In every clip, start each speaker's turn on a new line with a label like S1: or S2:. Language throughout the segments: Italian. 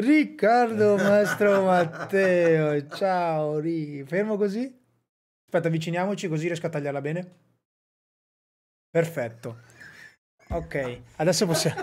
S1: Riccardo Mastro Matteo, ciao, fermo così? Aspetta, avviciniamoci così riesco a tagliarla bene. Perfetto. Ok, adesso possiamo...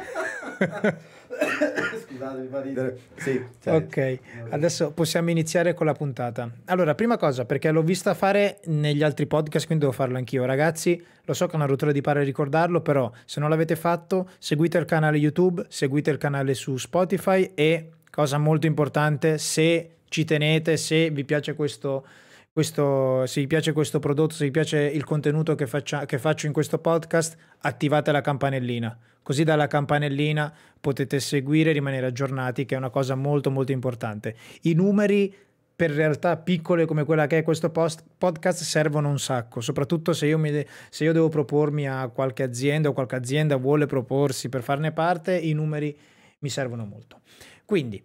S2: Scusate, mi fa ridere. Sì, cioè,
S1: Ok, adesso possiamo iniziare con la puntata. Allora, prima cosa, perché l'ho vista fare negli altri podcast, quindi devo farlo anch'io. Ragazzi, lo so che è una rottura di palle ricordarlo, però se non l'avete fatto, seguite il canale YouTube, seguite il canale su Spotify e, cosa molto importante, se ci tenete, se vi piace se vi piace questo prodotto, se vi piace il contenuto che faccio in questo podcast, attivate la campanellina. Così dalla campanellina potete seguire e rimanere aggiornati, che è una cosa molto molto importante. I numeri per realtà piccole come quella che è questo podcast servono un sacco, soprattutto se io devo propormi a qualche azienda o qualche azienda vuole proporsi per farne parte, i numeri mi servono molto. Quindi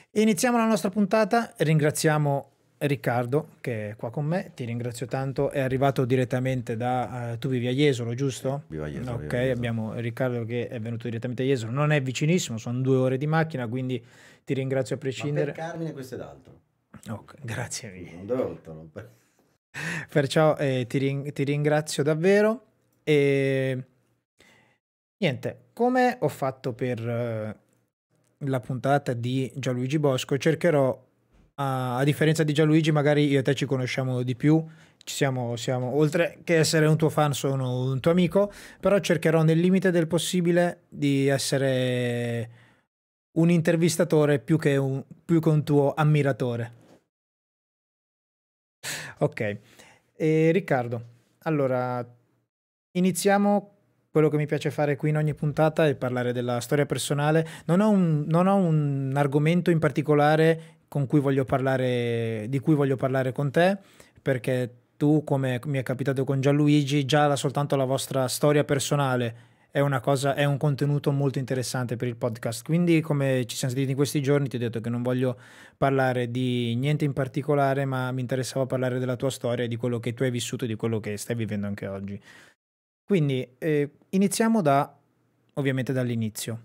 S1: iniziamo la nostra puntata, ringraziamo Riccardo che è qua con me, ti ringrazio tanto, è arrivato direttamente da... tu vivi a Jesolo, giusto?
S2: Vivo a Jesolo,
S1: Ok,
S2: vivo a Jesolo.
S1: abbiamo Riccardo che è venuto direttamente a Jesolo, non è vicinissimo, sono 2 ore di macchina, quindi ti ringrazio a prescindere.
S2: Ma per Carmine questo è d'altro.
S1: Ok, grazie mille.
S2: Non dovevo
S1: Perciò ti ringrazio davvero e niente, come ho fatto per la puntata di Gianluigi Bosco, cercherò a differenza di Gianluigi, magari io e te ci conosciamo di più, siamo, oltre che essere un tuo fan, sono un tuo amico, però cercherò nel limite del possibile di essere un intervistatore più che un tuo ammiratore. Ok, Riccardo, allora iniziamo. Quello che mi piace fare qui in ogni puntata è parlare della storia personale. Non ho un argomento in particolare di cui voglio parlare con te, perché tu, come mi è capitato con Gianluigi, già soltanto la vostra storia personale è un contenuto molto interessante per il podcast. Quindi, come ci siamo sentiti in questi giorni, ti ho detto che non voglio parlare di niente in particolare, ma mi interessava parlare della tua storia, di quello che tu hai vissuto e di quello che stai vivendo anche oggi. Quindi iniziamo ovviamente dall'inizio.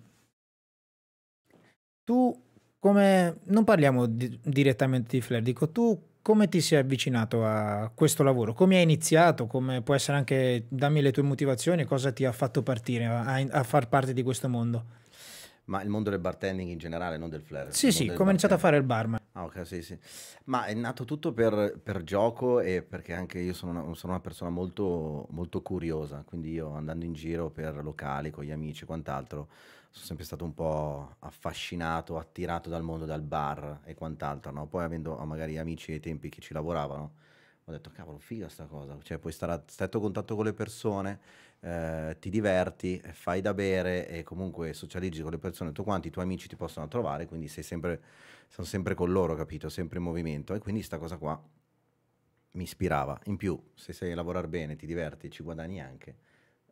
S1: Tu non parliamo direttamente di Flair, dico tu come ti sei avvicinato a questo lavoro? Come hai iniziato? Come può essere anche, dammi le tue motivazioni, cosa ti ha fatto partire a far parte di questo mondo?
S2: Ma il mondo del bartending in generale, non del flair.
S1: Sì, sì, come hai iniziato a fare il barman?
S2: Ah, ok, sì, sì. Ma è nato tutto per gioco e perché anche io sono una persona molto, molto curiosa, quindi io andando in giro per locali con gli amici e quant'altro, sono sempre stato un po' affascinato, attirato dal mondo del bar e quant'altro, no? Poi avendo magari amici ai tempi che ci lavoravano, ho detto, cavolo, figa sta cosa, cioè puoi stare a stretto contatto con le persone, ti diverti, fai da bere e comunque socializzi con le persone, tutti quanti i tuoi amici ti possono trovare, quindi sono sempre con loro, capito? Sempre in movimento e quindi sta cosa qua mi ispirava. In più, se sai lavorare bene, ti diverti, ci guadagni anche,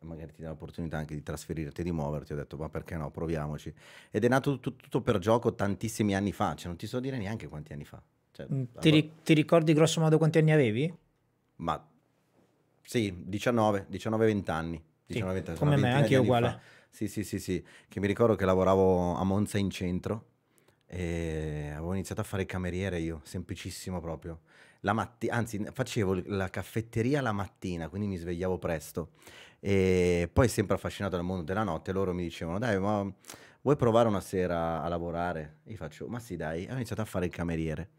S2: magari ti dà l'opportunità anche di trasferirti e di muoverti, ho detto ma perché no, proviamoci. Ed è nato tutto per gioco tantissimi anni fa, cioè non ti so dire neanche quanti anni fa. Cioè,
S1: Ti ricordi grosso modo quanti anni avevi?
S2: ma sì, 19-20 anni.
S1: Sì,
S2: 19,
S1: come me,
S2: ventina
S1: anche
S2: di
S1: io
S2: anni
S1: uguale.
S2: fa. Sì, sì, sì, sì, che mi ricordo che lavoravo a Monza in centro e avevo iniziato a fare il cameriere io, semplicissimo proprio. Anzi, facevo la caffetteria la mattina, quindi mi svegliavo presto. E poi sempre affascinato dal mondo della notte, loro mi dicevano, dai, ma vuoi provare una sera a lavorare? E io faccio, ma sì, dai, e ho iniziato a fare il cameriere.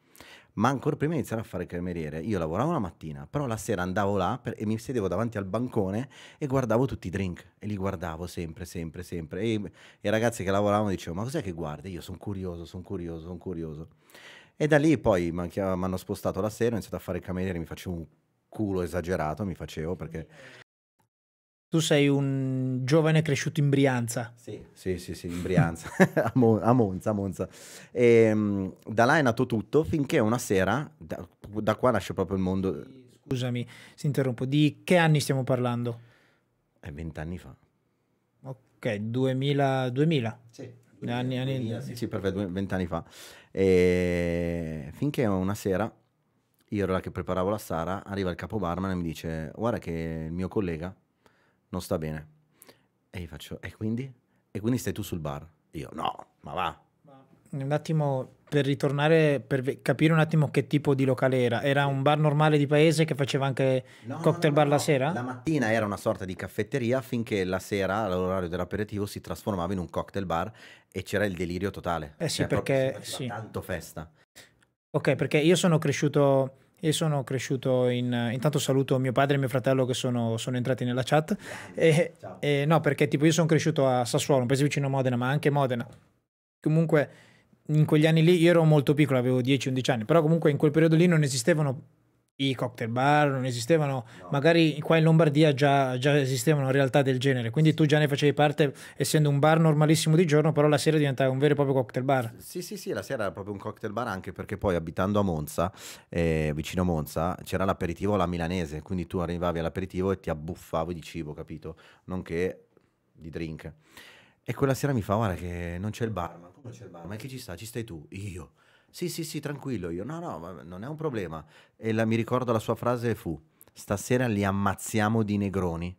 S2: Ma ancora prima di iniziare a fare il cameriere, io lavoravo la mattina, però la sera andavo là e mi sedevo davanti al bancone e guardavo tutti i drink e li guardavo sempre, sempre, sempre. E i ragazzi che lavoravano dicevano, ma cos'è che guardi? Io sono curioso, sono curioso, sono curioso. E da lì poi mi hanno spostato la sera, ho iniziato a fare il cameriere, mi facevo un culo esagerato, mi facevo perché...
S1: Tu sei un giovane cresciuto in Brianza.
S2: Sì, sì, sì, sì, in Brianza, a Monza, a Monza. Da là è nato tutto finché una sera, da qua nasce proprio il mondo...
S1: Scusami, si interrompo. Di che anni stiamo parlando?
S2: È 20 anni fa.
S1: Ok, 2000.
S2: Sì,
S1: Anni...
S2: sì, sì, perfetto, 20 anni fa. E finché una sera, io ero là che preparavo la Sara, arriva il capo barman e mi dice, guarda che il mio collega non sta bene. E gli faccio, e quindi? E quindi stai tu sul bar? Io, no, ma va.
S1: un attimo per ritornare, per capire un attimo che tipo di locale era. Era un bar normale di paese che faceva anche
S2: No, no, no,
S1: cocktail
S2: no,
S1: bar la
S2: no. La
S1: sera?
S2: mattina era una sorta di caffetteria finché la sera, all'orario dell'aperitivo, si trasformava in un cocktail bar e c'era il delirio totale.
S1: Eh sì,
S2: Cioè, proprio si
S1: perché
S2: faceva
S1: sì.
S2: tanto festa.
S1: Ok, perché io sono cresciuto intanto saluto mio padre e mio fratello che sono entrati nella chat.
S2: Grandi.
S1: E,
S2: Ciao.
S1: e no, perché tipo io sono cresciuto a Sassuolo, un paese vicino a Modena, ma anche Modena. Comunque in quegli anni lì io ero molto piccolo, avevo 10-11 anni, però comunque in quel periodo lì non esistevano i cocktail bar, non esistevano,
S2: No.
S1: magari qua in Lombardia già esistevano realtà del genere, quindi tu già ne facevi parte essendo un bar normalissimo di giorno, però la sera diventava un vero e proprio cocktail bar.
S2: Sì, sì, sì, la sera era proprio un cocktail bar anche perché poi abitando a Monza, vicino a Monza, c'era l'aperitivo alla milanese, quindi tu arrivavi all'aperitivo e ti abbuffavi di cibo, capito? Nonché di drink. E quella sera mi fa, guarda che non c'è il bar, ma come c'è il bar? Ma chi ci sta? Ci stai tu? Io. Sì, sì, sì, tranquillo, io. No, no, ma non è un problema. E mi ricordo la sua frase fu, stasera li ammazziamo di negroni.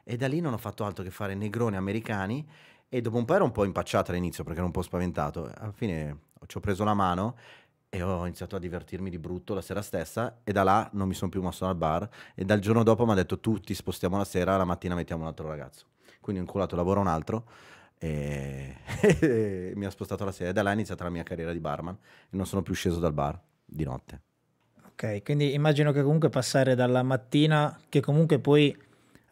S2: E da lì non ho fatto altro che fare negroni americani e dopo un po' ero un po' impacciato all'inizio perché ero un po' spaventato. Alla fine ci ho preso la mano e ho iniziato a divertirmi di brutto la sera stessa e da là non mi sono più mosso dal bar e dal giorno dopo mi ha detto tu ti spostiamo la sera, la mattina mettiamo un altro ragazzo. Quindi ho inculato lavoro a un altro e, e mi ha spostato la sera e da là è iniziata la mia carriera di barman e non sono più sceso dal bar di notte.
S1: Ok, quindi immagino che comunque passare dalla mattina, che comunque poi,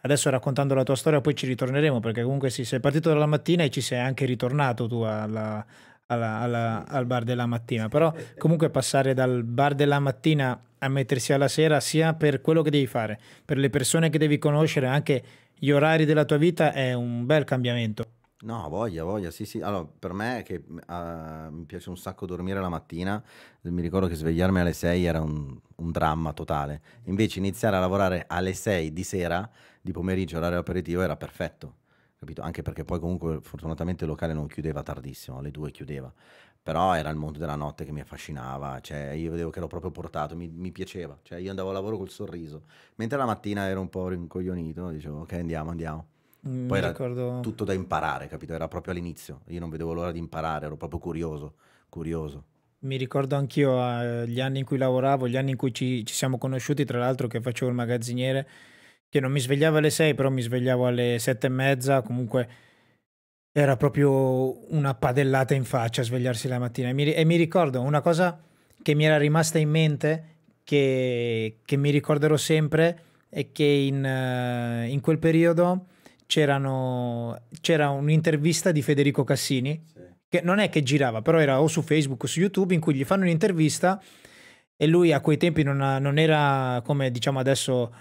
S1: adesso raccontando la tua storia, poi ci ritorneremo, perché comunque sì, sei partito dalla mattina e ci sei anche ritornato tu
S2: Sì,
S1: al
S2: sì.
S1: bar della mattina, però comunque passare dal bar della mattina a mettersi alla sera, sia per quello che devi fare, per le persone che devi conoscere, anche gli orari della tua vita, è un bel cambiamento.
S2: No, voglia, sì, sì. Allora, per me che mi piace un sacco dormire la mattina, mi ricordo che svegliarmi alle 6 era un dramma totale. Invece iniziare a lavorare alle 6 di sera, di pomeriggio, orario aperitivo, era perfetto, capito? Anche perché poi comunque fortunatamente il locale non chiudeva tardissimo, alle 2 chiudeva. Però era il mondo della notte che mi affascinava, cioè io vedevo che ero proprio portato, mi piaceva, cioè io andavo a lavoro col sorriso, mentre la mattina ero un po' rincoglionito, dicevo ok andiamo, andiamo. Poi
S1: Mi
S2: era
S1: ricordo.
S2: tutto da imparare, capito? Era proprio all'inizio. Io non vedevo l'ora di imparare, ero proprio curioso, curioso.
S1: Mi ricordo anch'io gli anni in cui lavoravo, gli anni in cui ci siamo conosciuti, tra l'altro che facevo il magazziniere, che non mi svegliavo alle 6, però mi svegliavo alle 7:30, comunque era proprio una padellata in faccia svegliarsi la mattina. E mi ricordo una cosa che mi era rimasta in mente, che mi ricorderò sempre, è che in quel periodo c'era un'intervista di Federico Cassini,
S2: Sì.
S1: che non è che girava, però era o su Facebook o su YouTube, in cui gli fanno un'intervista e lui a quei tempi non era come diciamo adesso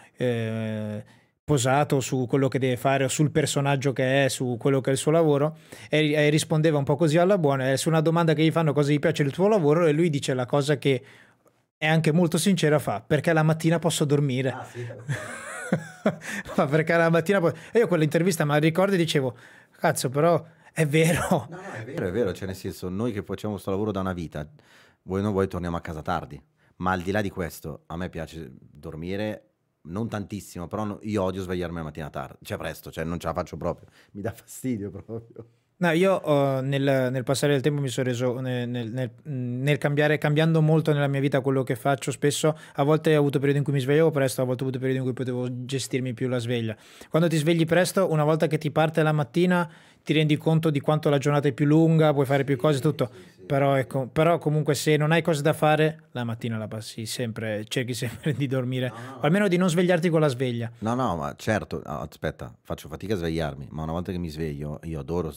S1: posato su quello che deve fare o sul personaggio che è, su quello che è il suo lavoro e rispondeva un po' così alla buona e su una domanda che gli fanno cosa gli piace del tuo lavoro e lui dice la cosa che è anche molto sincera, fa perché la mattina posso dormire.
S2: Ah, sì.
S1: Ma perché la mattina e io quell'intervista me la ricordo e dicevo cazzo però è vero.
S2: No, no, è vero, cioè nel senso, noi che facciamo questo lavoro da una vita, vuoi o non vuoi torniamo a casa tardi, ma al di là di questo, a me piace dormire, non tantissimo, però io odio svegliarmi la mattina tardi, cioè presto, cioè non ce la faccio proprio, mi dà fastidio proprio.
S1: No, io nel passare del tempo mi sono reso nel cambiando molto nella mia vita quello che faccio spesso. A volte ho avuto periodi in cui mi svegliavo presto, a volte ho avuto periodi in cui potevo gestirmi più la sveglia. Quando ti svegli presto, una volta che ti parte la mattina, ti rendi conto di quanto la giornata è più lunga, puoi fare più cose,
S2: Sì,
S1: tutto.
S2: sì, sì.
S1: Però, ecco, però comunque se non hai cose da fare, la mattina la passi sempre, cerchi sempre di dormire,
S2: No,
S1: o
S2: no.
S1: almeno di non svegliarti con la sveglia.
S2: No, no, ma certo, no, aspetta, faccio fatica a svegliarmi, ma una volta che mi sveglio, io adoro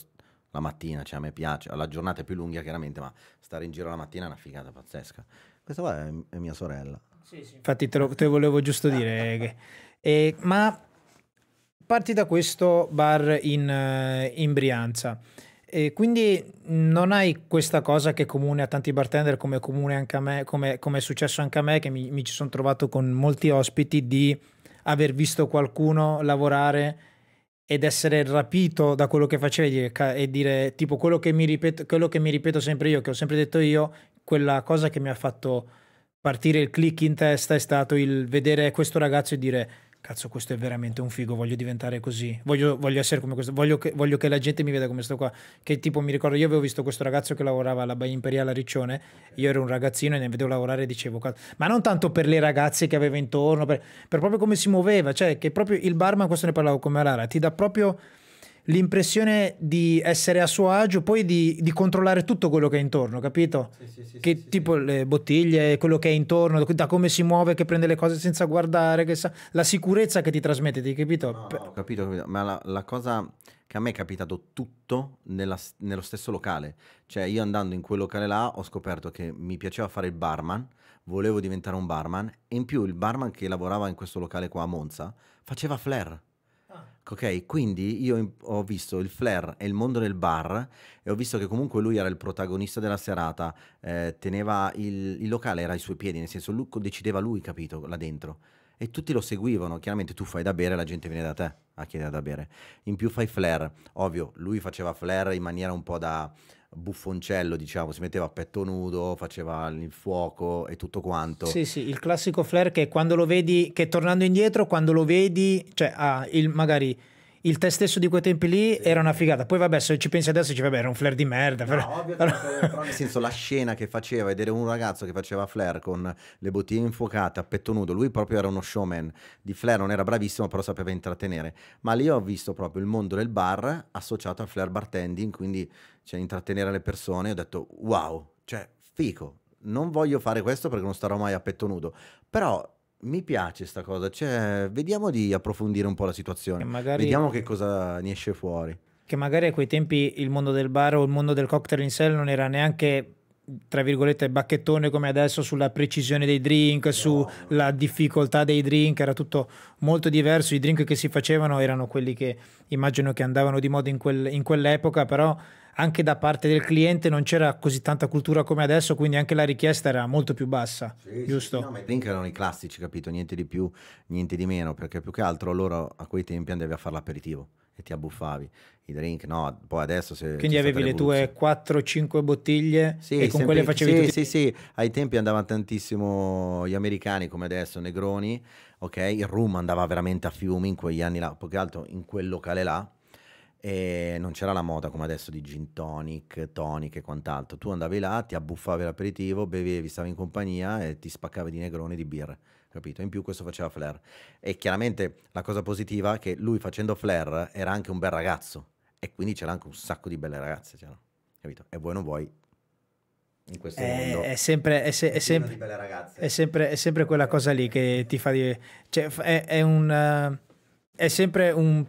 S2: la mattina, cioè a me piace, la giornata è più lunga chiaramente, ma stare in giro la mattina è una figata pazzesca. Questa qua è mia sorella.
S1: Sì, sì. Infatti te lo volevo giusto dire. Ma parti da questo bar in Brianza. E quindi non hai questa cosa che è comune a tanti bartender, come è comune anche a me, come è successo anche a me, che mi ci sono trovato con molti ospiti, di aver visto qualcuno lavorare ed essere rapito da quello che faceva e dire tipo quello che mi ripeto sempre io, che ho sempre detto io, quella cosa che mi ha fatto partire il click in testa è stato il vedere questo ragazzo e dire cazzo, questo è veramente un figo, voglio diventare così, voglio essere come questo, voglio che la gente mi veda come sto qua. Che tipo, mi ricordo, io avevo visto questo ragazzo che lavorava alla Baia Imperiale a Riccione, io ero un ragazzino e ne vedevo lavorare e dicevo, ma non tanto per le ragazze che aveva intorno, per proprio come si muoveva, cioè che proprio il barman, questo ne parlavo con Lara, ti dà proprio l'impressione di essere a suo agio, poi di controllare tutto quello che è intorno, capito? Che tipo le bottiglie, quello che è intorno, da come si muove, che prende le cose senza guardare, la sicurezza che ti trasmette, ti capito?
S2: No, ho capito, ma la cosa che a me è capitato tutto nello stesso locale, cioè io andando in quel locale là ho scoperto che mi piaceva fare il barman, volevo diventare un barman e in più il barman che lavorava in questo locale qua a Monza faceva flair. Ok, quindi io ho visto il flair e il mondo del bar e ho visto che comunque lui era il protagonista della serata, teneva il locale era ai suoi piedi, nel senso lui decideva lui, capito, là dentro. E tutti lo seguivano, chiaramente tu fai da bere, la gente viene da te a chiedere da bere. In più fai flair, ovvio, lui faceva flair in maniera un po' da buffoncello, diciamo, si metteva a petto nudo, faceva il fuoco e tutto quanto.
S1: Sì, sì, il classico flair che quando lo vedi, che tornando indietro, quando lo vedi, cioè magari il te stesso di quei tempi lì era una figata. Poi vabbè, se ci pensi adesso, vabbè, era un flair di merda.
S2: No, ovvio, però nel senso la scena che faceva, vedere un ragazzo che faceva flair con le bottiglie infuocate a petto nudo, lui proprio era uno showman di flair, non era bravissimo, però sapeva intrattenere. Ma lì ho visto proprio il mondo del bar associato al flair bartending, quindi cioè, intrattenere le persone, ho detto wow, cioè fico. Non voglio fare questo perché non starò mai a petto nudo, però mi piace sta cosa, cioè vediamo di approfondire un po' la situazione, vediamo che cosa ne esce fuori.
S1: Che magari a quei tempi il mondo del bar o il mondo del cocktail in sé non era neanche, tra virgolette, bacchettone come adesso sulla precisione dei drink, sulla difficoltà dei drink, era tutto molto diverso. I drink che si facevano erano quelli che immagino che andavano di moda in quell'epoca, però anche da parte del cliente non c'era così tanta cultura come adesso, quindi anche la richiesta era molto più bassa, giusto?
S2: Sì, no, ma i drink erano i classici, capito? Niente di più, niente di meno, perché più che altro loro a quei tempi andavi a fare l'aperitivo e ti abbuffavi. I drink, no, poi adesso se...
S1: Quindi avevi le tue 4-5 bottiglie e con quelle facevi tutti...
S2: Sì, ai tempi andavano tantissimo gli americani come adesso, Negroni, ok? Il rum andava veramente a fiumi in quegli anni là, più che altro in quel locale là. E non c'era la moda come adesso di gin tonic, tonic e quant'altro. Tu andavi là, ti abbuffavi l'aperitivo, bevevi, stavi in compagnia e ti spaccavi di Negroni e di birre, capito? In più questo faceva flair. E chiaramente la cosa positiva è che lui facendo flair era anche un bel ragazzo e quindi c'era anche un sacco di belle ragazze, capito? E vuoi non vuoi, in questo mondo
S1: è sempre
S2: di belle ragazze.
S1: È sempre quella cosa lì che ti fa dire, cioè è sempre una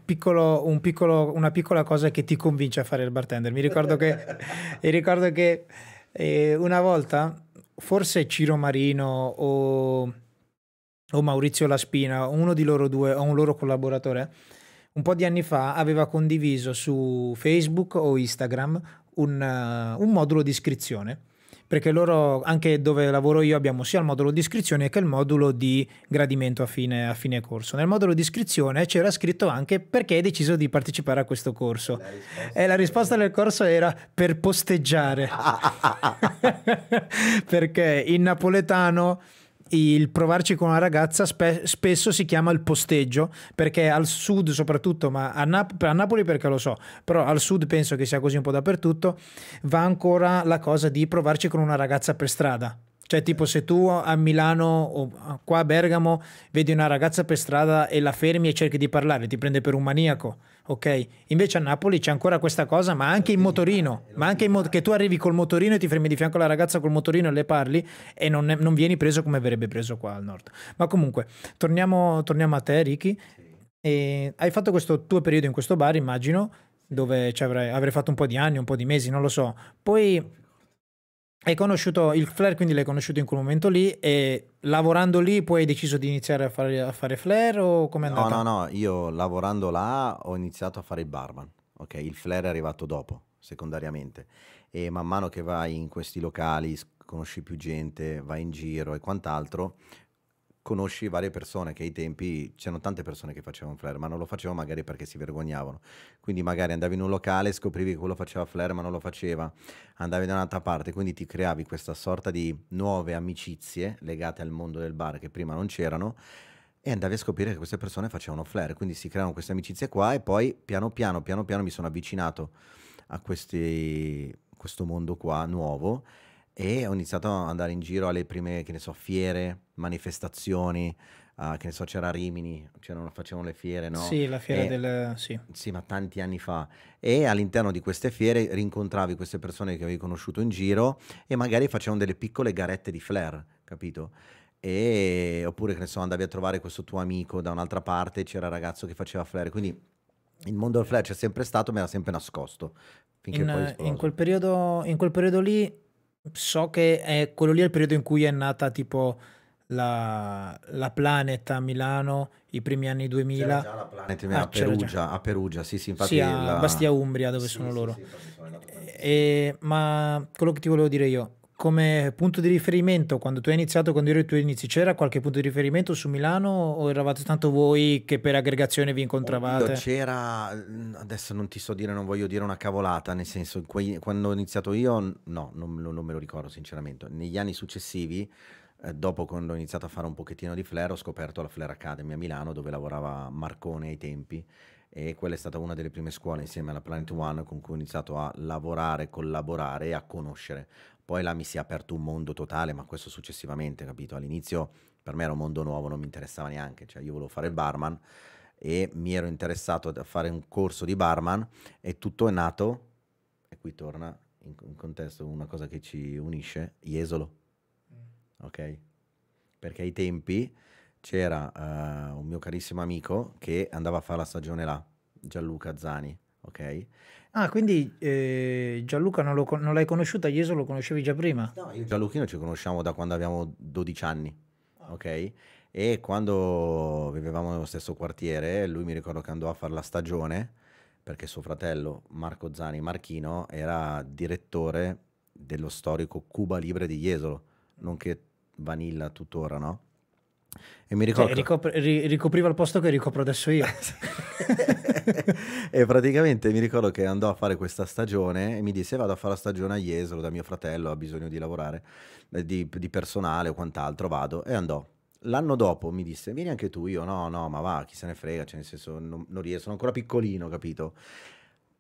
S1: piccola cosa che ti convince a fare il bartender. Mi ricordo che una volta, forse Ciro Marino o Maurizio Laspina, uno di loro due, o un loro collaboratore, un po' di anni fa aveva condiviso su Facebook o Instagram un modulo di iscrizione. Perché loro, anche dove lavoro io, abbiamo sia il modulo di iscrizione che il modulo di gradimento a fine corso. Nel modulo di iscrizione c'era scritto anche perché hai deciso di partecipare a questo corso. E la risposta del corso era per posteggiare. Perché in napoletano il provarci con una ragazza spesso si chiama il posteggio, perché al sud soprattutto, ma a Napoli perché lo so, però al sud penso che sia così un po' dappertutto, va ancora la cosa di provarci con una ragazza per strada. Cioè tipo se tu a Milano o qua a Bergamo vedi una ragazza per strada e la fermi e cerchi di parlare, ti prende per un maniaco, ok? Invece a Napoli c'è ancora questa cosa, ma anche in motorino, che tu arrivi col motorino e ti fermi di fianco alla ragazza col motorino e le parli e non vieni preso come verrebbe preso qua al nord. Ma comunque, torniamo a te, Ricky. E hai fatto questo tuo periodo in questo bar, immagino, dove avrei fatto un po' di anni, un po' di mesi, non lo so. Poi hai conosciuto il flair, quindi l'hai conosciuto in quel momento lì e lavorando lì poi hai deciso di iniziare a fare flair o com'è andata?
S2: No, io lavorando là ho iniziato a fare il barman, ok? Il flair è arrivato dopo, secondariamente. E man mano che vai in questi locali, conosci più gente, vai in giro e quant'altro, conosci varie persone che ai tempi c'erano tante persone che facevano flair, ma non lo facevano magari perché si vergognavano. Quindi magari andavi in un locale, scoprivi che quello faceva flair ma non lo faceva, andavi da un'altra parte, quindi ti creavi questa sorta di nuove amicizie legate al mondo del bar che prima non c'erano. e andavi a scoprire che queste persone facevano flare, quindi si creano queste amicizie qua e poi piano piano mi sono avvicinato a questo mondo qua nuovo e ho iniziato ad andare in giro alle prime, che ne so, fiere, manifestazioni, che ne so, c'era a Rimini, facevano le fiere, no?
S1: Sì, la fiera
S2: E,
S1: del... Sì.
S2: sì, ma tanti anni fa. E all'interno di queste fiere rincontravi queste persone che avevi conosciuto in giro e magari facevano delle piccole garette di flare, capito? E, oppure, che ne so, andavi a trovare questo tuo amico da un'altra parte, c'era il ragazzo che faceva flare. Quindi il mondo del flare c'è sempre stato, ma era sempre nascosto, finché poi
S1: In
S2: esplose.
S1: in quel periodo lì so che è quello lì è il periodo in cui è nata tipo la Planet a Milano, i primi anni
S2: C'era
S1: 2000.
S2: già la Planet
S1: Ah, c'era già.
S2: A Perugia, sì, sì,
S1: Sì,
S2: infatti
S1: a Bastia Umbria, dove
S2: Sì,
S1: sono
S2: sì,
S1: loro.
S2: sì, infatti sono andato tantissimo.
S1: Ma quello che ti volevo dire io, come punto di riferimento, quando tu hai iniziato, quando ero ai tuoi inizi, c'era qualche punto di riferimento su Milano o eravate tanto voi che per aggregazione vi
S2: Oddio,
S1: incontravate?
S2: c'era, adesso non ti so dire, non voglio dire una cavolata, nel senso, quando ho iniziato io, no, non me lo ricordo sinceramente. Negli anni successivi, dopo quando ho iniziato a fare un pochettino di flare, ho scoperto la Flare Academy a Milano, dove lavorava Marcone ai tempi, e quella è stata una delle prime scuole insieme alla Planet One con cui ho iniziato a lavorare, collaborare e a conoscere. Poi là mi si è aperto un mondo totale, ma questo successivamente, capito? All'inizio per me era un mondo nuovo, non mi interessava neanche, cioè io volevo fare il barman e mi ero interessato a fare un corso di barman e tutto è nato, e qui torna in contesto una cosa che ci unisce, Jesolo, ok? Perché ai tempi c'era un mio carissimo amico che andava a fare la stagione là, Gianluca Zani, ok?
S1: Ah, quindi Gianluca non l'hai conosciuta, Ieso lo conoscevi già prima?
S2: No, io e Gianluchino ci conosciamo da quando avevamo 12 anni, ok? E quando vivevamo nello stesso quartiere, lui mi ricordo che andò a fare la stagione, perché suo fratello Marco Zani Marchino era direttore dello storico Cuba Libre di Jesolo, nonché Vanilla tuttora, no? E mi ricordo
S1: Cioè,
S2: che...
S1: ricopriva il posto che ricopro adesso io.
S2: E praticamente mi ricordo che andò a fare questa stagione e mi disse vado a fare la stagione a Jesolo da mio fratello, ha bisogno di lavorare, di personale o quant'altro, vado e andò. L'anno dopo mi disse vieni anche tu, io no, no, ma va, chi se ne frega, cioè nel senso non riesco, sono ancora piccolino, capito?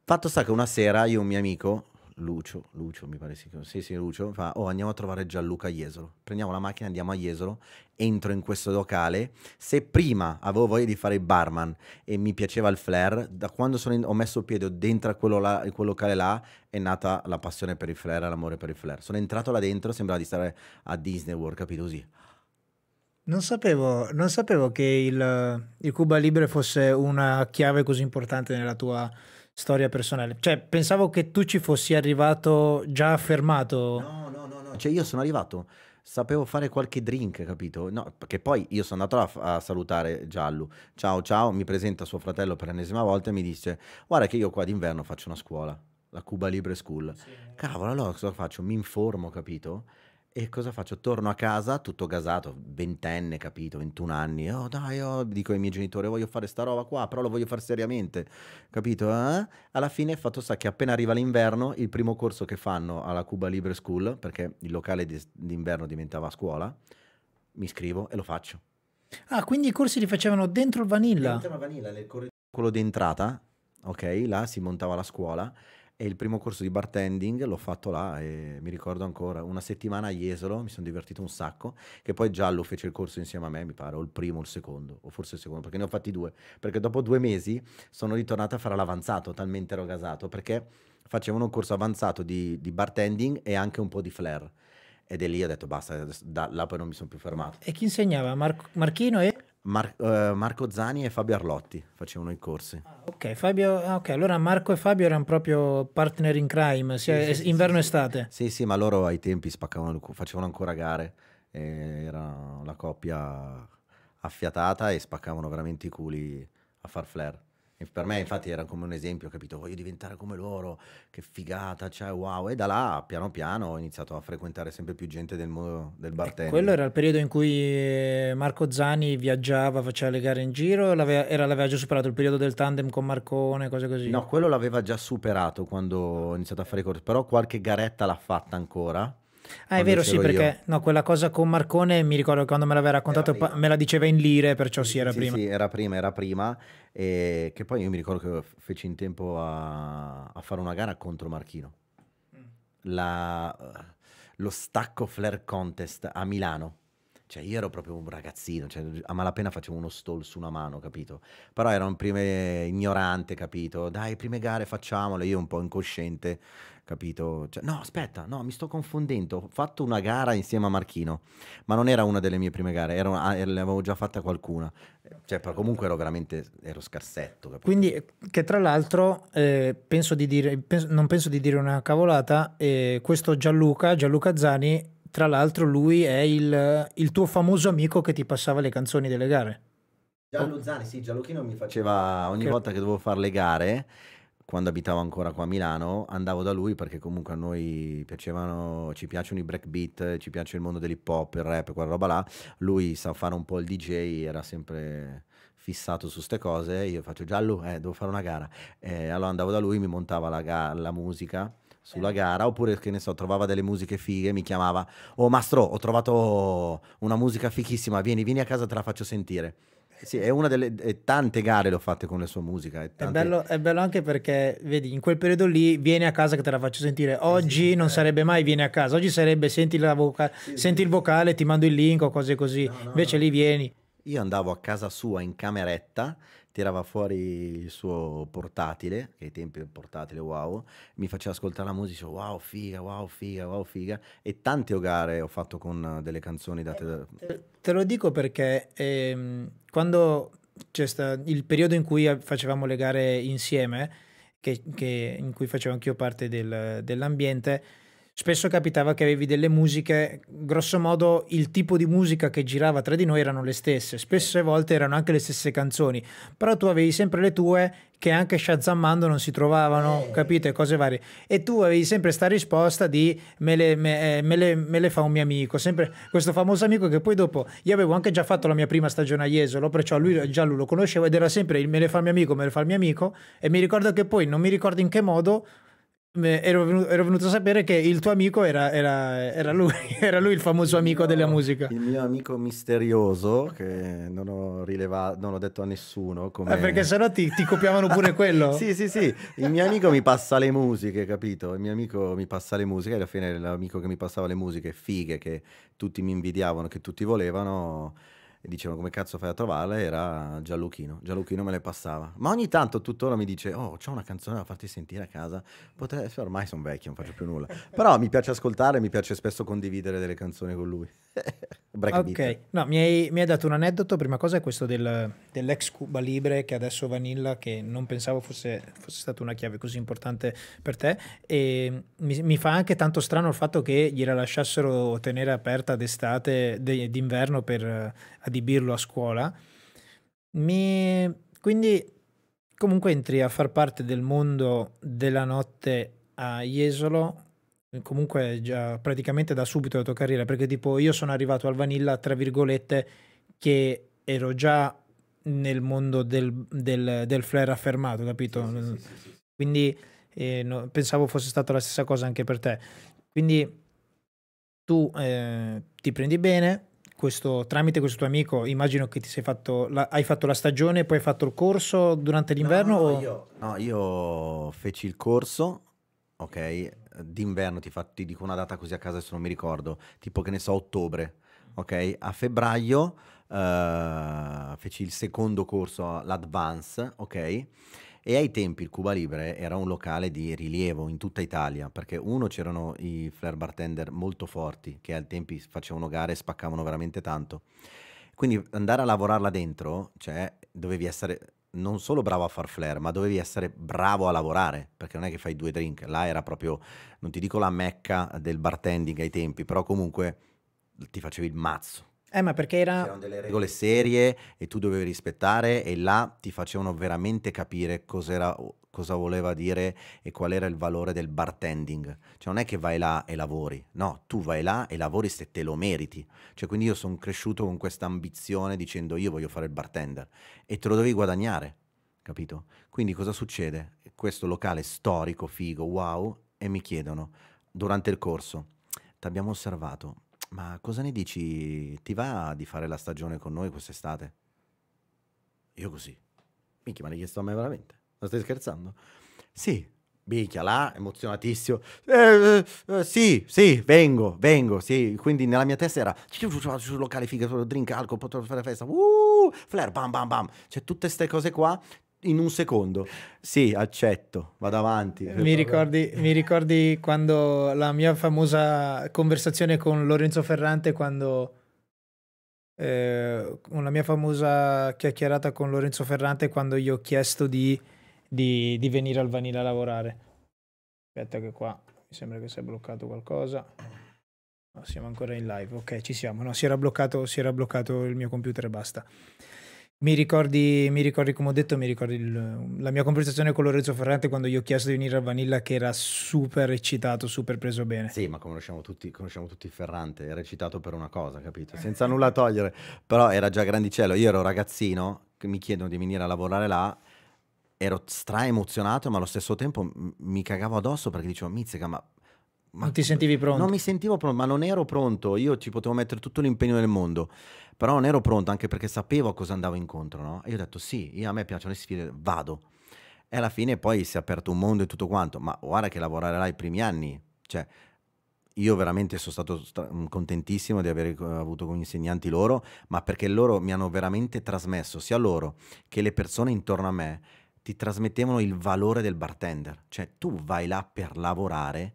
S2: Fatto sta che una sera io e un mio amico, Lucio mi pare si chiama, sì sì Lucio, fa oh andiamo a trovare Gianluca a Jesolo, prendiamo la macchina, andiamo a Jesolo, entro in questo locale, se prima avevo voglia di fare il barman e mi piaceva il flare, da quando ho messo il piede dentro a quel locale là è nata la passione per il flare, l'amore per il flare. Sono entrato là dentro, sembrava di stare a Disney World, capito così?
S1: Non sapevo che il Cuba Libre fosse una chiave così importante nella tua storia personale. Cioè, pensavo che tu ci fossi arrivato già affermato.
S2: No, no, no, no, cioè io sono arrivato, sapevo fare qualche drink, capito? No, perché poi io sono andato a salutare Giallo. Ciao, ciao, mi presenta suo fratello per l'ennesima volta e mi dice, guarda che io qua d'inverno faccio una scuola, la Cuba Libre School.
S1: Sì.
S2: Cavolo, allora cosa faccio? Mi informo, capito? E cosa faccio? Torno a casa tutto gasato, ventenne, capito? 21 anni. Oh, dai, oh, dico ai miei genitori, voglio fare sta roba qua, però lo voglio fare seriamente, capito? Alla fine, fatto sta che appena arriva l'inverno, il primo corso che fanno alla Cuba Libre School, perché il locale d'inverno diventava scuola, mi iscrivo e lo faccio.
S1: Ah, quindi i corsi li facevano dentro il Vanilla.
S2: Dentro la Vanilla, nel corridoio quello d'entrata, ok? Là si montava la scuola e il primo corso di bartending l'ho fatto là e mi ricordo ancora, una settimana a Jesolo, mi sono divertito un sacco, che poi Giallo fece il corso insieme a me, mi pare, o il primo o il secondo, o forse il secondo, perché ne ho fatti due, perché dopo 2 mesi sono ritornato a fare l'avanzato, talmente ero gasato, perché facevano un corso avanzato di bartending e anche un po' di flair. Ed è lì ho detto basta, da là poi non mi sono più fermato.
S1: E chi insegnava? Marchino e...
S2: Marco Zani e Fabio Arlotti facevano i corsi.
S1: Ah, ok, Fabio, ok, allora Marco e Fabio erano proprio partner in crime, sia
S2: Sì, sì, sì, sì,
S1: inverno e
S2: sì.
S1: estate.
S2: Sì, sì, ma loro ai tempi spaccavano, facevano ancora gare, era la coppia affiatata e spaccavano veramente i culi a far flare. E per me infatti era come un esempio, capito? Voglio diventare come loro, che figata, cioè wow. E da là piano piano ho iniziato a frequentare sempre più gente del mondo del
S1: E quello
S2: bartending.
S1: era il periodo in cui Marco Zani viaggiava, faceva le gare in giro, l'aveva già superato il periodo del tandem con Marcone, cose così.
S2: No, quello l'aveva già superato quando ho iniziato a fare i corsi, però qualche garetta l'ha fatta ancora.
S1: Ah, è
S2: quando
S1: vero, sì,
S2: c'ero io.
S1: perché no, quella cosa con Marcone mi ricordo che quando me l'aveva
S2: Era
S1: raccontato
S2: prima.
S1: me la diceva in lire, perciò sì, era
S2: Sì,
S1: prima.
S2: sì, era prima, e che poi io mi ricordo che feci in tempo a fare una gara contro Marchino, la- lo Stacco Flare Contest a Milano. Cioè, io ero proprio un ragazzino, cioè, a malapena facevo uno stall su una mano, capito? Però ero un prime ignorante, capito? Dai, prime gare facciamole, io un po' incosciente, capito? Cioè, no, aspetta, no, mi sto confondendo. Ho fatto una gara insieme a Marchino, ma non era una delle mie prime gare, ne avevo già fatta qualcuna. Cioè, però comunque ero scarsetto, capito?
S1: Quindi, che tra l'altro, penso di dire, non penso di dire una cavolata, questo Gianluca Zani, tra l'altro lui è il tuo famoso amico che ti passava le canzoni delle gare. Oh,
S2: Gianlu Zani, sì, Gianluchino mi faceva ogni
S1: che-
S2: volta che dovevo fare le gare, quando abitavo ancora qua a Milano, andavo da lui perché comunque a noi piacevano, ci piacciono i breakbeat, ci piace il mondo dell'hip hop, il rap, quella roba là. Lui sa fare un po' il DJ, era sempre fissato su ste cose. Io faccio Gianlu, devo fare una gara. Allora andavo da lui, mi montava la musica sulla gara, oppure che ne so, trovava delle musiche fighe, mi chiamava, oh Mastro, ho trovato una musica fighissima, vieni a casa, te la faccio sentire. Sì, è una delle tante gare le ho fatte con la sua musica, e tante...
S1: È bello anche perché, vedi, in quel periodo lì vieni a casa che te la faccio sentire.
S2: Sì,
S1: Oggi non sarebbe mai vieni a casa, oggi sarebbe
S2: sì,
S1: senti
S2: sì.
S1: il vocale, ti mando il link o cose così.
S2: No, no,
S1: Invece
S2: no.
S1: lì vieni.
S2: Io andavo a casa sua in cameretta, tirava fuori il suo portatile, che ai tempi il portatile wow, mi faceva ascoltare la musica, dicevo, wow, figa, wow, figa, wow, figa. E tante gare ho fatto con delle canzoni date da...
S1: Te lo dico perché quando c'è stato il periodo in cui facevamo le gare insieme, in cui facevo anch'io parte dell'ambiente, spesso capitava che avevi delle musiche, grosso modo il tipo di musica che girava tra di noi erano le stesse, spesse volte erano anche le stesse canzoni, però tu avevi sempre le tue che anche shazammando non si trovavano, capite, cose varie. E tu avevi sempre sta risposta di me le fa un mio amico, sempre questo famoso amico che poi dopo io avevo anche già fatto la mia prima stagione a Jesolo, perciò lui lo conoscevo ed era sempre il me le fa il mio amico, me le fa il mio amico, e mi ricordo che poi non mi ricordo in che modo ero venuto a sapere che il tuo amico era lui, era lui il famoso amico della musica.
S2: Il mio amico misterioso, che non ho rilevato, non ho detto a nessuno,
S1: Perché
S2: come...
S1: sennò ti copiavano pure quello.
S2: Sì, sì, sì, il mio amico mi passa le musiche, capito? Il mio amico mi passa le musiche, e alla fine l'amico che mi passava le musiche fighe, che tutti mi invidiavano, che tutti volevano, e dicevano come cazzo fai a trovarle, era Gianluchino. Gianluchino me le passava. Ma ogni tanto tuttora mi dice, oh, c'ho una canzone da farti sentire a casa. Ormai sono vecchio, non faccio più nulla. Però mi piace ascoltare, mi piace spesso condividere delle canzoni con lui. Breakbeat.
S1: Ok, no, mi hai dato un aneddoto. Prima cosa è questo dell'ex Cuba Libre, che adesso Vanilla, che non pensavo fosse stata una chiave così importante per te. E mi fa anche tanto strano il fatto che gliela lasciassero tenere aperta d'estate, d'inverno per adibirlo a scuola. Quindi comunque entri a far parte del mondo della notte a Jesolo, comunque già praticamente da subito la tua carriera, perché tipo io sono arrivato al Vanilla, tra virgolette, che ero già nel mondo del flare affermato, capito? Quindi pensavo fosse stata la stessa cosa anche per te. Quindi tu ti prendi bene, tramite questo tuo amico immagino che ti sei fatto hai fatto la stagione, poi hai fatto il corso durante l'inverno
S2: No, io feci il corso, ok, d'inverno ti dico una data così a casa adesso non mi ricordo, tipo che ne so, ottobre, ok? A febbraio feci il secondo corso, l'Advance, ok? E ai tempi il Cuba Libre era un locale di rilievo in tutta Italia, perché uno c'erano i flare bartender molto forti, che ai tempi facevano gare e spaccavano veramente tanto. Quindi andare a lavorarla dentro, cioè dovevi essere non solo bravo a far flare, ma dovevi essere bravo a lavorare, perché non è che fai due drink, là era proprio, non ti dico la mecca del bartending ai tempi, però comunque ti facevi il mazzo.
S1: ma perché era
S2: C'erano delle regole serie e tu dovevi rispettare, e là ti facevano veramente capire cosa voleva dire e qual era il valore del bartending. Cioè non è che vai là e lavori, no, tu vai là e lavori se te lo meriti. Cioè quindi io sono cresciuto con questa ambizione dicendo io voglio fare il bartender, e te lo devi guadagnare, capito? Quindi cosa succede? Questo locale storico, figo, wow, e mi chiedono durante il corso, t'abbiamo osservato, ma cosa ne dici? Ti va di fare la stagione con noi quest'estate? Io così. Minchia, ma l'hai chiesto a me veramente? Non stai scherzando? Sì. Minchia, là, emozionatissimo. Sì, vengo, sì. Quindi nella mia testa era sul locale, figa, drink, alcol, potrò fare festa. Flare, bam, bam, bam. Cioè, tutte queste cose qua in un secondo. Sì, accetto, vado avanti.
S1: Mi ricordi quando la mia famosa conversazione con Lorenzo Ferrante, quando una mia famosa chiacchierata con Lorenzo Ferrante quando gli ho chiesto di venire al Vanilla a lavorare. Aspetta che qua mi sembra che si è bloccato qualcosa. No, siamo ancora in live. Ok, ci siamo. No, si era bloccato il mio computer e basta. Mi ricordi, come ho detto, la mia conversazione con Lorenzo Ferrante quando gli ho chiesto di venire al Vanilla, che era super eccitato, super preso bene.
S2: Sì, ma conosciamo tutti Ferrante, era eccitato per una cosa, capito? Senza nulla togliere, però era già grandicello. Io ero ragazzino, che mi chiedono di venire a lavorare là, ero stra emozionato, ma allo stesso tempo mi cagavo addosso perché dicevo, mizzica, ma
S1: non ti sentivi pronto?
S2: Non mi sentivo pronto, ma non ero pronto. Io ci potevo mettere tutto l'impegno del mondo, però non ero pronto, anche perché sapevo a cosa andavo incontro, no? E io ho detto sì, a me piacciono le sfide, vado. E alla fine poi si è aperto un mondo e tutto quanto, ma guarda che lavorare là i primi anni, cioè io veramente sono stato contentissimo di aver avuto come insegnanti loro, ma perché loro mi hanno veramente trasmesso, sia loro che le persone intorno a me, ti trasmettevano il valore del bartender. Cioè tu vai là per lavorare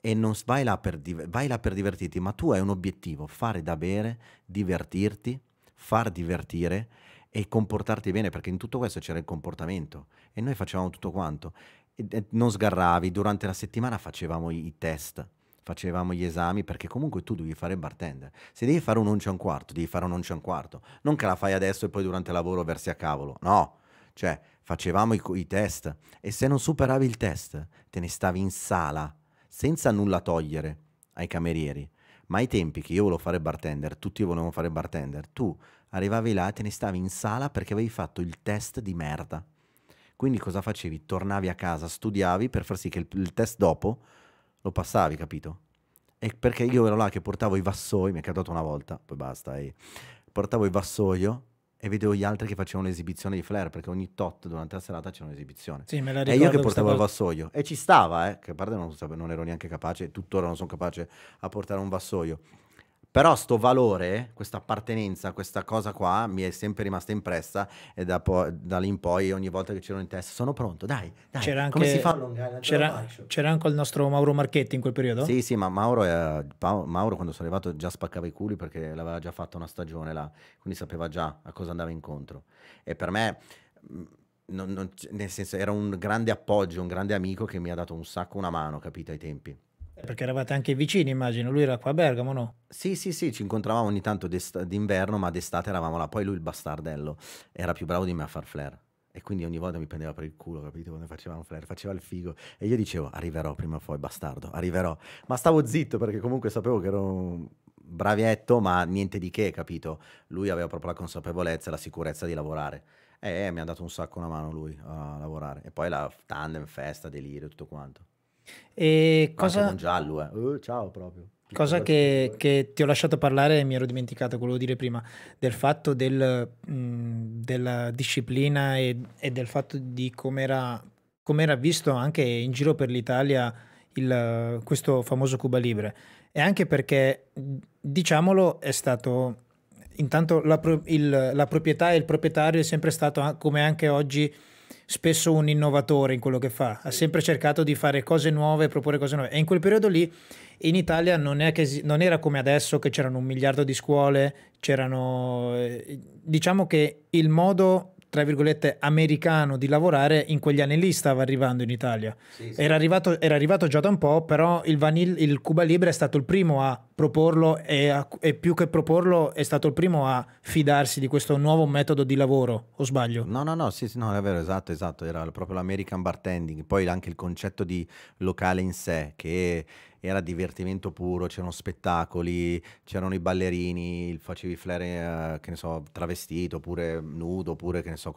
S2: e non vai là vai là per divertirti, ma tu hai un obiettivo, fare da bere, divertirti, far divertire e comportarti bene, perché in tutto questo c'era il comportamento e noi facevamo tutto quanto. E non sgarravi, durante la settimana facevamo i test, facevamo gli esami, perché comunque tu devi fare il bartender. Se devi fare un 11 e un quarto, devi fare un 11 e un quarto. Non che la fai adesso e poi durante il lavoro versi a cavolo, no. Cioè, facevamo i test e se non superavi il test, te ne stavi in sala, senza nulla togliere ai camerieri. Ma ai tempi che io volevo fare bartender, tutti volevano fare bartender, tu arrivavi là e te ne stavi in sala perché avevi fatto il test di merda. Quindi cosa facevi? Tornavi a casa, studiavi per far sì che il test dopo lo passavi, capito? E perché io ero là che portavo i vassoi, mi è caduto una volta, poi basta, portavo il vassoio e vedevo gli altri che facevano l'esibizione di Flair, perché ogni tot durante la serata c'era un'esibizione.
S1: Sì, me la
S2: E io che
S1: ricordo
S2: portavo il vassoio. E ci stava, che a parte non ero neanche capace, tuttora non sono capace a portare un vassoio. Però sto valore, questa appartenenza, questa cosa qua mi è sempre rimasta impressa e da lì in poi ogni volta che c'ero in testa sono pronto, dai, come si fa a allungare?
S1: C'era anche il nostro Mauro Marchetti in quel periodo?
S2: Sì, ma Mauro quando sono arrivato già spaccava i culi perché l'aveva già fatto una stagione là, quindi sapeva già a cosa andava incontro. E per me, nel senso, era un grande appoggio, un grande amico che mi ha dato un sacco una mano, capito, ai tempi.
S1: Perché eravate anche vicini, immagino. Lui era qua a Bergamo, no?
S2: Sì, ci incontravamo ogni tanto d'inverno, ma d'estate eravamo là. Poi lui, il bastardello, era più bravo di me a far flare. E quindi ogni volta mi prendeva per il culo, capito? Quando facevamo flare, faceva il figo. E io dicevo, arriverò prima o poi, bastardo, arriverò. Ma stavo zitto perché comunque sapevo che ero un bravietto, ma niente di che, capito? Lui aveva proprio la consapevolezza e la sicurezza di lavorare. E mi ha dato un sacco una mano lui a lavorare. E poi la tandem, festa, delirio, tutto quanto.
S1: E
S2: Anche con Giallo, ciao proprio.
S1: Cosa che ti ho lasciato parlare e mi ero dimenticato, volevo dire prima, del fatto della disciplina e del fatto di come era visto anche in giro per l'Italia questo famoso Cuba Libre. E anche perché, diciamolo, è stato intanto la proprietà e il proprietario è sempre stato, come anche oggi, spesso un innovatore in quello che fa, ha sempre cercato di fare cose nuove, proporre cose nuove. E in quel periodo lì in Italia non era come adesso che c'erano 1 miliardo di scuole, diciamo che il modo, tra virgolette, americano di lavorare in quegli anni lì stava arrivando in Italia. Sì. Era arrivato già da un po', però il Cuba Libre è stato il primo a proporlo e più che proporlo è stato il primo a fidarsi di questo nuovo metodo di lavoro, o sbaglio?
S2: No, no, no, sì, sì, no, è vero, esatto, era proprio l'American bartending, poi anche il concetto di locale in sé, che era divertimento puro, c'erano spettacoli, c'erano i ballerini, facevi flare, che ne so, travestito, oppure nudo, oppure, che ne so,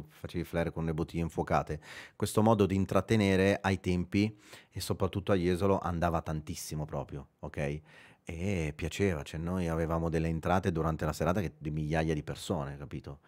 S2: facevi flare con le bottiglie infuocate. Questo modo di intrattenere ai tempi, e soprattutto a Jesolo, andava tantissimo proprio, ok? E piaceva, cioè noi avevamo delle entrate durante la serata di migliaia di persone, capito?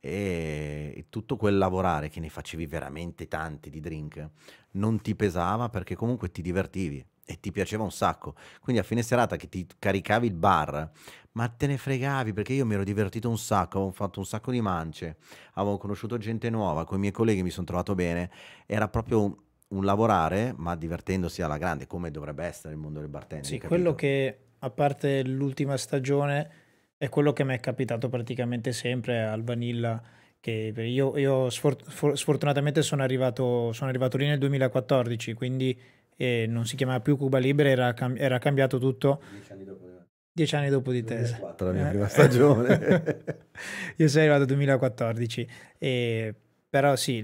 S2: E tutto quel lavorare che ne facevi veramente tanti di drink non ti pesava perché comunque ti divertivi e ti piaceva un sacco. Quindi a fine serata che ti caricavi il bar, ma te ne fregavi perché io mi ero divertito un sacco, avevo fatto un sacco di mance, avevo conosciuto gente nuova, con i miei colleghi mi sono trovato bene. Era proprio un lavorare, ma divertendosi alla grande, come dovrebbe essere il mondo del bartending,
S1: Sì, quello
S2: capito?
S1: che, a parte l'ultima stagione, è quello che mi è capitato praticamente sempre al Vanilla, che io sfortunatamente sono arrivato lì nel 2014, quindi non si chiamava più Cuba Libre, era cambiato tutto
S2: 10 anni dopo.
S1: 10 anni dopo di te.
S2: 2004 la mia prima stagione.
S1: Io sono arrivato nel 2014, però sì,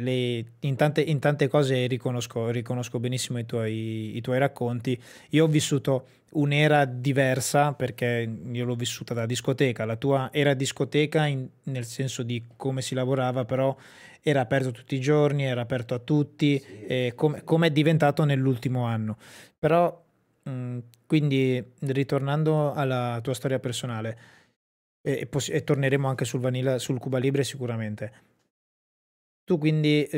S1: in tante cose riconosco benissimo i tuoi racconti. Io ho vissuto un'era diversa perché io l'ho vissuta da discoteca, la tua era discoteca nel senso di come si lavorava, però era aperto tutti i giorni, era aperto a tutti,
S2: Sì,
S1: come è diventato nell'ultimo anno. Però, quindi, ritornando alla tua storia personale, e torneremo anche sul Vanilla, sul Cuba Libre sicuramente. Tu quindi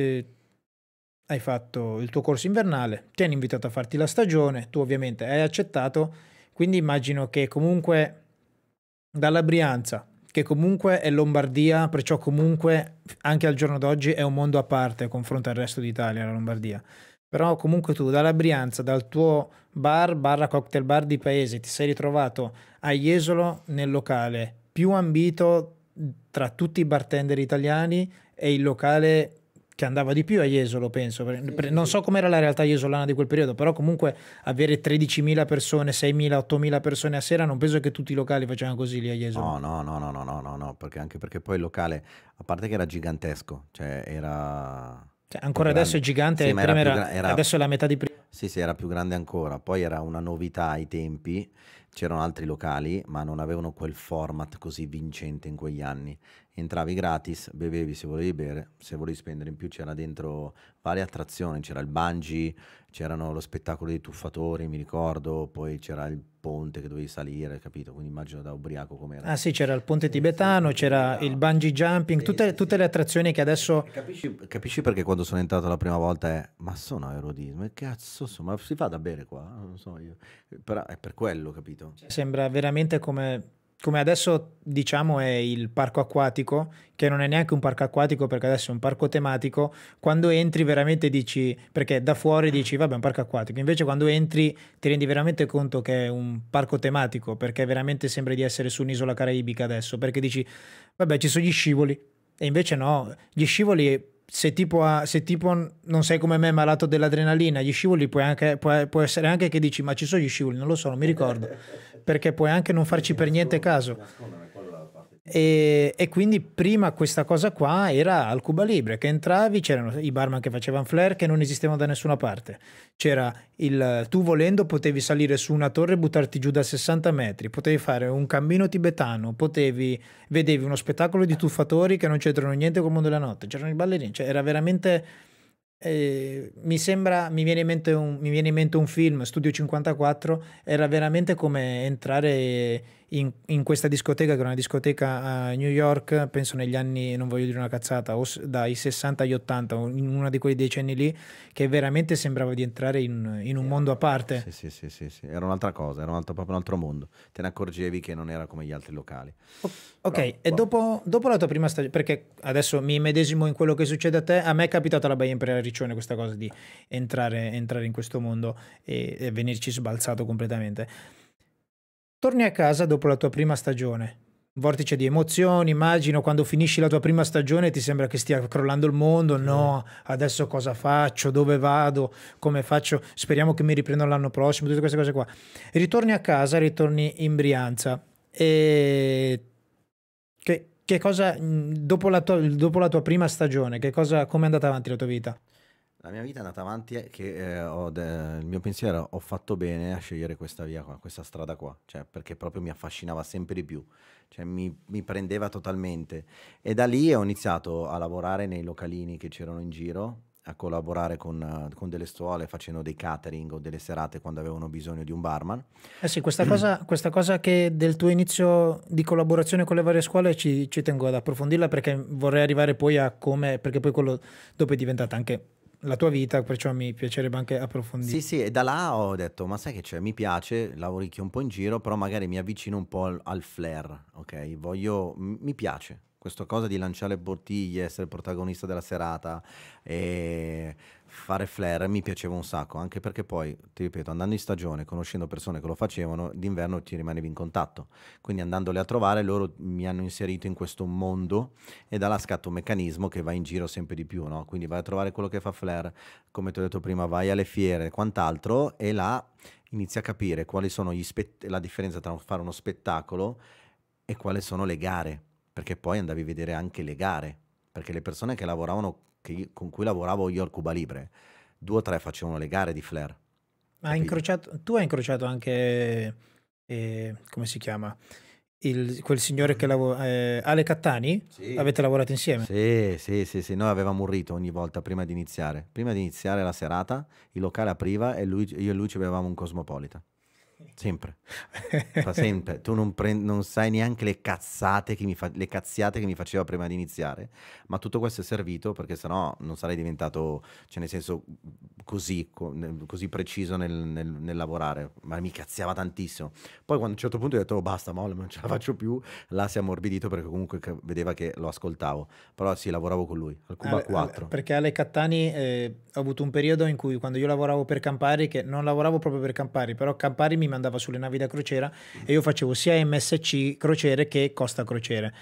S1: hai fatto il tuo corso invernale, ti hanno invitato a farti la stagione, tu ovviamente hai accettato, quindi immagino che comunque dalla Brianza, che comunque è Lombardia, perciò comunque anche al giorno d'oggi è un mondo a parte confronto al resto d'Italia, la Lombardia. Però comunque tu dalla Brianza, dal tuo bar, barra cocktail bar di paese, ti sei ritrovato a Jesolo nel locale più ambito tra tutti i bartender italiani e il locale che andava di più a Jesolo, penso.
S2: sì, sì,
S1: Non
S2: sì.
S1: so com'era la realtà jesolana di quel periodo, però comunque avere 13.000 persone, 6.000, 8.000 persone a sera, non penso che tutti i locali facevano così lì a Jesolo.
S2: No, no, no, no, no, no, no, no, perché anche perché poi il locale, a parte che era gigantesco, cioè era
S1: Cioè,
S2: più
S1: ancora adesso è
S2: grande, sì,
S1: gigante,
S2: ma era
S1: prima
S2: più grande,
S1: adesso è la metà di prima.
S2: sì, sì, era più grande ancora, poi era una novità ai tempi, c'erano altri locali, ma non avevano quel format così vincente in quegli anni. Entravi gratis, bevevi se volevi bere, se volevi spendere in più c'era dentro varie attrazioni, c'era il bungee, c'erano lo spettacolo dei tuffatori, mi ricordo, poi c'era il ponte che dovevi salire, capito? Quindi immagino da ubriaco com'era.
S1: Ah sì, c'era il ponte
S2: Sì, sì, il
S1: tibetano,
S2: ponte
S1: c'era il
S2: tibetano.
S1: bungee jumping,
S2: Sì, sì,
S1: tutte
S2: sì.
S1: le attrazioni che adesso
S2: E capisci perché quando sono entrato la prima volta ma sono aerodismo, che cazzo sono? Ma si fa da bere qua? Non lo so io. Però è per quello, capito?
S1: sembra veramente come adesso diciamo è il parco acquatico, che non è neanche un parco acquatico perché adesso è un parco tematico. Quando entri veramente dici, perché da fuori dici vabbè è un parco acquatico, invece quando entri ti rendi veramente conto che è un parco tematico, perché veramente sembra di essere su un'isola caraibica adesso, perché dici vabbè ci sono gli scivoli, e invece no, gli scivoli... Se tipo non sei come me malato dell'adrenalina, gli scivoli può essere anche che dici ma ci sono gli scivoli, non lo so, non mi ricordo, perché puoi anche non
S2: Sì,
S1: farci per niente
S2: si
S1: caso.
S2: nascondono, è quella la parte.
S1: E quindi prima questa cosa qua era al Cuba Libre, che entravi, c'erano i barman che facevano flare che non esistevano da nessuna parte. C'era tu volendo potevi salire su una torre e buttarti giù da 60 metri, potevi fare un cammino tibetano, vedevi uno spettacolo di tuffatori che non c'entrano niente col mondo della notte, c'erano i ballerini, cioè era veramente mi viene in mente un film, Studio 54, era veramente come entrare in questa discoteca, che era una discoteca a New York, penso negli anni, non voglio dire una cazzata, dai 60 agli 80, in uno di quei decenni lì, che veramente sembrava di entrare in un mondo a parte.
S2: Sì, sì, sì, sì, sì, era un'altra cosa, era proprio un altro mondo. Te ne accorgevi che non era come gli altri locali.
S1: Ok,
S2: Però,
S1: e
S2: boh.
S1: dopo la tua prima stagione, perché adesso mi medesimo in quello che succede a te, a me è capitato alla Baia Imperiale Riccione questa cosa di entrare in questo mondo e venirci sbalzato completamente. Torni a casa dopo la tua prima stagione. vortice di emozioni, immagino quando finisci la tua prima stagione ti sembra che stia crollando il mondo, no, adesso cosa faccio, dove vado, come faccio, speriamo che mi riprendano l'anno prossimo, tutte queste cose qua. Ritorni a casa, ritorni in Brianza e che cosa, dopo la tua prima stagione, come è andata avanti la tua vita?
S2: La mia vita è andata avanti che il mio pensiero, ho fatto bene a scegliere questa via qua, questa strada qua, cioè perché proprio mi affascinava sempre di più, cioè mi prendeva totalmente. E da lì ho iniziato a lavorare nei localini che c'erano in giro, a collaborare con delle scuole facendo dei catering o delle serate quando avevano bisogno di un barman.
S1: Eh sì, questa cosa che del tuo inizio di collaborazione con le varie scuole ci tengo ad approfondirla perché vorrei arrivare poi a come, perché poi quello dopo è diventata anche la tua vita, perciò mi piacerebbe anche approfondire.
S2: Sì, sì, e da là ho detto, ma sai che c'è, mi piace, lavoricchio un po' in giro, però magari mi avvicino un po' al flair, ok? Mi piace questa cosa di lanciare bottiglie, essere il protagonista della serata e fare flair mi piaceva un sacco, anche perché poi, ti ripeto, andando in stagione, conoscendo persone che lo facevano, d'inverno ti rimanevi in contatto, quindi andandole a trovare loro mi hanno inserito in questo mondo e da là scatta un meccanismo che va in giro sempre di più, no? Quindi vai a trovare quello che fa flair, come ti ho detto prima, vai alle fiere e quant'altro e là inizi a capire quali sono la differenza tra fare uno spettacolo e quali sono le gare, perché poi andavi a vedere anche le gare, perché le persone che lavoravano, con cui lavoravo io al Cuba Libre, 2 o 3 facevano le gare di flair, capito?
S1: Tu hai incrociato anche, come si chiama? Quel signore che lavora, Ale Cattani?
S2: Sì.
S1: Avete lavorato insieme?
S2: Sì, sì, sì, sì, noi avevamo un rito ogni volta prima di iniziare. Prima di iniziare la serata, il locale apriva e io e lui ci bevevamo un Cosmopolitan. Sempre. Fa sempre. Tu non sai neanche le cazziate che mi faceva prima di iniziare, ma tutto questo è servito perché sennò non sarei diventato, cioè nel senso, così preciso nel lavorare, ma mi cazziava tantissimo. Poi quando a un certo punto ho detto, "Oh, basta, molle, non ce la faccio più", là si è ammorbidito perché comunque vedeva che lo ascoltavo, però sì, lavoravo con lui, al Cuba 4.
S1: Perché Ale Cattani ho avuto un periodo in cui quando io lavoravo per Campari, che non lavoravo proprio per Campari, però Campari mi mandava sulle navi da crociera e io facevo sia MSC crociere che Costa crociere.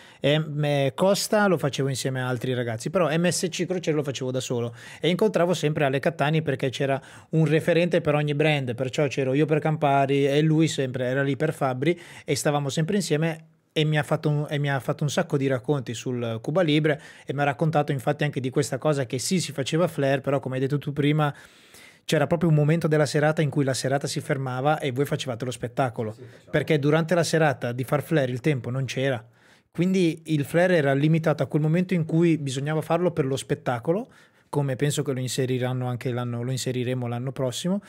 S1: Costa lo facevo insieme a altri ragazzi, però MSC crociere lo facevo da solo e incontravo sempre Ale Cattani perché c'era un referente per ogni brand, perciò c'ero io per Campari e lui sempre era lì per Fabbri e stavamo sempre insieme e mi ha fatto un sacco di racconti sul Cuba Libre e mi ha raccontato infatti anche di questa cosa che sì, si faceva flair, però come hai detto tu prima c'era proprio un momento della serata in cui la serata si fermava e voi facevate lo spettacolo, perché durante la serata di far flair il tempo non c'era. Quindi il flair era limitato a quel momento in cui bisognava farlo per lo spettacolo, come penso che lo inseriranno anche lo inseriremo l'anno prossimo,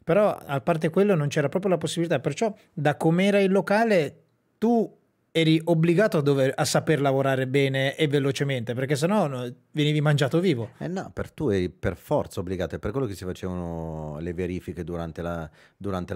S1: però a parte quello non c'era proprio la possibilità, perciò da com'era il locale tu eri obbligato a saper lavorare bene e velocemente, perché sennò venivi mangiato vivo.
S2: Eh no, tu eri per forza obbligato, è per quello che si facevano le verifiche durante la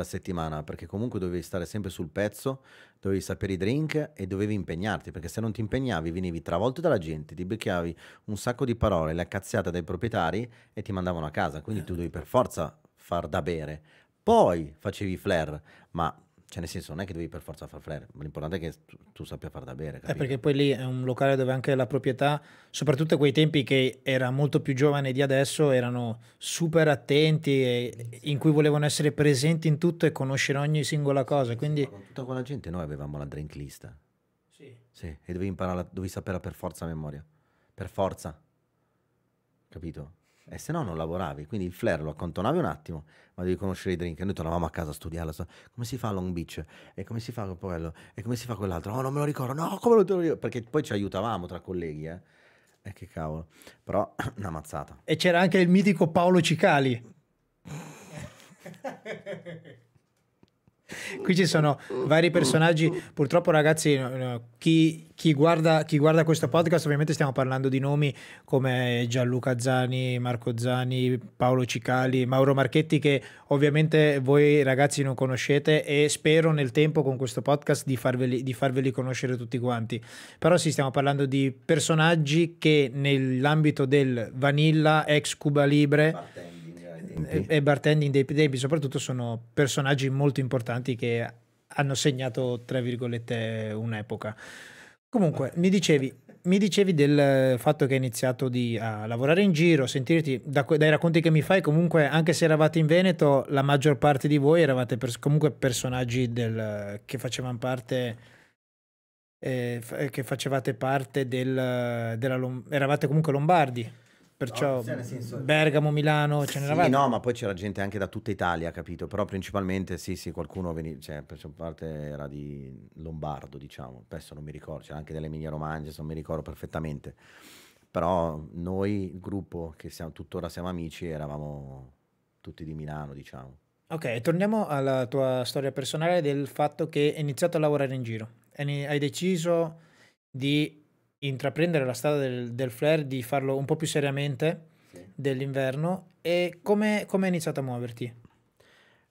S2: settimana, perché comunque dovevi stare sempre sul pezzo, dovevi sapere i drink e dovevi impegnarti, perché se non ti impegnavi venivi travolto dalla gente, ti becchiavi un sacco di parole, la cazziata dai proprietari e ti mandavano a casa, quindi tu dovevi per forza far da bere. Poi facevi flair, ma cioè nel senso non è che devi per forza far flair, ma l'importante è che tu sappia far da bere, capito?
S1: Perché poi lì è un locale dove anche la proprietà, soprattutto a quei tempi che era molto più giovane di adesso, erano super attenti e in cui volevano essere presenti in tutto e conoscere ogni singola cosa. Quindi
S2: Ma con tutta quella gente noi avevamo la drink list.
S1: sì.
S2: Sì, e dovevi imparare, dovevi saperla per forza a memoria. Per forza, capito? E se no non lavoravi, quindi il flair lo accantonavi un attimo, ma devi conoscere i drink. E noi tornavamo a casa a studiarla. Come si fa a Long Beach? E come si fa quello? E come si fa quell'altro? Oh, non me lo ricordo. No, come lo devo dire? Perché poi ci aiutavamo tra colleghi, eh. E che cavolo. Però, una mazzata.
S1: E c'era anche il mitico Paolo Cicali. Qui ci sono vari personaggi. Purtroppo, ragazzi, chi guarda questo podcast, ovviamente stiamo parlando di nomi come Gianluca Zani, Marco Zani, Paolo Cicali, Mauro Marchetti, che ovviamente voi ragazzi non conoscete e spero nel tempo con questo podcast di farveli conoscere tutti quanti. Però sì, stiamo parlando di personaggi che nell'ambito del Vanilla, ex Cuba Libre e bartending dei tempi soprattutto sono personaggi molto importanti che hanno segnato tra virgolette un'epoca. Comunque, mi dicevi del fatto che hai iniziato a lavorare in giro, sentirti dai racconti che mi fai, comunque, anche se eravate in Veneto, la maggior parte di voi eravate comunque personaggi che facevano parte, che facevate parte eravate comunque lombardi,
S2: No,
S1: perciò
S2: sì, nel senso,
S1: Bergamo, Milano, ce
S2: sì,
S1: n'eravate.
S2: no, ma poi c'era gente anche da tutta Italia, capito? Però principalmente sì, sì, qualcuno veniva, cioè, per sua parte era di Lombardo, diciamo. Adesso non mi ricordo, c'era anche dell'Emilia Romagna, adesso non mi ricordo perfettamente. Però noi, il gruppo, che siamo, tuttora siamo amici, eravamo tutti di Milano, diciamo.
S1: Ok, torniamo alla tua storia personale del fatto che hai iniziato a lavorare in giro. Hai deciso di intraprendere la strada del flare, di farlo un po' più seriamente
S2: Sì.
S1: dell'inverno. E come hai iniziato a muoverti?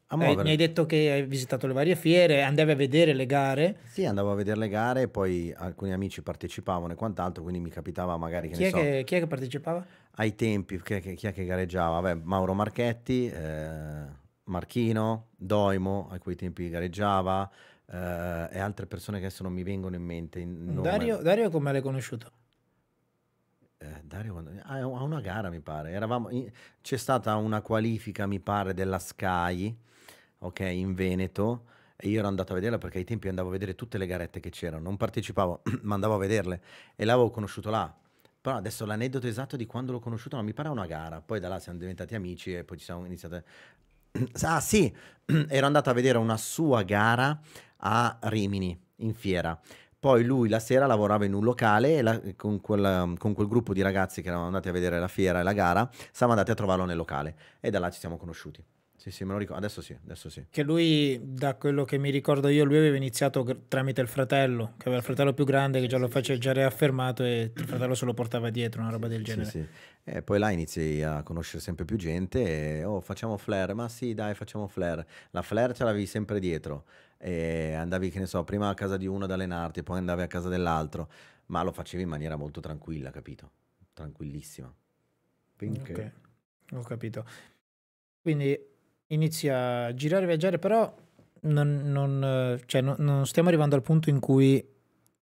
S2: A
S1: Mi hai
S2: muovere.
S1: detto che hai visitato le varie fiere, andavi a vedere le gare.
S2: Sì, andavo a vedere le gare, poi alcuni amici partecipavano e quant'altro, quindi mi capitava magari, che ne so,
S1: Chi è che partecipava?
S2: ai tempi, chi è che gareggiava? Vabbè, Mauro Marchetti, Marchino, Doimo, a quei tempi gareggiava, e altre persone che adesso non mi vengono in mente il nome.
S1: Dario come l'hai conosciuto?
S2: Dario, a una gara mi pare, c'è stata una qualifica mi pare della Sky, ok, in Veneto, e io ero andato a vederla perché ai tempi andavo a vedere tutte le garette che c'erano, non partecipavo, ma andavo a vederle e l'avevo conosciuto là. Però adesso l'aneddoto esatto di quando l'ho conosciuto non mi pare una gara, poi da là siamo diventati amici e poi ci siamo iniziati. Ah sì, ero andato a vedere una sua gara a Rimini, in fiera. Poi lui la sera lavorava in un locale e con quel gruppo di ragazzi che eravamo andati a vedere la fiera e la gara, siamo andati a trovarlo nel locale e da là ci siamo conosciuti. Sì, sì, me lo ricordo. Adesso sì, adesso sì.
S1: Che lui, da quello che mi ricordo io, lui aveva iniziato tramite il fratello, che aveva il
S2: Sì,
S1: fratello più grande che
S2: sì,
S1: già lo
S2: sì, sì,
S1: faceva
S2: sì.
S1: già riaffermato e il fratello se lo portava dietro, una roba
S2: Sì,
S1: del
S2: sì, sì,
S1: genere.
S2: sì. E poi là inizi a conoscere sempre più gente e oh, facciamo flare, ma sì, dai, facciamo flare. La flare ce l'avevi sempre dietro e andavi, che ne so, prima a casa di uno ad allenarti, poi andavi a casa dell'altro, ma lo facevi in maniera molto tranquilla, capito? Tranquillissima.
S1: Ok,
S2: Finché...
S1: ho capito. Quindi inizi a girare e viaggiare, però cioè, non stiamo arrivando al punto in cui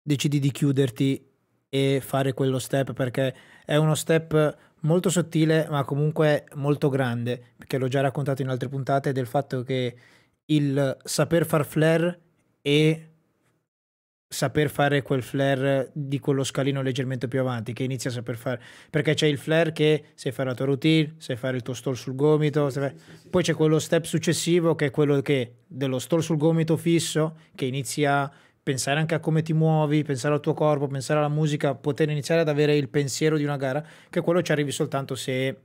S1: decidi di chiuderti e fare quello step, perché è uno step molto sottile, ma comunque molto grande, perché l'ho già raccontato in altre puntate del fatto che il saper far flare e saper fare quel flare di quello scalino leggermente più avanti, che inizia a saper fare, perché c'è il flare che sai fare la tua routine, sai fare il tuo stall sul gomito,
S2: Sì, sì, sì, sì,
S1: poi
S2: sì,
S1: c'è
S2: sì.
S1: quello step successivo che è quello che dello stall sul gomito fisso, che inizia a pensare anche a come ti muovi, pensare al tuo corpo, pensare alla musica, poter iniziare ad avere il pensiero di una gara, che quello ci arrivi soltanto se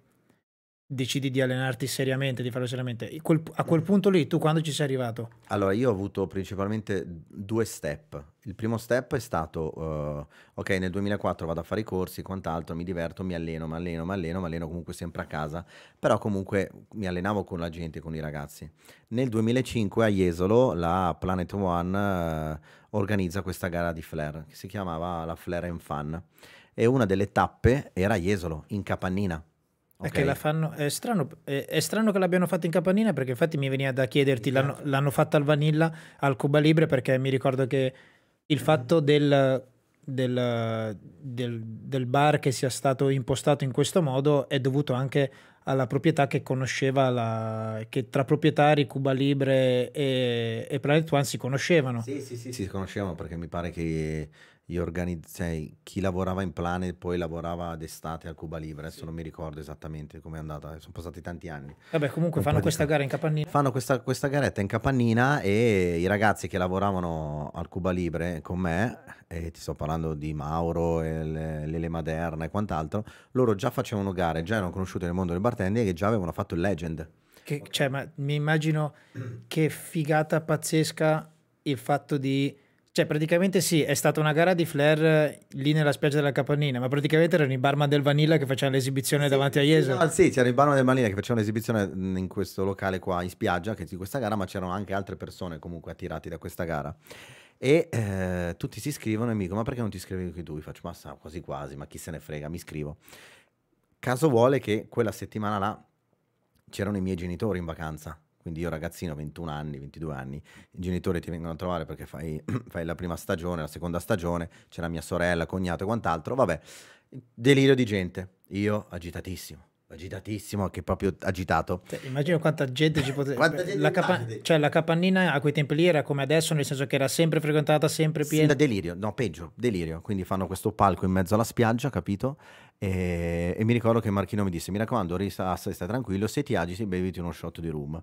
S1: decidi di allenarti seriamente, di farlo seriamente. A quel punto lì, tu quando ci sei arrivato?
S2: Allora, io ho avuto principalmente due step. Il primo step è stato, ok, nel 2004 vado a fare i corsi, quant'altro, mi diverto, mi alleno comunque sempre a casa, però comunque mi allenavo con la gente, con i ragazzi. Nel 2005 a Jesolo la Planet One organizza questa gara di flare, che si chiamava la Flare and Fun, e una delle tappe era a Jesolo, in Capannina,
S1: È che la
S2: ok?
S1: fanno, è strano che l'abbiano fatta in Capannina perché infatti mi veniva da chiederti, l'hanno fatta al Vanilla, al Cuba Libre perché mi ricordo che il fatto del bar che sia stato impostato in questo modo è dovuto anche alla proprietà che conosceva, che tra proprietari Cuba Libre e Planet One si conoscevano.
S2: Sì, sì, sì, si conoscevano perché mi pare che chi lavorava in Plane poi lavorava d'estate al Cuba Libre, adesso non mi ricordo esattamente com'è andata, sono passati tanti anni,
S1: Vabbè, comunque
S2: un po'
S1: fanno
S2: di
S1: questa
S2: fa.
S1: gara in Capannina.
S2: Fanno questa garetta in Capannina e i ragazzi che lavoravano al Cuba Libre con me, e ti sto parlando di Mauro, e Lele Maderna e quant'altro, loro già facevano gare, già erano conosciuti nel mondo del bartending e già avevano fatto il Legend.
S1: Cioè, ma mi immagino che figata pazzesca il fatto di... Cioè, praticamente sì, è stata una gara di flare lì nella spiaggia della Capannina, ma praticamente erano i barman del Vanilla che facevano l'esibizione davanti a
S2: Sì,
S1: Jesolo.
S2: no, sì, c'era il Barone del Malina che faceva un'esibizione in questo locale qua in spiaggia che di questa gara, ma c'erano anche altre persone comunque attirati da questa gara. E tutti si iscrivono e mi dicono: Ma perché non ti iscrivi anche tu? Io faccio: Ma quasi quasi, ma chi se ne frega, mi iscrivo. Caso vuole che quella settimana là c'erano i miei genitori in vacanza, quindi io ragazzino, 21 anni, 22 anni, i genitori ti vengono a trovare perché fai, fai la prima stagione, la seconda stagione, c'è la mia sorella, cognato e quant'altro, vabbè, delirio di gente, io agitatissimo, che proprio agitato.
S1: Cioè, immagino quanta gente ci poteva...
S2: Quanta gente immagini?
S1: Cioè, la capannina a quei tempi lì era come adesso, nel senso che era sempre frequentata, sempre
S2: Da
S1: piena.
S2: delirio, no, peggio, delirio. Quindi fanno questo palco in mezzo alla spiaggia, capito? E mi ricordo che Marchino mi disse: Mi raccomando, stai tranquillo. Se ti agiti, beviti uno shot di rum.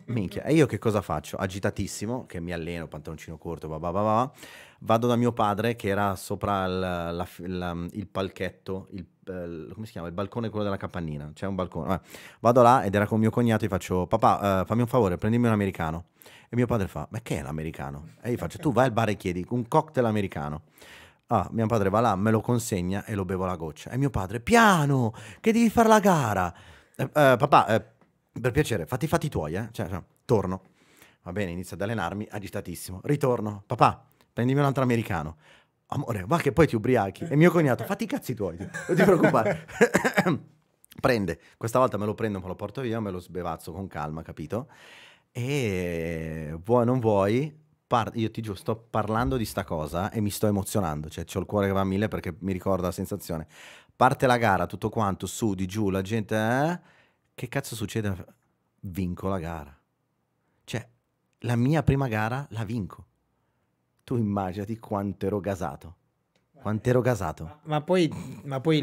S2: Minchia, e io che cosa faccio? Agitatissimo, che mi alleno, pantaloncino corto, vado da mio padre che era sopra il palchetto, come si chiama? Il balcone, quello della capannina. C'è un balcone. Vado là ed era con mio cognato. Gli faccio: Papà, fammi un favore, prendimi un americano. E mio padre fa: Ma che è l'americano? E io faccio: Tu vai al bar e chiedi un cocktail americano. Ah, mio padre va là, me lo consegna e lo bevo alla goccia. E mio padre: Piano, che devi fare la gara. Papà, per piacere, fatti i fatti tuoi, eh. Cioè, torno. Va bene, inizio ad allenarmi, agitatissimo. Ritorno. Papà, prendimi un altro americano. Amore, va che poi ti ubriachi. E mio cognato: Fatti i cazzi tuoi, non ti preoccupare. Prende, questa volta me lo prendo, me lo porto via, me lo sbevazzo con calma, capito? E vuoi o non vuoi, io ti giuro, sto parlando di sta cosa e mi sto emozionando, cioè c'ho il cuore che va a mille perché mi ricorda la sensazione. Parte la gara, tutto quanto, su, di giù, la gente, che cazzo succede? Vinco la gara. Cioè, la mia prima gara la vinco. Tu immaginati quanto ero gasato. Quanto ero gasato.
S1: Ma poi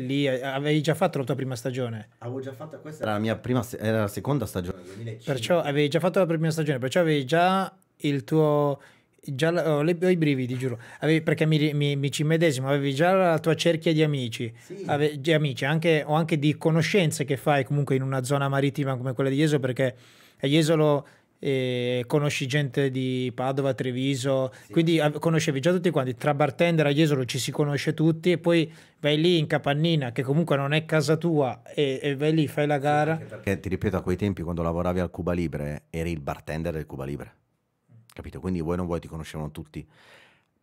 S1: lì avevi già fatto la tua prima stagione.
S2: Avevo già fatto questa, era la mia prima, era la seconda stagione, 2005.
S1: Perciò avevi già fatto la prima stagione, perciò avevi già il tuo... Già, ho i brividi, giuro. Perché mi ci medesimo, avevi già la tua cerchia di amici,
S2: Sì.
S1: di amici o anche di conoscenze che fai comunque in una zona marittima come quella di Jesolo, perché a Jesolo conosci gente di Padova, Treviso,
S2: Sì.
S1: quindi conoscevi già tutti quanti. Tra bartender a Jesolo ci si conosce tutti e poi vai lì in capannina, che comunque non è casa tua, e vai lì, fai la gara.
S2: Anche perché ti ripeto, a quei tempi quando lavoravi al Cuba Libre eri il bartender del Cuba Libre, capito? Quindi vuoi o non vuoi ti conoscevano tutti.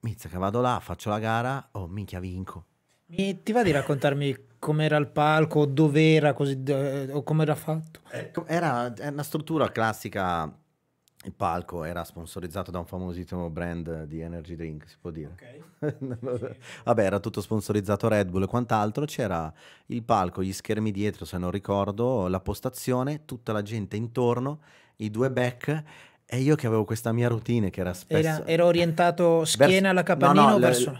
S2: Mizza che vado là, faccio la gara, oh minchia vinco.
S1: Ti va di raccontarmi com'era il palco, dov'era, così, o com'era fatto?
S2: Era una struttura classica, il palco era sponsorizzato da un famosissimo brand di energy drink, si può dire.
S1: Ok.
S2: Vabbè, era tutto sponsorizzato Red Bull e quant'altro, c'era il palco, gli schermi dietro se non ricordo, la postazione, tutta la gente intorno, i due back e io che avevo questa mia routine che era spesso...
S1: Era orientato schiena alla capannina o verso...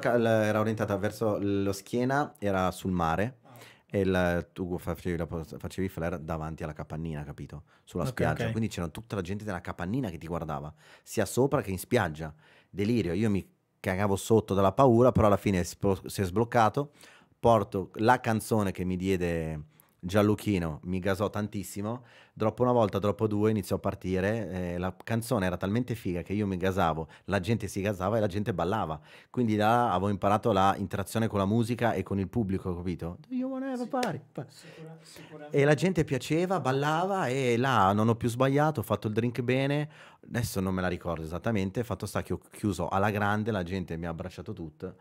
S2: era orientata verso lo schiena, era sul mare e tu facevi flare davanti alla capannina, capito? Sulla
S1: Ok,
S2: spiaggia,
S1: ok.
S2: quindi c'era tutta la gente della capannina che ti guardava, sia sopra che in spiaggia. Delirio, io mi cagavo sotto dalla paura, però alla fine si è sbloccato. Porto la canzone che mi diede Gianluchino, mi gasò tantissimo. Dopo una volta, dopo due, iniziò a partire. La canzone era talmente figa che io mi gasavo, la gente si gasava e la gente ballava. Quindi là avevo imparato la interazione con la musica e con il pubblico, capito? Do you wanna have a party?
S1: Sicuramente.
S2: E la gente piaceva, ballava e là non ho più sbagliato, ho fatto il drink bene. Adesso non me la ricordo esattamente, fatto sta che ho chiuso alla grande, la gente mi ha abbracciato tutto.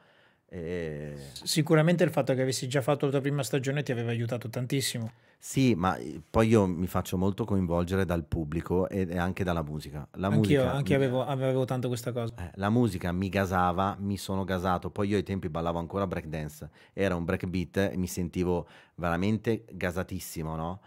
S2: E...
S1: Sicuramente il fatto che avessi già fatto la tua prima stagione ti aveva aiutato tantissimo.
S2: Sì, ma poi io mi faccio molto coinvolgere dal pubblico e anche dalla musica.
S1: Anch'io avevo tanto questa cosa.
S2: La musica mi gasava, mi sono gasato. Poi io ai tempi ballavo ancora breakdance, era un breakbeat e mi sentivo veramente gasatissimo, no?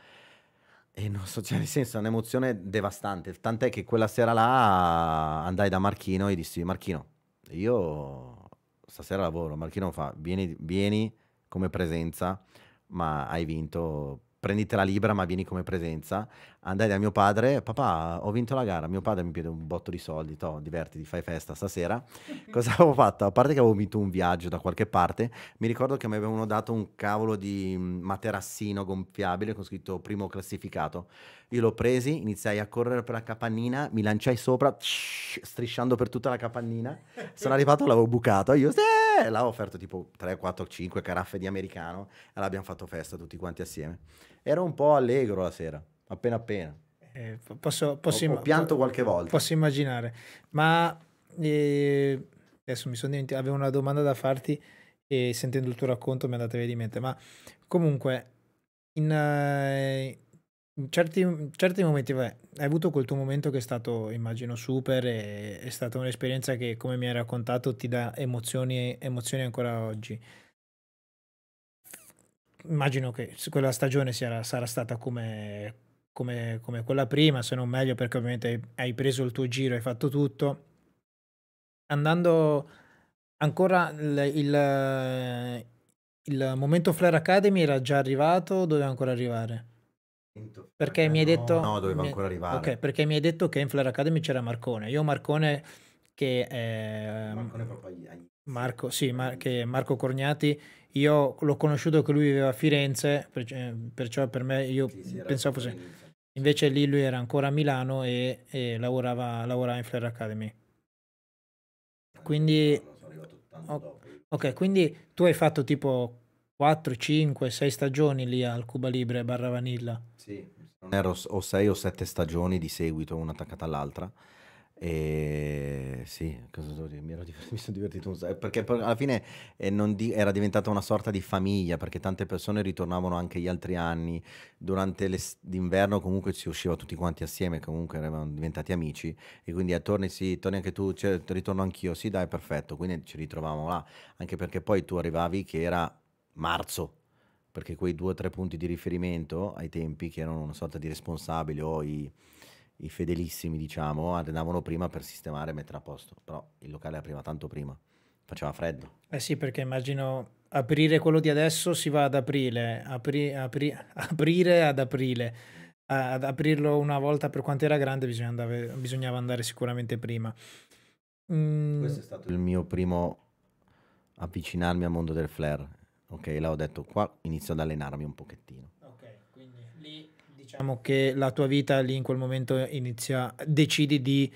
S2: E non so, cioè, nel senso, è un'emozione devastante. Tant'è che quella sera là andai da Marchino e dissi: Marchino, io stasera lavoro. Marchino fa: vieni come presenza, ma hai vinto. Prenditela libera, ma vieni come presenza. Andai da mio padre: Papà, ho vinto la gara. Mio padre mi chiede un botto di soldi. Divertiti, fai festa stasera. Cosa avevo fatto? A parte che avevo vinto un viaggio da qualche parte, mi ricordo che mi avevano dato un cavolo di materassino gonfiabile con scritto primo classificato. Io l'ho presi, iniziai a correre per la capannina, mi lanciai sopra, strisciando per tutta la capannina. Sono arrivato, l'avevo bucato. Io, l'avevo offerto tipo 3, 4, 5 caraffe di americano e l'abbiamo fatto festa tutti quanti assieme. Ero un po' allegro la sera, appena appena. Ho pianto qualche volta.
S1: Posso immaginare. Ma adesso mi sono dimenticato, avevo una domanda da farti e sentendo il tuo racconto mi è andata via di mente. Ma comunque, In certi momenti, vabbè, hai avuto quel tuo momento che è stato, immagino, super, e è stata un'esperienza che, come mi hai raccontato, ti dà emozioni ancora oggi. Immagino che quella stagione sarà stata come quella prima, se non meglio, perché ovviamente hai preso il tuo giro, hai fatto tutto. Andando ancora il momento Flare Academy era già arrivato, doveva ancora arrivare? Perché mi hai
S2: No,
S1: detto
S2: no, doveva ancora
S1: okay,
S2: arrivare.
S1: perché mi hai detto che in Flare Academy c'era Marcone. Io Marcone che,
S2: Marcone proprio agli inizi,
S1: Marco sì,
S2: proprio agli
S1: che
S2: inizi.
S1: Marco Corgnati, io l'ho conosciuto che lui viveva a Firenze, perciò per me io
S2: Sì, sì, era
S1: pensavo
S2: proprio
S1: fosse,
S2: all'inizio. Sì.
S1: invece lì lui era ancora a Milano e lavorava in Flare Academy.
S2: Io non
S1: Quindi
S2: sono arrivato tanto
S1: o
S2: dopo io.
S1: okay, quindi tu hai fatto tipo 4, 5, 6 stagioni lì al Cuba Libre / Vanilla.
S2: Sì, se non erro o 6 o 7 stagioni di seguito, una attaccata all'altra. E sì, cosa devo dire? Mi sono divertito un sacco, perché poi alla fine era diventata una sorta di famiglia, perché tante persone ritornavano anche gli altri anni. Durante l'inverno comunque si usciva tutti quanti assieme, comunque eravamo diventati amici. E quindi torni, sì, torni anche tu, cioè, ritorno anch'io, sì dai, perfetto. Quindi ci ritrovavamo là, anche perché poi tu arrivavi che era marzo, perché quei 2 o 3 punti di riferimento ai tempi, che erano una sorta di responsabili o i fedelissimi, diciamo, andavano prima per sistemare e mettere a posto. Però il locale apriva tanto prima, faceva freddo.
S1: Eh sì, perché immagino aprire quello di adesso si va ad aprile, aprire ad aprile. Ad aprirlo una volta per quanto era grande bisognava andare sicuramente prima.
S2: Questo
S1: Mhmm,
S2: è stato il mio primo avvicinarmi al mondo del flare. Ok, là ho detto, qua inizio ad allenarmi un pochettino.
S1: okay, quindi lì diciamo che la tua vita lì in quel momento decidi di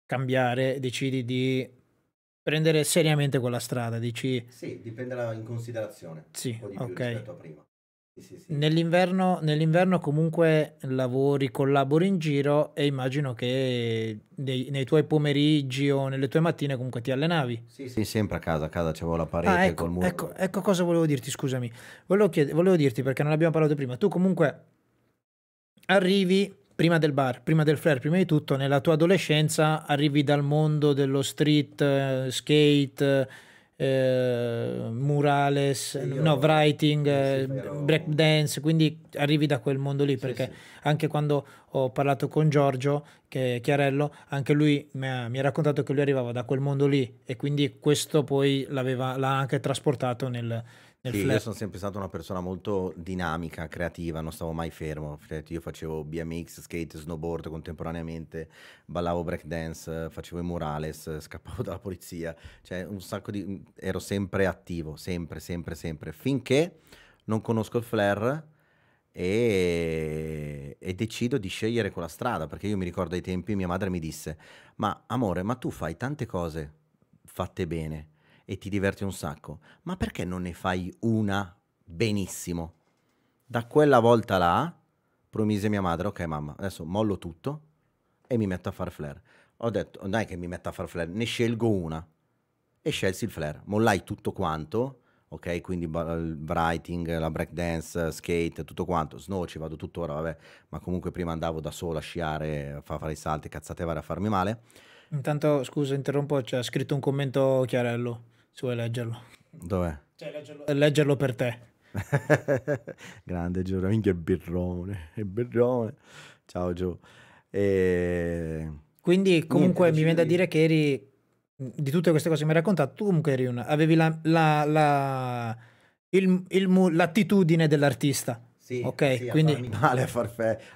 S1: cambiare, decidi di prendere seriamente quella strada, dici
S2: Sì, dipende in considerazione, un
S1: sì,
S2: po' di più
S1: okay.
S2: rispetto a prima. Sì, sì, sì.
S1: Nell'inverno comunque lavori, collabori in giro e immagino che nei tuoi pomeriggi o nelle tue mattine comunque ti allenavi.
S2: Sì, sì, sempre a casa c'avevo la
S1: Ah,
S2: parete col muro.
S1: ecco cosa volevo dirti, scusami. Volevo dirti perché non abbiamo parlato prima. Tu comunque arrivi prima del bar, prima del flare, prima di tutto, nella tua adolescenza arrivi dal mondo dello street, skate, murales,
S2: Sì,
S1: no,
S2: io
S1: writing,
S2: sì,
S1: break
S2: ero...
S1: dance, quindi arrivi da quel mondo lì,
S2: Sì,
S1: perché
S2: sì.
S1: anche quando ho parlato con Giorgio, che è Chiarello, anche lui mi ha raccontato che lui arrivava da quel mondo lì e quindi questo poi l'ha anche trasportato nel
S2: Sì, io
S1: flare.
S2: sono sempre stata una persona molto dinamica, creativa, non stavo mai fermo. Io facevo BMX, skate, snowboard contemporaneamente, ballavo breakdance, facevo i murales, scappavo dalla polizia, cioè un sacco di... ero sempre attivo, sempre, sempre, sempre, finché non conosco il flare e decido di scegliere quella strada, perché io mi ricordo ai tempi mia madre mi disse, ma amore, ma tu fai tante cose fatte bene e ti diverti un sacco, ma perché non ne fai una benissimo? Da quella volta là promise mia madre, ok mamma, adesso mollo tutto e mi metto a fare flare. Ho detto, non è che mi metto a fare flare, ne scelgo una e scelsi il flare. Mollai tutto quanto, ok? Quindi il writing, la breakdance, skate, tutto quanto. Snow ci vado tuttora, vabbè, ma comunque prima andavo da solo a sciare, a fare i salti, cazzate varie a farmi male.
S1: Intanto, scusa, interrompo, c'è scritto un commento Chiarello, se vuoi leggerlo.
S2: Dov'è?
S1: Cioè, leggerlo per te.
S2: Grande Gio, minchia è birrone, è birrone. Ciao Gio. E...
S1: Quindi,
S2: Niente,
S1: comunque, mi viene
S2: decido
S1: da
S2: di...
S1: dire che di tutte queste cose che mi hai raccontato, tu comunque avevi l'attitudine dell'artista,
S2: Sì,
S1: ok?
S2: sì, a
S1: Quindi,
S2: farmi male,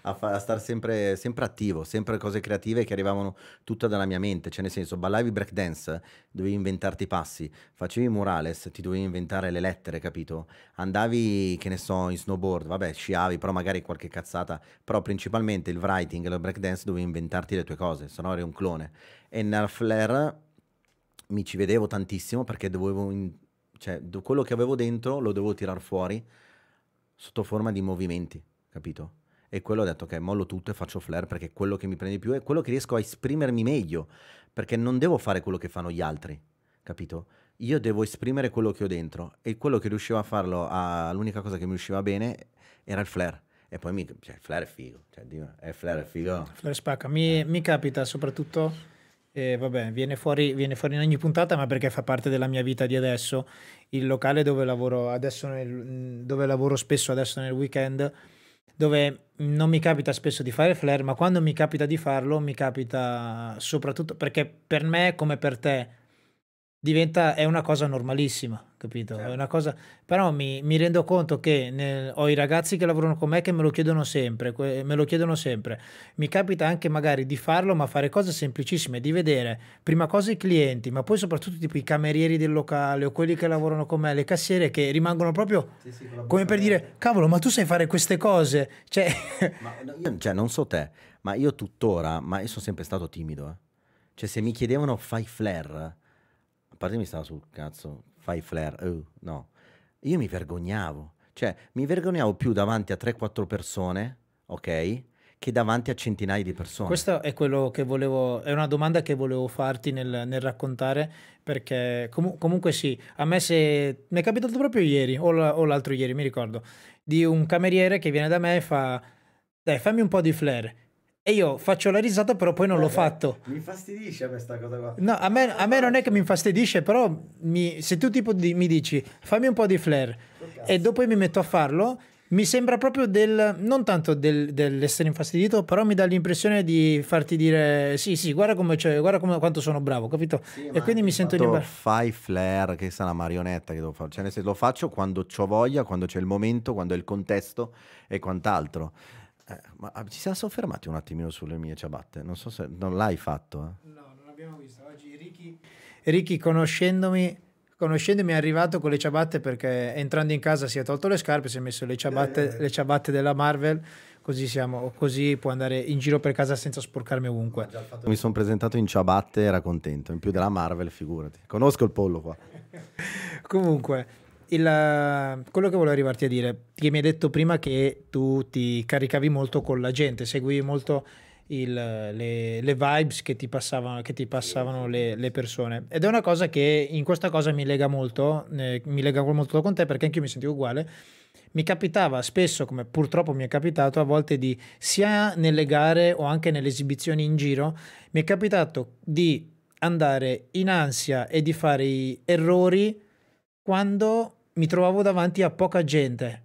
S2: a star sempre, sempre attivo, sempre cose creative che arrivavano tutte dalla mia mente. Cioè, nel senso, ballavi breakdance, dovevi inventarti i passi, facevi murales, ti dovevi inventare le lettere, capito? Andavi, che ne so, in snowboard, vabbè, sciavi, però magari qualche cazzata, però principalmente il writing e il breakdance dovevi inventarti le tue cose, sennò eri un clone. E nel flare mi ci vedevo tantissimo perché cioè, quello che avevo dentro lo dovevo tirar fuori sotto forma di movimenti, capito? E quello ho detto, ok, mollo tutto e faccio flare perché è quello che mi prende di più, è quello che riesco a esprimermi meglio, perché non devo fare quello che fanno gli altri, capito? Io devo esprimere quello che ho dentro e quello che riuscivo a farlo, l'unica cosa che mi usciva bene era il flare. E poi cioè, il flare è figo, cioè, il flare è figo.
S1: Flare spacca. Mi capita soprattutto, vabbè, viene fuori in ogni puntata, ma perché fa parte della mia vita di adesso. Il locale dove lavoro adesso, dove lavoro spesso adesso nel weekend, dove non mi capita spesso di fare flare, ma quando mi capita di farlo, mi capita soprattutto perché per me, come per te, è una cosa normalissima, capito? È
S2: Certo.
S1: una cosa, però mi rendo conto che ho i ragazzi che lavorano con me che me lo chiedono sempre, me lo chiedono sempre. Mi capita anche magari di farlo, ma fare cose semplicissime, di vedere prima cosa i clienti, ma poi soprattutto tipo i camerieri del locale o quelli che lavorano con me, le cassiere che rimangono proprio
S2: Sì, sì, con la
S1: come
S2: bocca
S1: per dire,
S2: aperta.
S1: cavolo, ma tu sai fare queste cose? Cioè,
S2: Ma no, cioè, non so te, ma io tuttora, ma io sono sempre stato timido, eh. Cioè, se mi chiedevano fai flare, a parte mi stava sul cazzo, fai flare, no. Io mi vergognavo. Cioè, mi vergognavo più davanti a 3-4 persone, ok? Che davanti a centinaia di persone.
S1: questo è quello che volevo, è una domanda che volevo farti nel raccontare, perché comunque sì, a me mi è capitato proprio ieri o l'altro ieri, mi ricordo, di un cameriere che viene da me e fa, dai, fammi un po' di flair. E io faccio la risata, però poi non l'ho fatto.
S2: Mi infastidisce questa cosa qua.
S1: No, a me non è che mi infastidisce, però se tu tipo mi dici fammi un po' di flair e dopo mi metto a farlo, mi sembra proprio non tanto dell'essere infastidito, però mi dà l'impressione di farti dire sì, sì, guarda come guarda quanto sono bravo, capito?
S2: Sì,
S1: E
S2: ma
S1: quindi
S2: anche
S1: mi
S2: il
S1: sento in
S2: fatto fai flare, che sta una marionetta che devo fare. Cioè, nel senso, lo faccio quando c'ho voglia, quando c'è il momento, quando è il contesto e quant'altro. Ma ci siamo soffermati un attimino sulle mie ciabatte. Non so se non l'hai fatto, eh.
S1: No, non abbiamo visto. Oggi Ricky conoscendomi è arrivato con le ciabatte perché entrando in casa si è tolto le scarpe, si è messo le ciabatte della Marvel, così può andare in giro per casa senza sporcarmi ovunque.
S2: Già il fatto che mi sono presentato in ciabatte era contento. In più della Marvel, figurati. Conosco il pollo qua.
S1: Comunque, quello che volevo arrivarti a dire, che mi hai detto prima che tu ti caricavi molto con la gente, seguivi molto le vibes che ti passavano le persone. Ed è una cosa che in questa cosa mi lega molto con te perché anche io mi sentivo uguale. Mi capitava spesso, come purtroppo mi è capitato a volte sia nelle gare o anche nelle esibizioni in giro, mi è capitato di andare in ansia e di fare errori quando mi trovavo davanti a poca gente.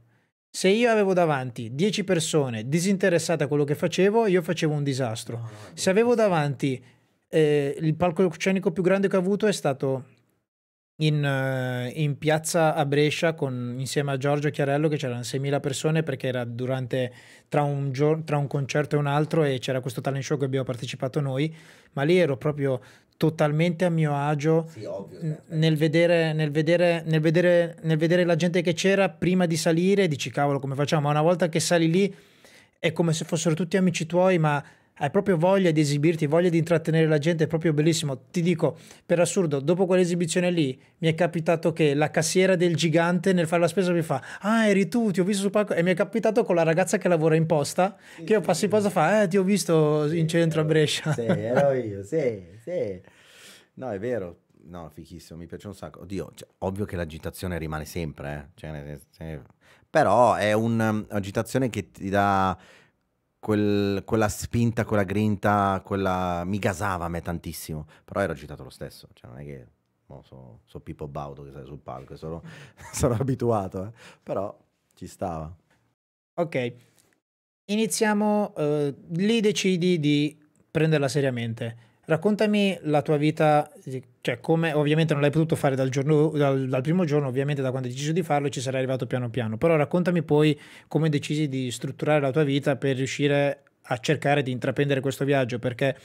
S1: Se io avevo davanti 10 persone disinteressate a quello che facevo, io facevo un disastro.
S2: No,
S1: Se avevo davanti il palcoscenico più grande che ho avuto è stato in piazza a Brescia insieme a Giorgio Chiarello, che c'erano 6.000 persone perché era tra un concerto e un altro, e c'era questo talent show che abbiamo partecipato noi, ma lì ero proprio totalmente a mio agio.
S2: Sì, ovvio,
S1: Nel vedere la gente che c'era prima di salire, dici cavolo come facciamo, ma una volta che sali lì è come se fossero tutti amici tuoi, ma hai proprio voglia di esibirti, voglia di intrattenere la gente, è proprio bellissimo. Ti dico, per assurdo, dopo quell'esibizione lì mi è capitato che la cassiera del Gigante nel fare la spesa mi fa ah, eri tu, ti ho visto sul palco, e mi è capitato con la ragazza che lavora in posta, che io passo in posta e fa ti ho visto in centro a Brescia.
S2: Sì, ero io, sì, sì. No, è vero. No, fichissimo, mi piace un sacco. Oddio, cioè, ovvio che l'agitazione rimane sempre, eh. Cioè, però è un'agitazione che ti dà quella spinta, quella grinta, mi gasava a me tantissimo. Però ero agitato lo stesso, cioè non è che so Pippo Baudo che sei sul palco, sono abituato, eh. Però ci stava.
S1: Ok, iniziamo, lì decidi di prenderla seriamente. Raccontami la tua vita, cioè come ovviamente non l'hai potuto fare dal primo giorno, ovviamente da quando hai deciso di farlo ci sarai arrivato piano piano, però raccontami poi come decisi di strutturare la tua vita per riuscire a cercare di intraprendere questo viaggio, perché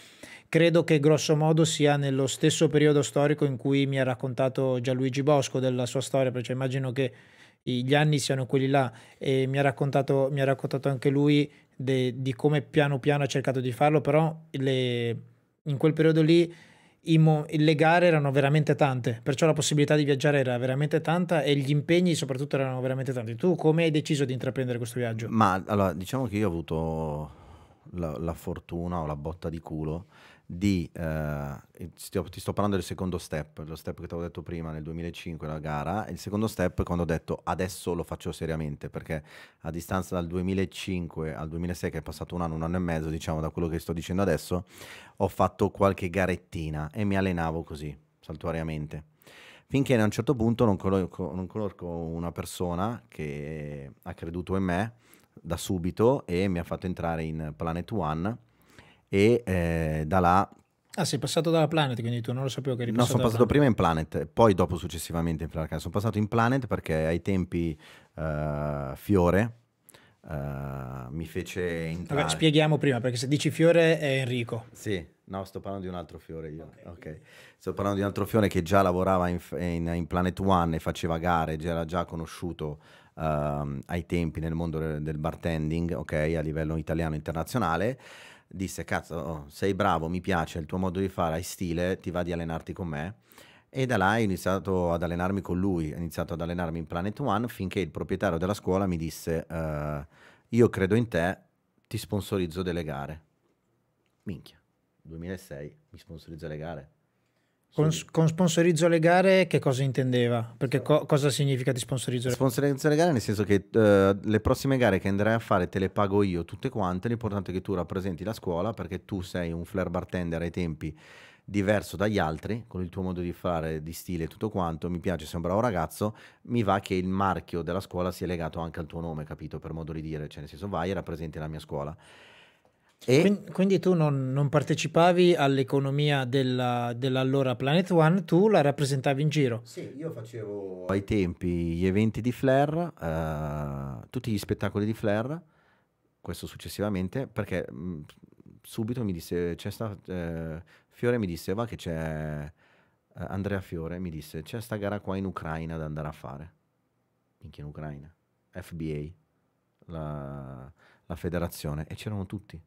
S1: credo che grosso modo sia nello stesso periodo storico in cui mi ha raccontato Gianluigi Bosco della sua storia, perché immagino che gli anni siano quelli là, e mi ha raccontato anche lui di come piano piano ha cercato di farlo, però in quel periodo lì le gare erano veramente tante, perciò la possibilità di viaggiare era veramente tanta e gli impegni soprattutto erano veramente tanti. Tu come hai deciso di intraprendere questo viaggio?
S2: Ma allora, diciamo che io ho avuto la fortuna o la botta di culo ti sto parlando del secondo step, lo step che ti avevo detto prima nel 2005, la gara, e il secondo step quando ho detto adesso lo faccio seriamente, perché a distanza dal 2005 al 2006, che è passato un anno e mezzo, diciamo, da quello che sto dicendo adesso, ho fatto qualche garettina e mi allenavo così, saltuariamente. Finché a un certo punto non conosco una persona che ha creduto in me da subito e mi ha fatto entrare in Planet One e da là
S1: Ah, sei passato dalla Planet, quindi tu non lo sapevo che eri
S2: no,
S1: passato
S2: sono
S1: dalla
S2: passato prima in Planet, poi dopo successivamente in Planet. Sono passato in Planet perché ai tempi Fiore mi fece
S1: Vabbè,
S2: entrare.
S1: spieghiamo prima, perché se dici Fiore è Enrico.
S2: Sì, no, sto parlando di un altro Fiore io. Ok. Sto parlando di un altro Fiore che già lavorava in Planet One e faceva gare, era già conosciuto ai tempi nel mondo del bartending, ok, a livello italiano e internazionale. Disse, cazzo, sei bravo, mi piace il tuo modo di fare, hai stile, ti va di allenarti con me? E da là ho iniziato ad allenarmi con lui, ho iniziato ad allenarmi in Planet One finché il proprietario della scuola mi disse, io credo in te, ti sponsorizzo delle gare. Minchia, 2006 mi sponsorizza le gare.
S1: Con sponsorizzo le gare che cosa intendeva? Perché cosa significa di sponsorizzo le gare?
S2: Sponsorizzo le gare nel senso che le prossime gare che andrai a fare te le pago io tutte quante, l'importante è che tu rappresenti la scuola perché tu sei un flair bartender ai tempi diverso dagli altri, con il tuo modo di fare, di stile e tutto quanto, mi piace, sei un bravo ragazzo, mi va che il marchio della scuola sia legato anche al tuo nome, capito? Per modo di dire, cioè nel senso vai e rappresenti la mia scuola. E
S1: Quindi tu non partecipavi all'economia dell'allora Planet One, tu la rappresentavi in giro.
S2: sì, io facevo ai tempi gli eventi di Flair, tutti gli spettacoli di Flair, questo successivamente, perché subito mi disse, Fiore mi disse, va che c'è, Andrea Fiore mi disse, c'è sta gara qua in Ucraina da andare a fare. Minchia, in Ucraina. FBA, la federazione, e c'erano tutti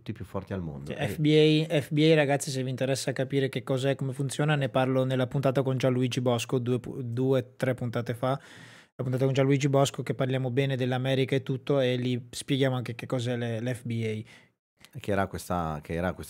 S2: i più forti al mondo.
S1: Cioè, FBA, ragazzi, se vi interessa capire che cos'è, come funziona, ne parlo nella puntata con Gianluigi Bosco, 2 o 3 puntate fa. La puntata con Gianluigi Bosco che parliamo bene dell'America e tutto, e lì spieghiamo anche che cos'è l'FBA.
S2: Che era questa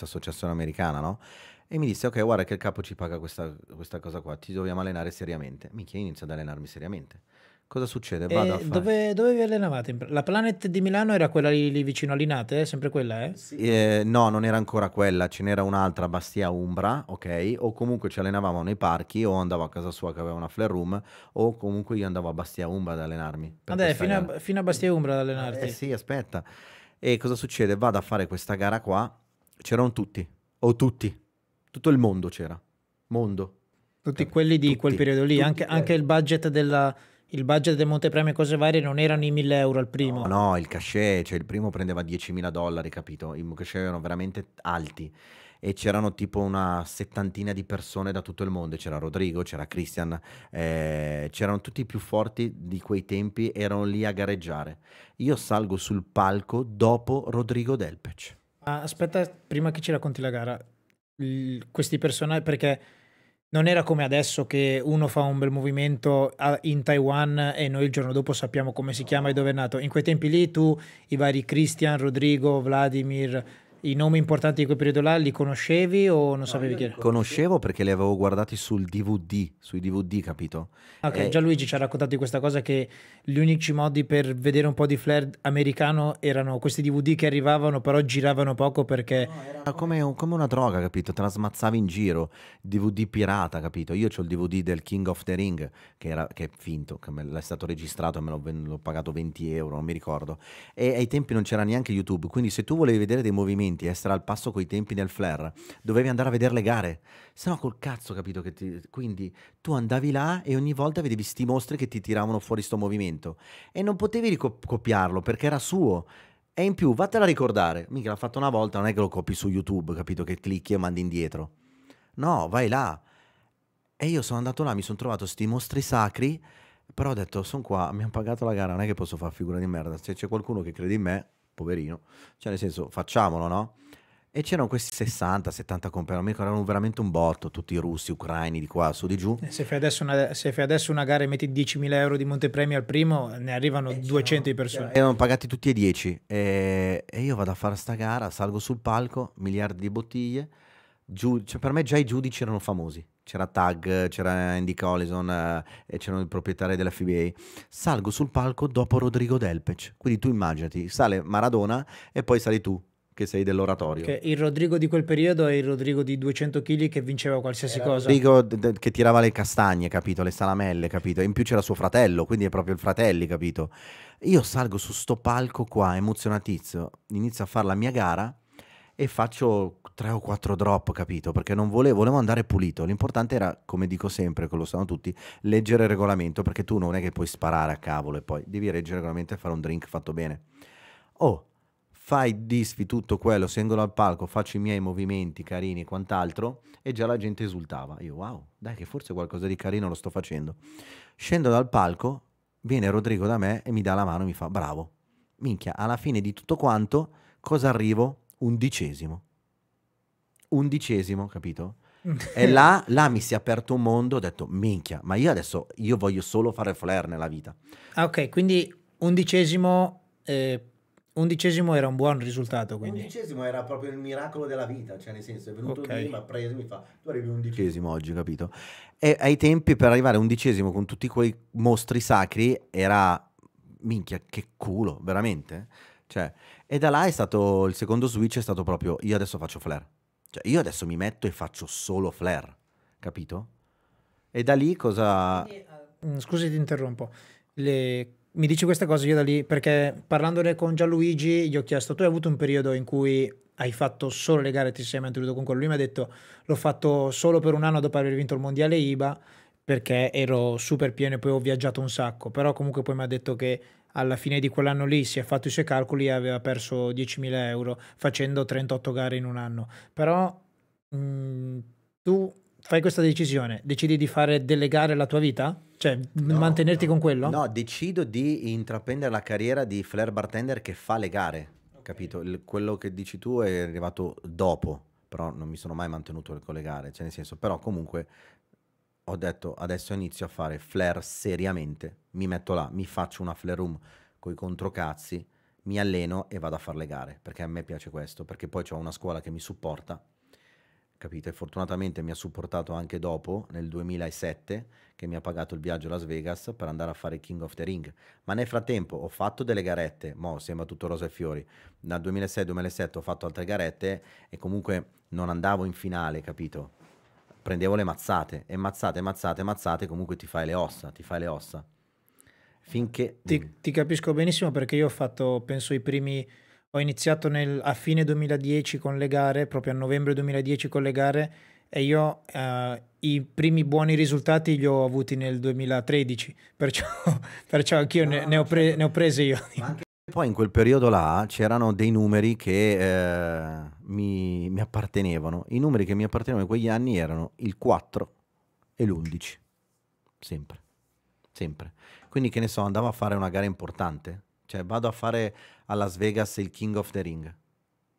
S2: associazione americana, no? E mi disse, ok, guarda che il capo ci paga questa cosa qua, ti dobbiamo allenare seriamente. Minchia, inizio ad allenarmi seriamente. Cosa succede? Vado a
S1: E
S2: fare...
S1: dove vi allenavate? La Planet di Milano era quella lì vicino a Linate? Sempre quella, eh?
S2: Sì. No, non era ancora quella, ce n'era un'altra a Bastia Umbra, ok? O comunque ci allenavamo nei parchi o andavo a casa sua che aveva una flare room o comunque io andavo a Bastia Umbra ad allenarmi per
S1: Vabbè,
S2: questa gara.
S1: fino a Bastia Umbra ad allenarti.
S2: Sì, aspetta. E cosa succede? Vado a fare questa gara qua, c'erano tutti, tutto il mondo c'era, mondo.
S1: Tutti quelli di quel periodo lì, anche il budget del Montepremi e cose varie non erano i 1.000 euro al primo.
S2: No, il cachet, cioè il primo prendeva $10.000, capito? I cachet erano veramente alti e c'erano tipo una settantina di persone da tutto il mondo. C'era Rodrigo, c'era Christian, c'erano tutti i più forti di quei tempi, erano lì a gareggiare. Io salgo sul palco dopo Rodrigo Delpech.
S1: Aspetta, prima che ci racconti la gara, questi personaggi, perché non era come adesso che uno fa un bel movimento in Taiwan e noi il giorno dopo sappiamo come si chiama e dove è nato. In quei tempi lì tu i vari Christian, Rodrigo, Vladimir, i nomi importanti di quel periodo là li conoscevi o non sapevi chi era?
S2: Conoscevo perché li avevo guardati sui DVD, capito?
S1: Ok, Gianluigi ci ha raccontato di questa cosa, che gli unici modi per vedere un po' di flair americano erano questi DVD che arrivavano però giravano poco perché...
S2: Era come una droga, capito? Te la smazzavi in giro, DVD pirata, capito? Io ho il DVD del King of the Ring, che è finto, che l'è stato registrato e l'ho pagato 20 euro, non mi ricordo. E ai tempi non c'era neanche YouTube, quindi se tu volevi vedere dei movimenti, essere al passo coi tempi del flair, dovevi andare a vedere le gare. Se no col cazzo, capito? Quindi tu andavi là e ogni volta vedevi sti mostri che ti tiravano fuori sto movimento. E non potevi copiarlo perché era suo. E in più, vattela a ricordare. Mica l'ha fatto una volta, non è che lo copi su YouTube, capito? Che clicchi e mandi indietro. No, vai là. E io sono andato là, mi sono trovato sti mostri sacri, però ho detto, sono qua, mi hanno pagato la gara, non è che posso fare figura di merda. Se c'è qualcuno che crede in me, poverino, cioè nel senso, facciamolo, no? E c'erano questi 60-70 compagni, non mi ricordo, erano veramente un botto, tutti russi, ucraini, di qua, su, di giù.
S1: Se fai adesso una gara e metti 10.000 euro di montepremi al primo, ne arrivano 200 di persone.
S2: Erano pagati tutti e 10 e io vado a fare sta gara, salgo sul palco, miliardi di bottiglie, Cioè, per me già i giudici erano famosi. C'era Tag, c'era Andy Collison e c'erano il proprietario dell'FBA. Salgo sul palco dopo Rodrigo Delpech. Quindi tu immaginati, sale Maradona e poi sali tu, che sei dell'oratorio.
S1: Che il Rodrigo di quel periodo è il Rodrigo di 200 kg che vinceva qualsiasi
S2: Era
S1: cosa.
S2: Rodrigo che tirava le castagne, capito? Le salamelle, capito? E in più c'era suo fratello, quindi è proprio il fratelli, capito? Io salgo su sto palco qua, emozionatizio, inizio a fare la mia gara e faccio 3 o 4 drop, capito? Perché non volevo andare pulito. L'importante era, come dico sempre, che lo sanno tutti, leggere il regolamento, perché tu non è che puoi sparare a cavolo e poi devi leggere il regolamento e fare un drink fatto bene. Oh, fai disfi tutto quello, scendono al palco, faccio i miei movimenti carini e quant'altro e già la gente esultava. Io, wow, dai che forse qualcosa di carino lo sto facendo. Scendo dal palco, viene Rodrigo da me e mi dà la mano e mi fa, bravo. Minchia, alla fine di tutto quanto, cosa arrivo? 11°. 11°, capito? E là mi si è aperto un mondo, ho detto, minchia, ma io voglio solo fare flair nella vita.
S1: Ah, ok, quindi 11°, 11° era un buon risultato, quindi.
S2: 11° era proprio il miracolo della vita, cioè nel senso è venuto
S1: Ok.
S2: lì, mi ha preso e mi fa, tu arrivi 11° oggi, capito? E ai tempi per arrivare 11° con tutti quei mostri sacri era, minchia, che culo, veramente. Cioè, e da là è stato, il secondo switch è stato proprio, io adesso faccio flair. Cioè, io adesso mi metto e faccio solo flair, capito? E da lì cosa...
S1: Scusi, ti interrompo. Mi dici questa cosa io da lì, perché parlandone con Gianluigi gli ho chiesto, tu hai avuto un periodo in cui hai fatto solo le gare e ti sei mantenuto con quello? Lui mi ha detto, l'ho fatto solo per un anno dopo aver vinto il mondiale IBA, perché ero super pieno e poi ho viaggiato un sacco, però comunque poi mi ha detto che alla fine di quell'anno lì si è fatto i suoi calcoli e aveva perso 10.000 euro facendo 38 gare in un anno. Però tu fai questa decisione, decidi di fare delle gare la tua vita? Cioè, mantenerti con quello?
S2: No, decido di intraprendere la carriera di flair bartender che fa le gare, capito? Quello che dici tu è arrivato dopo, però non mi sono mai mantenuto con le gare, cioè nel senso, però comunque ho detto adesso inizio a fare flair seriamente, mi metto là, mi faccio una flair room con i controcazzi, mi alleno e vado a fare le gare, perché a me piace questo, perché poi ho una scuola che mi supporta, capito? E fortunatamente mi ha supportato anche dopo, nel 2007, che mi ha pagato il viaggio a Las Vegas per andare a fare King of the Ring. Ma nel frattempo ho fatto delle garette, mo sembra tutto rosa e fiori, dal 2006-2007 ho fatto altre garette e comunque non andavo in finale, capito? Prendevo le mazzate e mazzate, mazzate, mazzate, comunque ti fai le ossa, ti fai le ossa. Finché...
S1: Ti capisco benissimo perché io ho fatto, penso, ho iniziato a fine 2010 con le gare, proprio a novembre 2010 con le gare, e io i primi buoni risultati li ho avuti nel 2013, perciò anch'io ne ho prese io.
S2: Ma anche poi in quel periodo là c'erano dei numeri che mi appartenevano. I numeri che mi appartenevano in quegli anni erano il 4 e l'11. Sempre. Sempre. Quindi che ne so, andavo a fare una gara importante. Cioè vado a fare a Las Vegas il King of the Ring.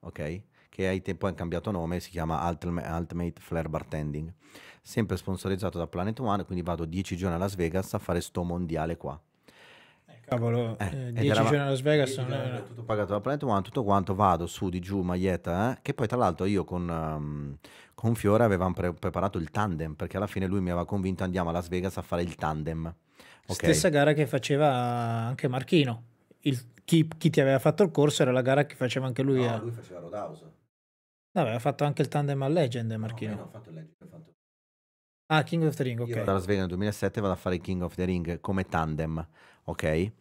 S2: Ok? Che ai tempo ha cambiato nome, si chiama Ultimate Flair Bartending. Sempre sponsorizzato da Planet One, quindi vado 10 giorni a Las Vegas a fare sto mondiale qua.
S1: Cavolo,
S2: Ed
S1: 10 giorni a Las Vegas non è...
S2: tutto pagato da Planet One, tutto quanto, vado su di giù, maglietta, che poi tra l'altro io con Fiore avevamo preparato il tandem, perché alla fine lui mi aveva convinto andiamo a Las Vegas a fare il tandem. Ok?
S1: Stessa gara che faceva anche Marchino. Chi ti aveva fatto il corso era la gara che faceva anche lui.
S2: No, lui faceva Roadhouse.
S1: No, aveva fatto anche il tandem a Legend, Marchino.
S2: No, io non ho fatto il Legend, ho fatto...
S1: Ah, King of the Ring,
S2: Io
S1: ok.
S2: vado a Las Vegas nel 2007 e vado a fare il King of the Ring come tandem, ok?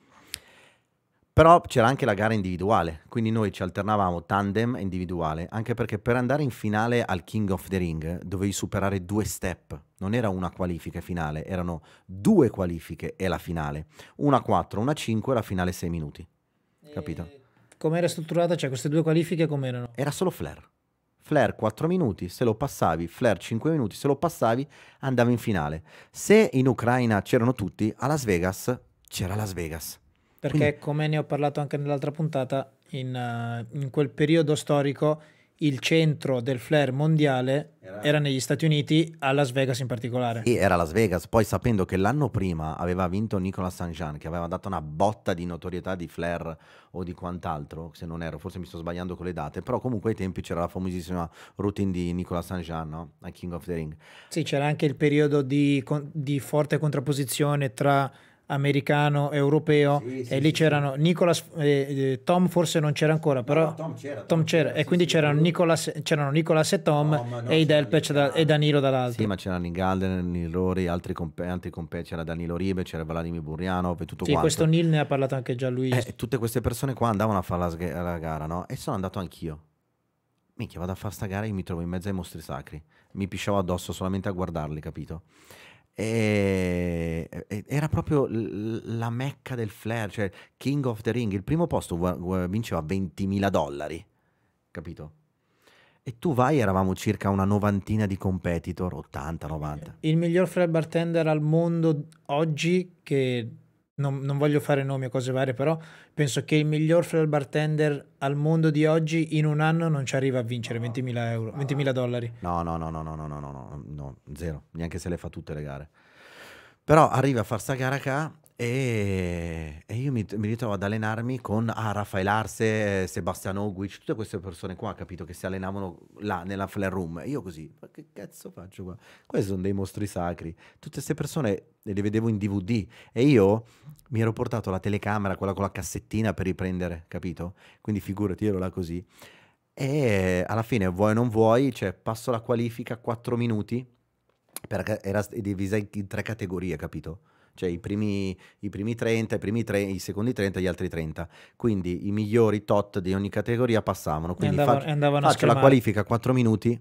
S2: Però c'era anche la gara individuale, quindi noi ci alternavamo tandem e individuale, anche perché per andare in finale al King of the Ring dovevi superare 2 step, non era una qualifica finale, erano 2 qualifiche e la finale, una 4, una 5 e la finale 6 minuti, capito?
S1: Come era strutturata? Cioè, queste 2 qualifiche come erano?
S2: Era solo flair. Flair 4 minuti, se lo passavi, flair 5 minuti, se lo passavi andavi in finale. Se in Ucraina c'erano tutti, a Las Vegas c'era Las Vegas.
S1: Perché come ne ho parlato anche nell'altra puntata, in quel periodo storico il centro del flare mondiale era negli Stati Uniti, a Las Vegas in particolare.
S2: Sì, era Las Vegas, poi sapendo che l'anno prima aveva vinto Nicolas Saint-Jean, che aveva dato una botta di notorietà di Flair o di quant'altro, se non ero, forse mi sto sbagliando con le date, però comunque ai tempi c'era la famosissima routine di Nicolas Saint-Jean, no? A King of the Ring.
S1: Sì, c'era anche il periodo di forte contrapposizione tra americano e europeo, e lì c'erano Nicolas, Tom forse non c'era ancora, però Tom c'era, e quindi c'erano Nicolas e Tom, e i Delpech e Danilo dall'altro.
S2: Sì, ma c'erano i Galden, Neil Rory, altri competitor, c'era Danilo Ribe, c'era Vladimir Burjanov e tutto
S1: sì,
S2: quanto.
S1: questo Neil ne ha parlato anche già lui.
S2: Tutte queste persone qua andavano a fare la gara, no? E sono andato anch'io. Minchia, vado a fare sta gara e mi trovo in mezzo ai mostri sacri. Mi pisciavo addosso solamente a guardarli, capito? Era proprio la mecca del flare, cioè King of the Ring. Il primo posto vinceva $20.000, capito? E tu vai, eravamo circa una novantina di competitor, 80-90.
S1: Il miglior flare bartender al mondo oggi, che non voglio fare nomi o cose varie, però penso che il miglior flare bartender al mondo di oggi in un anno non ci arriva a vincere $20.000.
S2: No, zero, neanche se le fa tutte le gare. Però arriva a far sta gara qua e io mi ritrovo ad allenarmi con Rafael Arce, Sebastian Ogwich, tutte queste persone qua, capito, che si allenavano là nella flare room. E io così, ma che cazzo faccio qua? Questi sono dei mostri sacri. Tutte queste persone le vedevo in DVD e io mi ero portato la telecamera, quella con la cassettina per riprendere, capito? Quindi figurati, ero là così. E alla fine, vuoi o non vuoi, cioè passo la qualifica 4 minuti, perché era divisa in 3 categorie, capito? Cioè i primi 30, i secondi 30 e gli altri 30. Quindi i migliori tot di ogni categoria passavano. Quindi
S1: andavano a
S2: faccio la
S1: scremare.
S2: qualifica 4 minuti,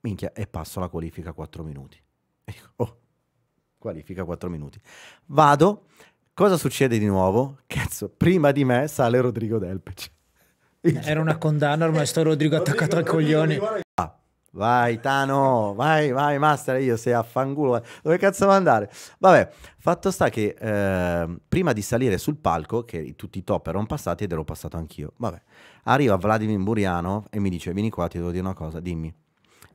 S2: minchia, e passo la qualifica 4 minuti. Qualifica 4 minuti. Vado, cosa succede di nuovo? Cazzo, prima di me sale Rodrigo Delpech.
S1: Era una condanna, ormai sto Rodrigo attaccato ai coglioni.
S2: Vai Tano, vai master, io sei a fanculo, dove cazzo devo andare? Vabbè, fatto sta che prima di salire sul palco, che tutti i top erano passati ed ero passato anch'io, vabbè, arriva Vladimir Burjanov e mi dice: vieni qua, ti devo dire una cosa, dimmi,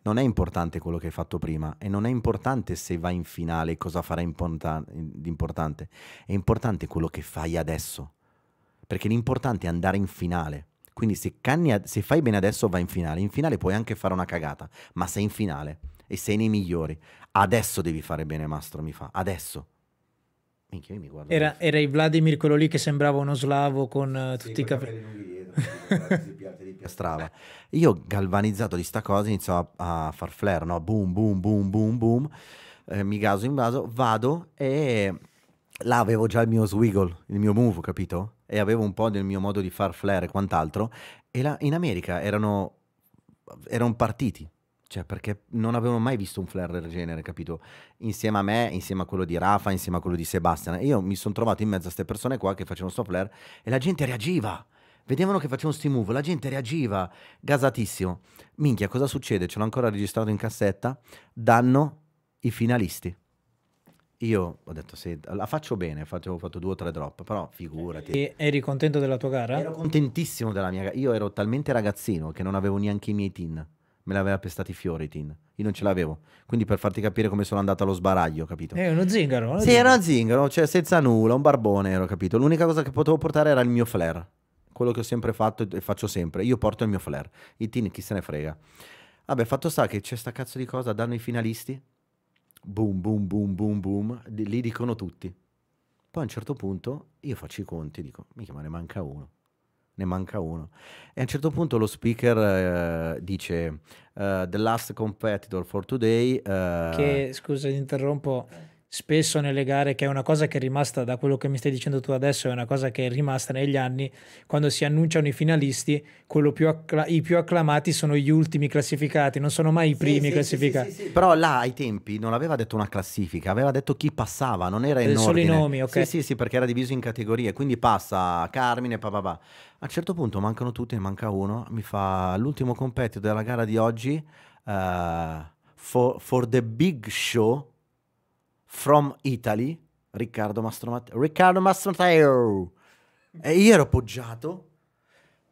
S2: non è importante quello che hai fatto prima e non è importante se vai in finale cosa farai di importante, è importante quello che fai adesso, perché l'importante è andare in finale. Quindi se fai bene adesso vai in finale puoi anche fare una cagata, ma sei in finale e sei nei migliori. Adesso devi fare bene, mastro, mi fa, adesso. Minchia, io mi guardo.
S1: Era il Vladimir, quello lì che sembrava uno slavo con tutti i capelli
S2: di piastrava. Io galvanizzato di sta cosa inizio a far flare, no? Boom, boom, boom, boom, boom. Mi gaso in vaso, vado e là avevo già il mio swiggle, il mio move, capito? E avevo un po' del mio modo di far flare e quant'altro. E là in America erano partiti. Cioè, perché non avevano mai visto un flare del genere, capito? Insieme a me, insieme a quello di Rafa, insieme a quello di Sebastian. E io mi sono trovato in mezzo a queste persone qua che facevano sto flare e la gente reagiva. Vedevano che facevano sti move, la gente reagiva. Gasatissimo. Minchia, cosa succede? Ce l'ho ancora registrato in cassetta. Danno i finalisti. Io ho detto, se la faccio bene, ho fatto 2 o 3 drop, però figurati.
S1: E eri contento della tua gara?
S2: Ero contentissimo della mia gara. Io ero talmente ragazzino che non avevo neanche i miei tin. Me l'aveva pestati i fiori i tin. Io non ce l'avevo. Quindi per farti capire come sono andato allo sbaraglio, capito?
S1: Uno zingaro.
S2: Sì, era uno zingaro, cioè senza nulla, un barbone ero, capito? L'unica cosa che potevo portare era il mio flare. Quello che ho sempre fatto e faccio sempre. Io porto il mio flare. I tin chi se ne frega. Vabbè, fatto sta che c'è sta cazzo di cosa, danno i finalisti. Boom, boom, boom, boom, boom. Li dicono tutti. Poi a un certo punto io faccio i conti, dico, mica, ma ne manca uno. E a un certo punto lo speaker dice the last competitor for today.
S1: Che, scusa, ti interrompo. Spesso nelle gare, che è una cosa che è rimasta, da quello che mi stai dicendo tu adesso, è una cosa che è rimasta negli anni, quando si annunciano i finalisti, i più acclamati sono gli ultimi classificati, non sono mai i primi classificati.
S2: Sì. Però là ai tempi non aveva detto una classifica, aveva detto chi passava, non era in
S1: solo
S2: ordine.
S1: I nomi, ok.
S2: Sì, perché era diviso in categorie, quindi passa Carmine, papà. A un certo punto mancano tutti, ne manca uno, mi fa l'ultimo competitor della gara di oggi, for the big show, from Italy, Riccardo Mastromatteo. E io ero poggiato,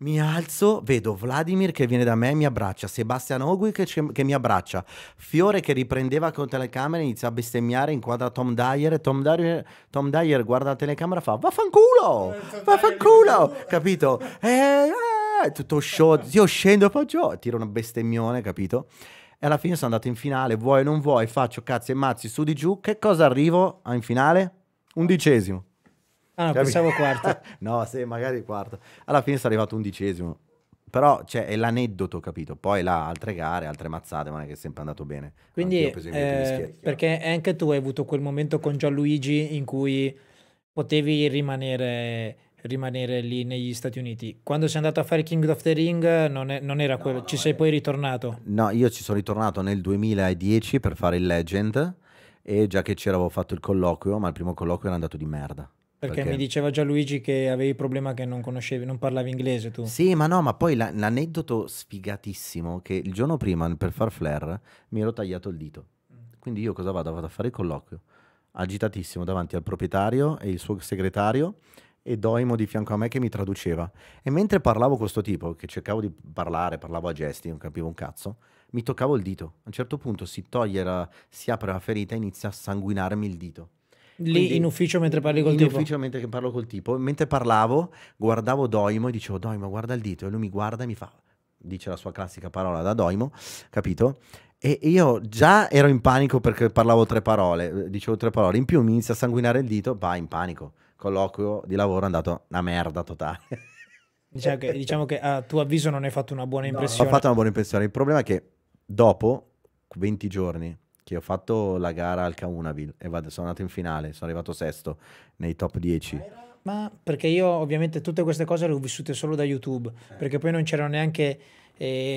S2: Mi alzo, vedo Vladimir che viene da me e mi abbraccia, Sebastian Ogui che mi abbraccia, Fiore che riprendeva con telecamera, inizia a bestemmiare, inquadra Tom Dyer e Tom Dyer guarda la telecamera e fa vaffanculo, capito? Tutto show, io scendo e faccio, tiro una bestemmione, capito? E alla fine sono andato in finale, vuoi o non vuoi, faccio cazzi e mazzi su di giù, che cosa arrivo in finale? 11º.
S1: Ah, no, pensavo quarto.
S2: No, sì, magari quarto. Alla fine sono arrivato 11º. Però cioè, è l'aneddoto, capito? Poi là altre gare, altre mazzate, ma non è che è sempre andato bene.
S1: Quindi,
S2: Anch'io ho preso i miei primi schiaffi.
S1: perché anche tu hai avuto quel momento con Gianluigi in cui potevi rimanere lì negli Stati Uniti. Quando sei andato a fare King of the Ring non era quello, ci sei poi ritornato.
S2: No, io ci sono ritornato nel 2010 per fare il Legend e già che c'era avevo fatto il colloquio, ma il primo colloquio era andato di merda.
S1: Perché mi diceva Gianluigi che avevi il problema che non conoscevi, non parlavi inglese tu.
S2: Sì, ma no, ma poi l'aneddoto sfigatissimo che il giorno prima per far flare mi ero tagliato il dito. Quindi io cosa vado? Vado a fare il colloquio, agitatissimo davanti al proprietario e il suo segretario e Doimo di fianco a me che mi traduceva. E mentre parlavo con questo tipo, che cercavo di parlavo a gesti, non capivo un cazzo, mi toccavo il dito. A un certo punto si apre la ferita e inizia a sanguinarmi il dito.
S1: Lì
S2: Quindi,
S1: in ufficio mentre parli col
S2: in
S1: tipo?
S2: ufficio mentre che parlo col tipo, mentre parlavo, guardavo Doimo e dicevo Doimo guarda il dito e lui mi guarda e mi fa, dice la sua classica parola da Doimo, capito? E io già ero in panico perché parlavo 3 parole, dicevo 3 parole, in più mi inizia a sanguinare il dito, va in panico, colloquio di lavoro è andato una merda totale.
S1: Diciamo che a tuo avviso non hai fatto una buona
S2: Ho
S1: impressione.
S2: fatto una buona impressione, il problema è che dopo 20 giorni che ho fatto la gara al Kaunaville e sono andato in finale, sono arrivato sesto nei top 10.
S1: Ma perché io ovviamente tutte queste cose le ho vissute solo da YouTube, perché poi non c'erano neanche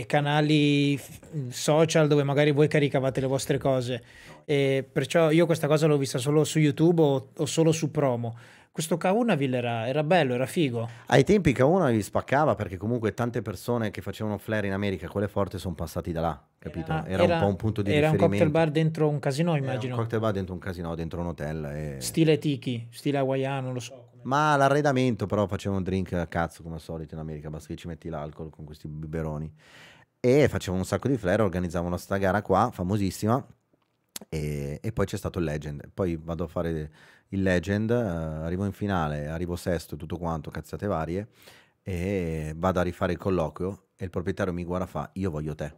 S1: canali social dove magari voi caricavate le vostre cose. E perciò io questa cosa l'ho vista solo su YouTube o solo su promo. Questo Kaunaville era bello, era figo.
S2: Ai tempi Kaunaville spaccava perché comunque tante persone che facevano flare in America, quelle forti, sono passati da là, capito? Era un po' un punto di
S1: Era un
S2: riferimento.
S1: cocktail bar dentro un casino,
S2: Era un
S1: immagino.
S2: cocktail bar dentro un casino, dentro un hotel.
S1: Stile tiki, stile hawaiano, lo so.
S2: Ma l'arredamento però facevano un drink a cazzo come al solito in America, basta che ci metti l'alcol con questi biberoni. E facevano un sacco di flare, organizzavano sta gara qua, famosissima, e poi c'è stato il Legend. Poi vado a fare il Legend, arrivo in finale, arrivo sesto, tutto quanto, cazzate varie, e vado a rifare il colloquio e il proprietario mi guarda e fa, io voglio te.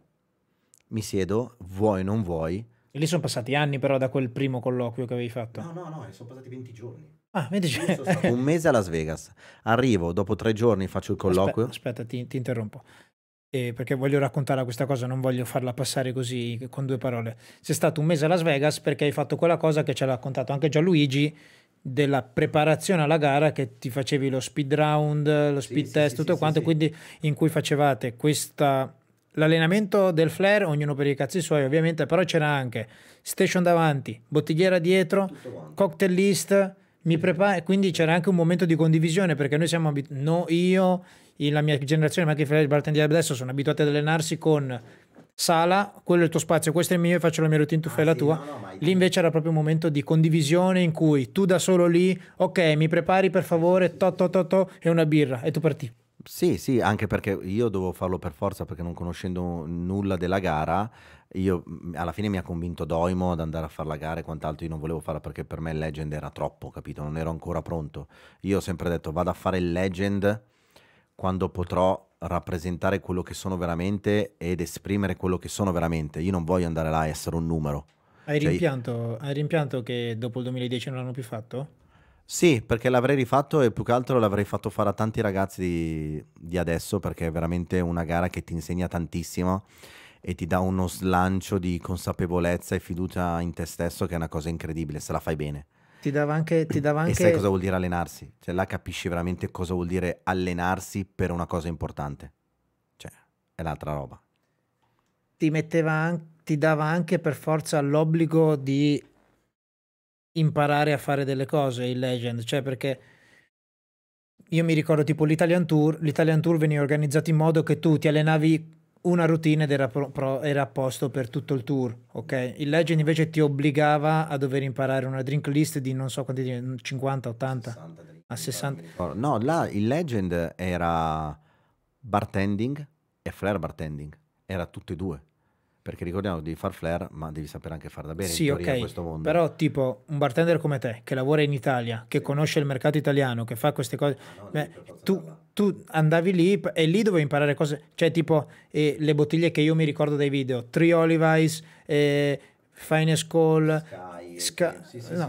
S2: Mi siedo, vuoi o non vuoi.
S1: E lì sono passati anni però da quel primo colloquio che avevi fatto.
S2: No, sono passati 20 giorni.
S1: Ah, vedi,
S2: Io sono stato un mese a Las Vegas, arrivo, dopo 3 giorni faccio il colloquio.
S1: Aspetta, ti interrompo. Perché voglio raccontare questa cosa, non voglio farla passare così con 2 parole. Sei stato un mese a Las Vegas perché hai fatto quella cosa che ci ha raccontato anche Gianluigi della preparazione alla gara, che ti facevi lo speed round, lo speed test, tutto quanto, quindi in cui facevate l'allenamento del flare, ognuno per i cazzi suoi ovviamente, però c'era anche station davanti, bottigliera dietro, cocktail list, quindi c'era anche un momento di condivisione, perché noi siamo io, la mia generazione, ma anche i flare bartender adesso sono abituati ad allenarsi con sala, quello è il tuo spazio, questo è il mio, io faccio la mia routine, tu fai la tua. Lì invece era proprio un momento di condivisione in cui tu da solo lì, ok, mi prepari per favore, e una birra, e tu parti.
S2: Sì, anche perché io dovevo farlo per forza, perché non conoscendo nulla della gara, io alla fine mi ha convinto Doimo ad andare a fare la gara e quant'altro. Io non volevo farla perché per me il Legend era troppo, capito? Non ero ancora pronto. Io ho sempre detto vado a fare il Legend quando potrò rappresentare quello che sono veramente ed esprimere quello che sono veramente. Io non voglio andare là a essere un numero.
S1: Hai rimpianto che dopo il 2010 non l'hanno più fatto?
S2: Sì, perché l'avrei rifatto e più che altro l'avrei fatto fare a tanti ragazzi di adesso, perché è veramente una gara che ti insegna tantissimo e ti dà uno slancio di consapevolezza e fiducia in te stesso, che è una cosa incredibile se la fai bene.
S1: Ti dava anche
S2: E sai cosa vuol dire allenarsi? Cioè là capisci veramente cosa vuol dire allenarsi per una cosa importante. Cioè, è l'altra roba.
S1: ti dava anche per forza l'obbligo di imparare a fare delle cose, il Legend, cioè perché io mi ricordo tipo l'Italian Tour veniva organizzato in modo che tu ti allenavi una routine ed era a posto per tutto il tour, ok? Il Legend invece ti obbligava a dover imparare una drink list di non so quanti, 50, 80, a 60.
S2: No, là il Legend era bartending e flare bartending. Era tutte e due. Perché ricordiamo, devi far flare, ma devi sapere anche far da bere
S1: Sì,
S2: in teoria in
S1: ok,
S2: questo mondo.
S1: però tipo un bartender come te, che lavora in Italia, che conosce il mercato italiano, che fa queste cose, beh, tu andavi lì e lì dovevi imparare cose, cioè tipo le bottiglie che io mi ricordo dai video, Three Olive Ice, Finest Call,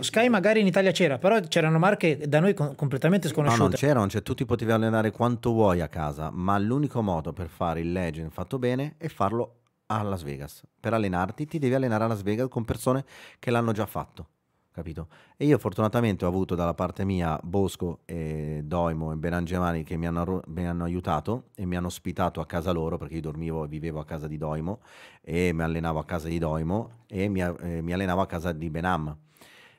S1: Sky magari in Italia c'era, però c'erano marche da noi completamente
S2: No, non
S1: sconosciute.
S2: c'era, non c'è. Tu ti potevi allenare quanto vuoi a casa, ma l'unico modo per fare il Legend fatto bene è farlo a Las Vegas. Per allenarti ti devi allenare a Las Vegas con persone che l'hanno già fatto, capito? E io fortunatamente ho avuto dalla parte mia Bosco e Doimo e Benangemani che mi hanno aiutato e mi hanno ospitato a casa loro, perché io dormivo e vivevo a casa di Doimo e mi allenavo a casa di Doimo e mi allenavo a casa di Benam,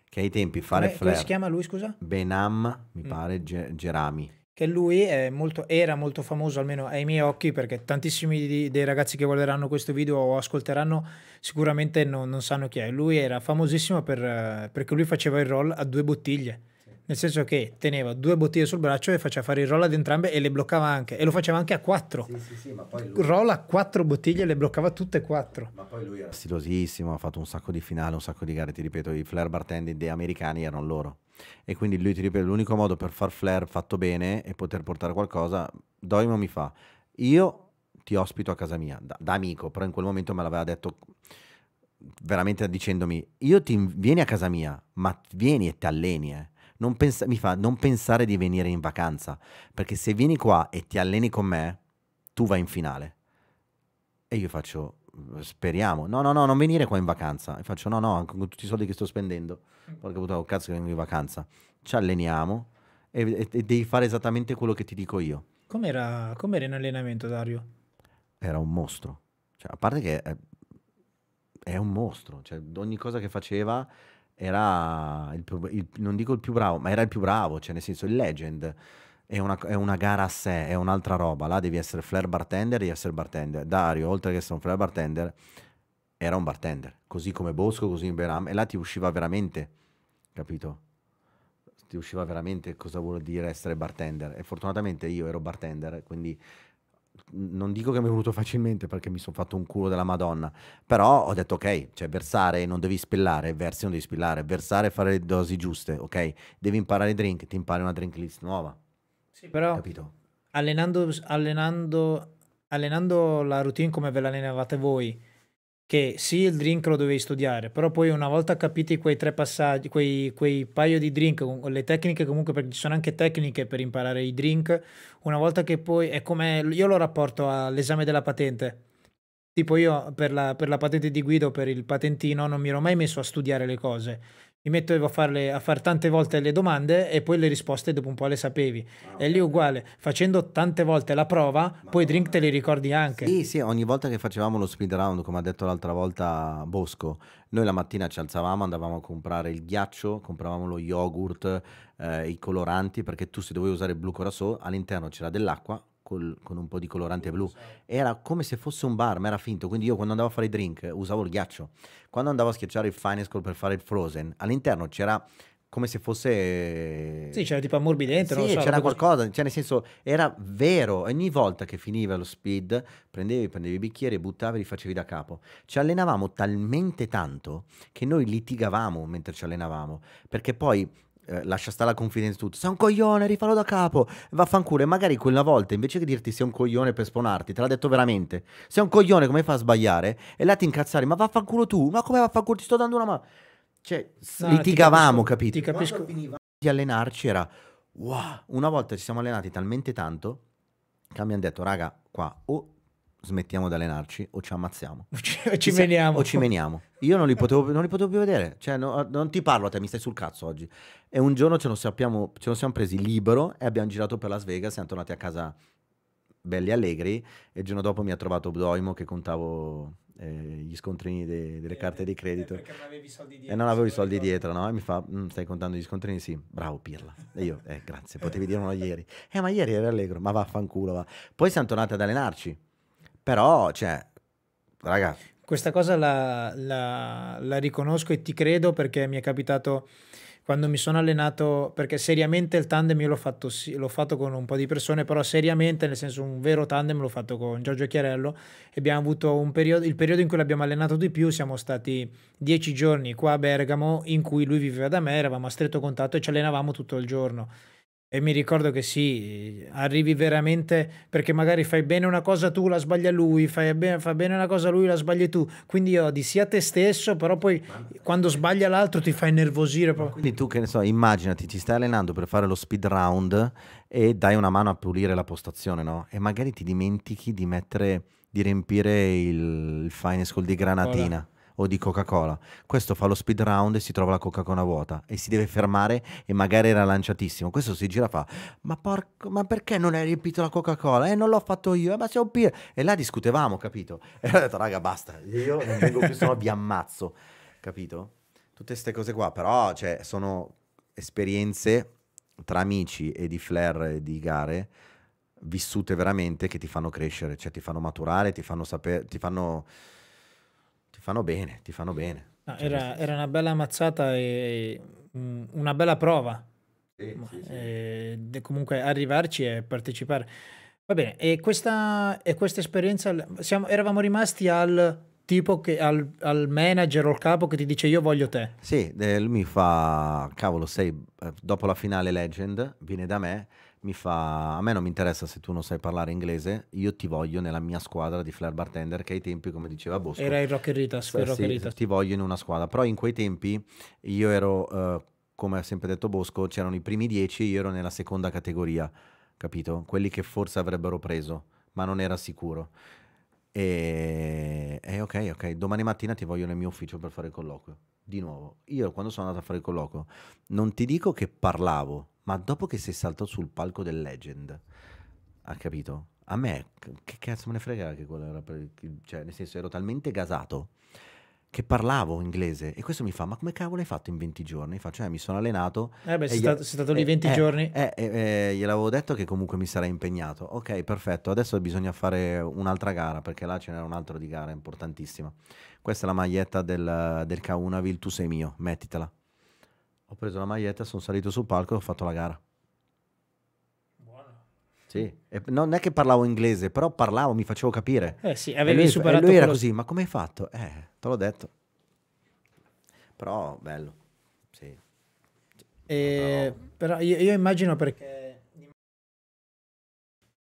S2: che ai tempi fare
S1: Come si
S2: flare.
S1: chiama lui, scusa?
S2: Benam, mi pare, Gerami.
S1: Che lui era molto famoso, almeno ai miei occhi, perché tantissimi dei ragazzi che guarderanno questo video o ascolteranno sicuramente non sanno chi è. Lui era famosissimo perché lui faceva il roll a 2 bottiglie, nel senso che teneva 2 bottiglie sul braccio e faceva fare il roll ad entrambe e le bloccava anche, e lo faceva anche a 4.
S2: Sì, ma poi lui...
S1: Roll a 4 bottiglie e le bloccava tutte e 4.
S2: Ma poi lui era stilosissimo, ha fatto un sacco di finali, un sacco di gare, ti ripeto, i flare bartending dei americani erano loro. E quindi lui, ti ripeto, l'unico modo per far flare fatto bene e poter portare qualcosa, Doimo mi fa, io ti ospito a casa mia, da amico, però in quel momento me l'aveva detto veramente dicendomi, vieni a casa mia, ma vieni e ti alleni, mi fa, non pensare di venire in vacanza, perché se vieni qua e ti alleni con me, tu vai in finale. E io faccio, speriamo. No, non venire qua in vacanza. E faccio, no, anche con tutti i soldi che sto spendendo. Porca puttana, cazzo che vengo in vacanza. Ci alleniamo e devi fare esattamente quello che ti dico io.
S1: Com'era in allenamento, Dario?
S2: Era un mostro. Cioè, a parte che è un mostro. Cioè, ogni cosa che faceva era, non dico il più bravo, ma era il più bravo. Cioè, nel senso, il Legend è una gara a sé, è un'altra roba. Là devi essere flare bartender, devi essere bartender. Dario, oltre che essere un flare bartender, era un bartender. Così come Bosco, così in Beram. E là ti usciva veramente, capito? Ti usciva veramente cosa vuol dire essere bartender. E fortunatamente io ero bartender, quindi non dico che mi è venuto facilmente perché mi sono fatto un culo della Madonna, però ho detto ok, cioè versare non devi spillare, versi non devi spillare, versare e fare le dosi giuste, ok? Devi imparare i drink, ti impari una drink list nuova.
S1: Sì, però
S2: Capito?
S1: allenando la routine come ve l'allenavate voi, che sì, il drink lo dovevi studiare, però poi una volta capiti quei 3 passaggi, quei paio di drink, con le tecniche comunque, perché ci sono anche tecniche per imparare i drink, una volta che poi è come io lo rapporto all'esame della patente. Tipo io per la patente di guida o per il patentino non mi ero mai messo a studiare le cose. Mi mettevo a fare tante volte le domande e poi le risposte dopo un po' le sapevi. E lì uguale, facendo tante volte la prova, poi i drink te li ricordi anche.
S2: Sì, ogni volta che facevamo lo speed round, come ha detto l'altra volta Bosco, noi la mattina ci alzavamo, andavamo a comprare il ghiaccio, compravamo lo yogurt, i coloranti, perché tu se dovevi usare il blu curacao, all'interno c'era dell'acqua con un po' di colorante blu. Era come se fosse un bar, ma era finto. Quindi io quando andavo a fare i drink usavo il ghiaccio. Quando andavo a schiacciare il Finest per fare il frozen, all'interno c'era come se fosse...
S1: Sì, c'era tipo ammorbidente, non lo
S2: Sì,
S1: so.
S2: c'era
S1: roba così.
S2: qualcosa, cioè nel senso era vero, ogni volta che finiva lo speed prendevi i bicchieri, buttavi e li facevi da capo. Ci allenavamo talmente tanto che noi litigavamo mentre ci allenavamo, perché poi lascia stare la confidenza tutto, sei un coglione, rifallo da capo, vaffanculo, e magari quella volta invece che dirti sei un coglione per sponarti, te l'ha detto veramente, sei un coglione come fai a sbagliare, e là ti incazzare, ma vaffanculo tu, ma come vaffanculo, ti sto dando una mano. Cioè,
S1: No,
S2: litigavamo,
S1: ti
S2: capito?
S1: capisco.
S2: Quando finivamo di allenarci era wow. Una volta ci siamo allenati talmente tanto che abbiamo detto, raga, qua o smettiamo di allenarci o ci ammazziamo.
S1: Ci veniamo.
S2: O ci meniamo. Io non li potevo più vedere. Cioè, non ti parlo a te, mi stai sul cazzo oggi. E un giorno ce lo siamo presi libero e abbiamo girato per Las Vegas, siamo tornati a casa belli allegri. E il giorno dopo mi ha trovato Doimo che contavo gli scontrini delle carte di credito.
S1: Perché non avevi i soldi dietro.
S2: E non avevo i soldi dietro, no? E mi fa, stai contando gli scontrini? Sì, bravo Pirla. E io, grazie, potevi dirmelo ieri. Ma ieri eri allegro, ma vaffanculo, va. Poi siamo tornati ad allenarci. Però, cioè, raga...
S1: Questa cosa la riconosco e ti credo perché mi è capitato quando mi sono allenato, perché seriamente il tandem io l'ho fatto con un po' di persone, però seriamente, nel senso un vero tandem l'ho fatto con Giorgio Chiarello e abbiamo avuto il periodo in cui l'abbiamo allenato di più, siamo stati 10 giorni qua a Bergamo in cui lui viveva da me, eravamo a stretto contatto e ci allenavamo tutto il giorno. E mi ricordo che sì, arrivi veramente perché magari fai bene una cosa tu, la sbaglia lui, fa bene una cosa lui, la sbagli tu. Quindi odi sia te stesso, però poi quando sbaglia l'altro ti fa innervosire proprio.
S2: Quindi tu, che ne so, immaginati, ti stai allenando per fare lo speed round e dai una mano a pulire la postazione, no? E magari ti dimentichi di mettere, di riempire il fine school di granatina o di Coca-Cola. Questo fa lo speed round e si trova la Coca-Cola vuota e si deve fermare e magari era lanciatissimo. Questo si gira e fa, ma porco, ma perché non hai riempito la Coca-Cola? Non l'ho fatto io, ma sei un pire. E là discutevamo, capito? E ho detto, raga, basta, io non vengo più, se no vi ammazzo, capito? Tutte queste cose qua, però, cioè, sono esperienze tra amici e di flair e di gare vissute veramente che ti fanno crescere, cioè ti fanno maturare, ti fanno sapere, ti fanno bene, ti fanno bene.
S1: No,
S2: Cioè,
S1: era una bella mazzata e una bella prova.
S2: sì, sì, sì.
S1: Comunque arrivarci e partecipare. Va bene, e questa esperienza, eravamo rimasti al tipo che al manager o al capo che ti dice io voglio te.
S2: Sì, lui mi fa, cavolo, dopo la finale Legend, viene da me, mi fa, a me non mi interessa se tu non sai parlare inglese, io ti voglio nella mia squadra di Flair Bartender, che ai tempi, come diceva Bosco,
S1: Era il Rockeritas, quel
S2: sì,
S1: Rockeritas.
S2: ti voglio in una squadra, però in quei tempi io ero, come ha sempre detto Bosco, c'erano i primi 10, io ero nella seconda categoria, capito? Quelli che forse avrebbero preso, ma non era sicuro. E ok, ok, domani mattina ti voglio nel mio ufficio per fare il colloquio. Di nuovo, io quando sono andato a fare il colloquio, non ti dico che parlavo, ma dopo che sei saltato sul palco del Legend, ha capito? A me, che cazzo me ne frega che quello era cioè, nel senso, ero talmente gasato che parlavo inglese e questo mi fa, ma come cavolo hai fatto in 20 giorni? Faccio, mi sono allenato
S1: Beh,
S2: e
S1: sei stato lì 20 giorni.
S2: gliel'avevo detto che comunque mi sarei impegnato. Ok, perfetto, adesso bisogna fare un'altra gara perché là ce n'era un altro di gara importantissima. Questa è la maglietta del Kaunaville, tu sei mio, mettitela. Ho preso la maglietta, sono salito sul palco e ho fatto la gara. Sì, e non è che parlavo inglese, però parlavo, mi facevo capire.
S1: Sì,
S2: E
S1: avevi
S2: lui,
S1: superato
S2: era
S1: quello.
S2: così, ma come hai fatto? Te l'ho detto. Però bello, sì.
S1: Però io immagino perché...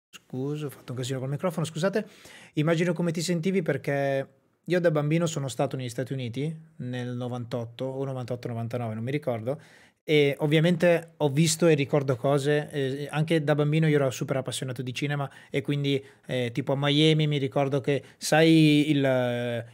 S1: Scusa, ho fatto un casino col microfono, scusate. Immagino come ti sentivi perché io da bambino sono stato negli Stati Uniti nel 98 o 98-99, non mi ricordo, e ovviamente ho visto e ricordo cose, anche da bambino io ero super appassionato di cinema e quindi tipo a Miami mi ricordo che sai il,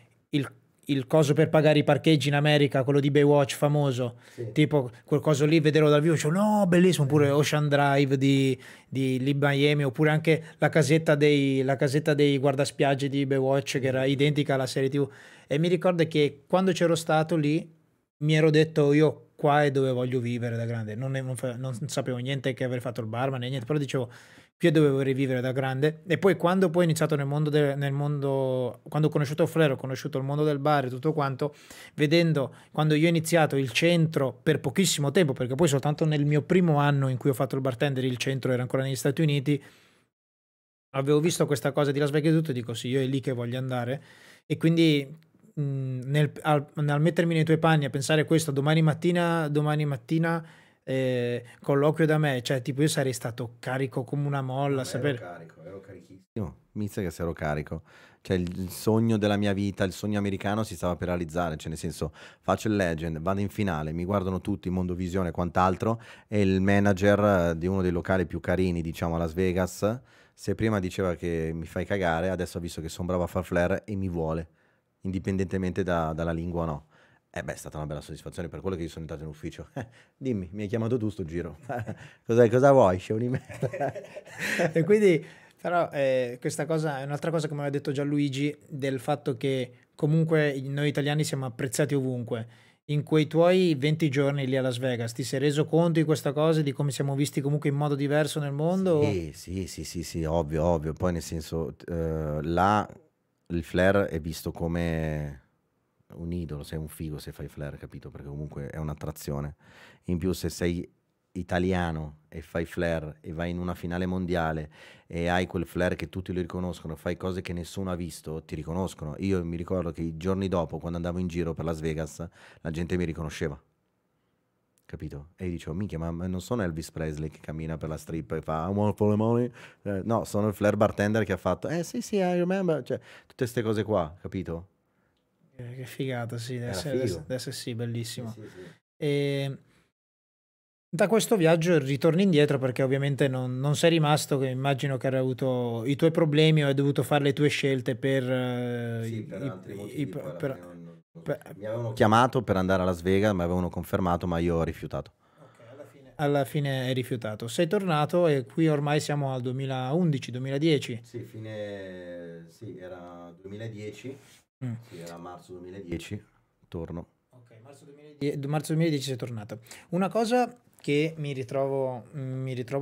S1: il coso per pagare i parcheggi in America, quello di Baywatch famoso,
S2: Sì.
S1: tipo quel coso lì, vederlo dal vivo, dicevo no, bellissimo, oppure Ocean Drive di lì Miami, oppure anche la casetta dei guardaspiagge di Baywatch che era identica alla serie TV. E mi ricordo che quando c'ero stato lì mi ero detto io qua è dove voglio vivere da grande. Non sapevo niente che aver fatto il barman né niente, però dicevo qui è dove vorrei vivere da grande. E poi quando poi ho iniziato quando ho conosciuto Flair, ho conosciuto il mondo del bar e tutto quanto, vedendo quando io ho iniziato il centro per pochissimo tempo, perché poi soltanto nel mio primo anno in cui ho fatto il bartender il centro era ancora negli Stati Uniti, avevo visto questa cosa di Las Vegas e tutto e dico sì, io è lì che voglio andare. E quindi al mettermi nei tuoi panni a pensare questo domani mattina colloquio da me, cioè tipo io sarei stato carico come una molla,
S2: No, ero carico, ero carichissimo. Mizza che se ero carico. Cioè il sogno della mia vita, il sogno americano si stava per realizzare, cioè nel senso faccio il Legend, vado in finale, mi guardano tutti, Mondovisione e quant'altro e il manager di uno dei locali più carini, diciamo a Las Vegas, se prima diceva che mi fai cagare, adesso ha visto che sono bravo a far flair e mi vuole, indipendentemente dalla lingua o no. Beh, è stata una bella soddisfazione per quello che io sono entrato in ufficio. Dimmi, mi hai chiamato tu sto giro. Cosa vuoi? Scemo di merda.
S1: E quindi, però, questa cosa è un'altra cosa che mi aveva detto Gianluigi, del fatto che comunque noi italiani siamo apprezzati ovunque. In quei tuoi 20 giorni lì a Las Vegas, ti sei reso conto di questa cosa, di come siamo visti comunque in modo diverso nel mondo?
S2: Sì, ovvio, ovvio. Poi nel senso, là il flair è visto come un idolo, sei un figo se fai flare, capito? Perché comunque è un'attrazione. In più se sei italiano e fai flare e vai in una finale mondiale e hai quel flare che tutti lo riconoscono, fai cose che nessuno ha visto, ti riconoscono. Io mi ricordo che i giorni dopo, quando andavo in giro per Las Vegas, la gente mi riconosceva. Capito? E io dicevo, minchia, ma non sono Elvis Presley che cammina per la strip e fa I want for the money. No, sono il flare bartender che ha fatto, sì, sì, I remember. Cioè, tutte queste cose qua, capito?
S1: Che figata, sì,
S2: Era figo.
S1: adesso sì, bellissimo.
S2: Sì, sì, sì.
S1: E da questo viaggio ritorni indietro perché ovviamente non sei rimasto, che immagino che hai avuto i tuoi problemi o hai dovuto fare le tue scelte per,
S2: Sì, per altri motivi poi alla fine
S1: per-
S2: mi avevano chiamato per andare a Las Vegas, mi avevano confermato, ma io ho rifiutato.
S1: Ok, alla fine hai rifiutato. Sei tornato e qui ormai siamo al 2011-2010.
S2: Sì, era 2010,
S1: Mm.
S2: sì, era marzo 2010, torno.
S1: Ok, marzo 2010 sei tornato. Una cosa che mi ritrovo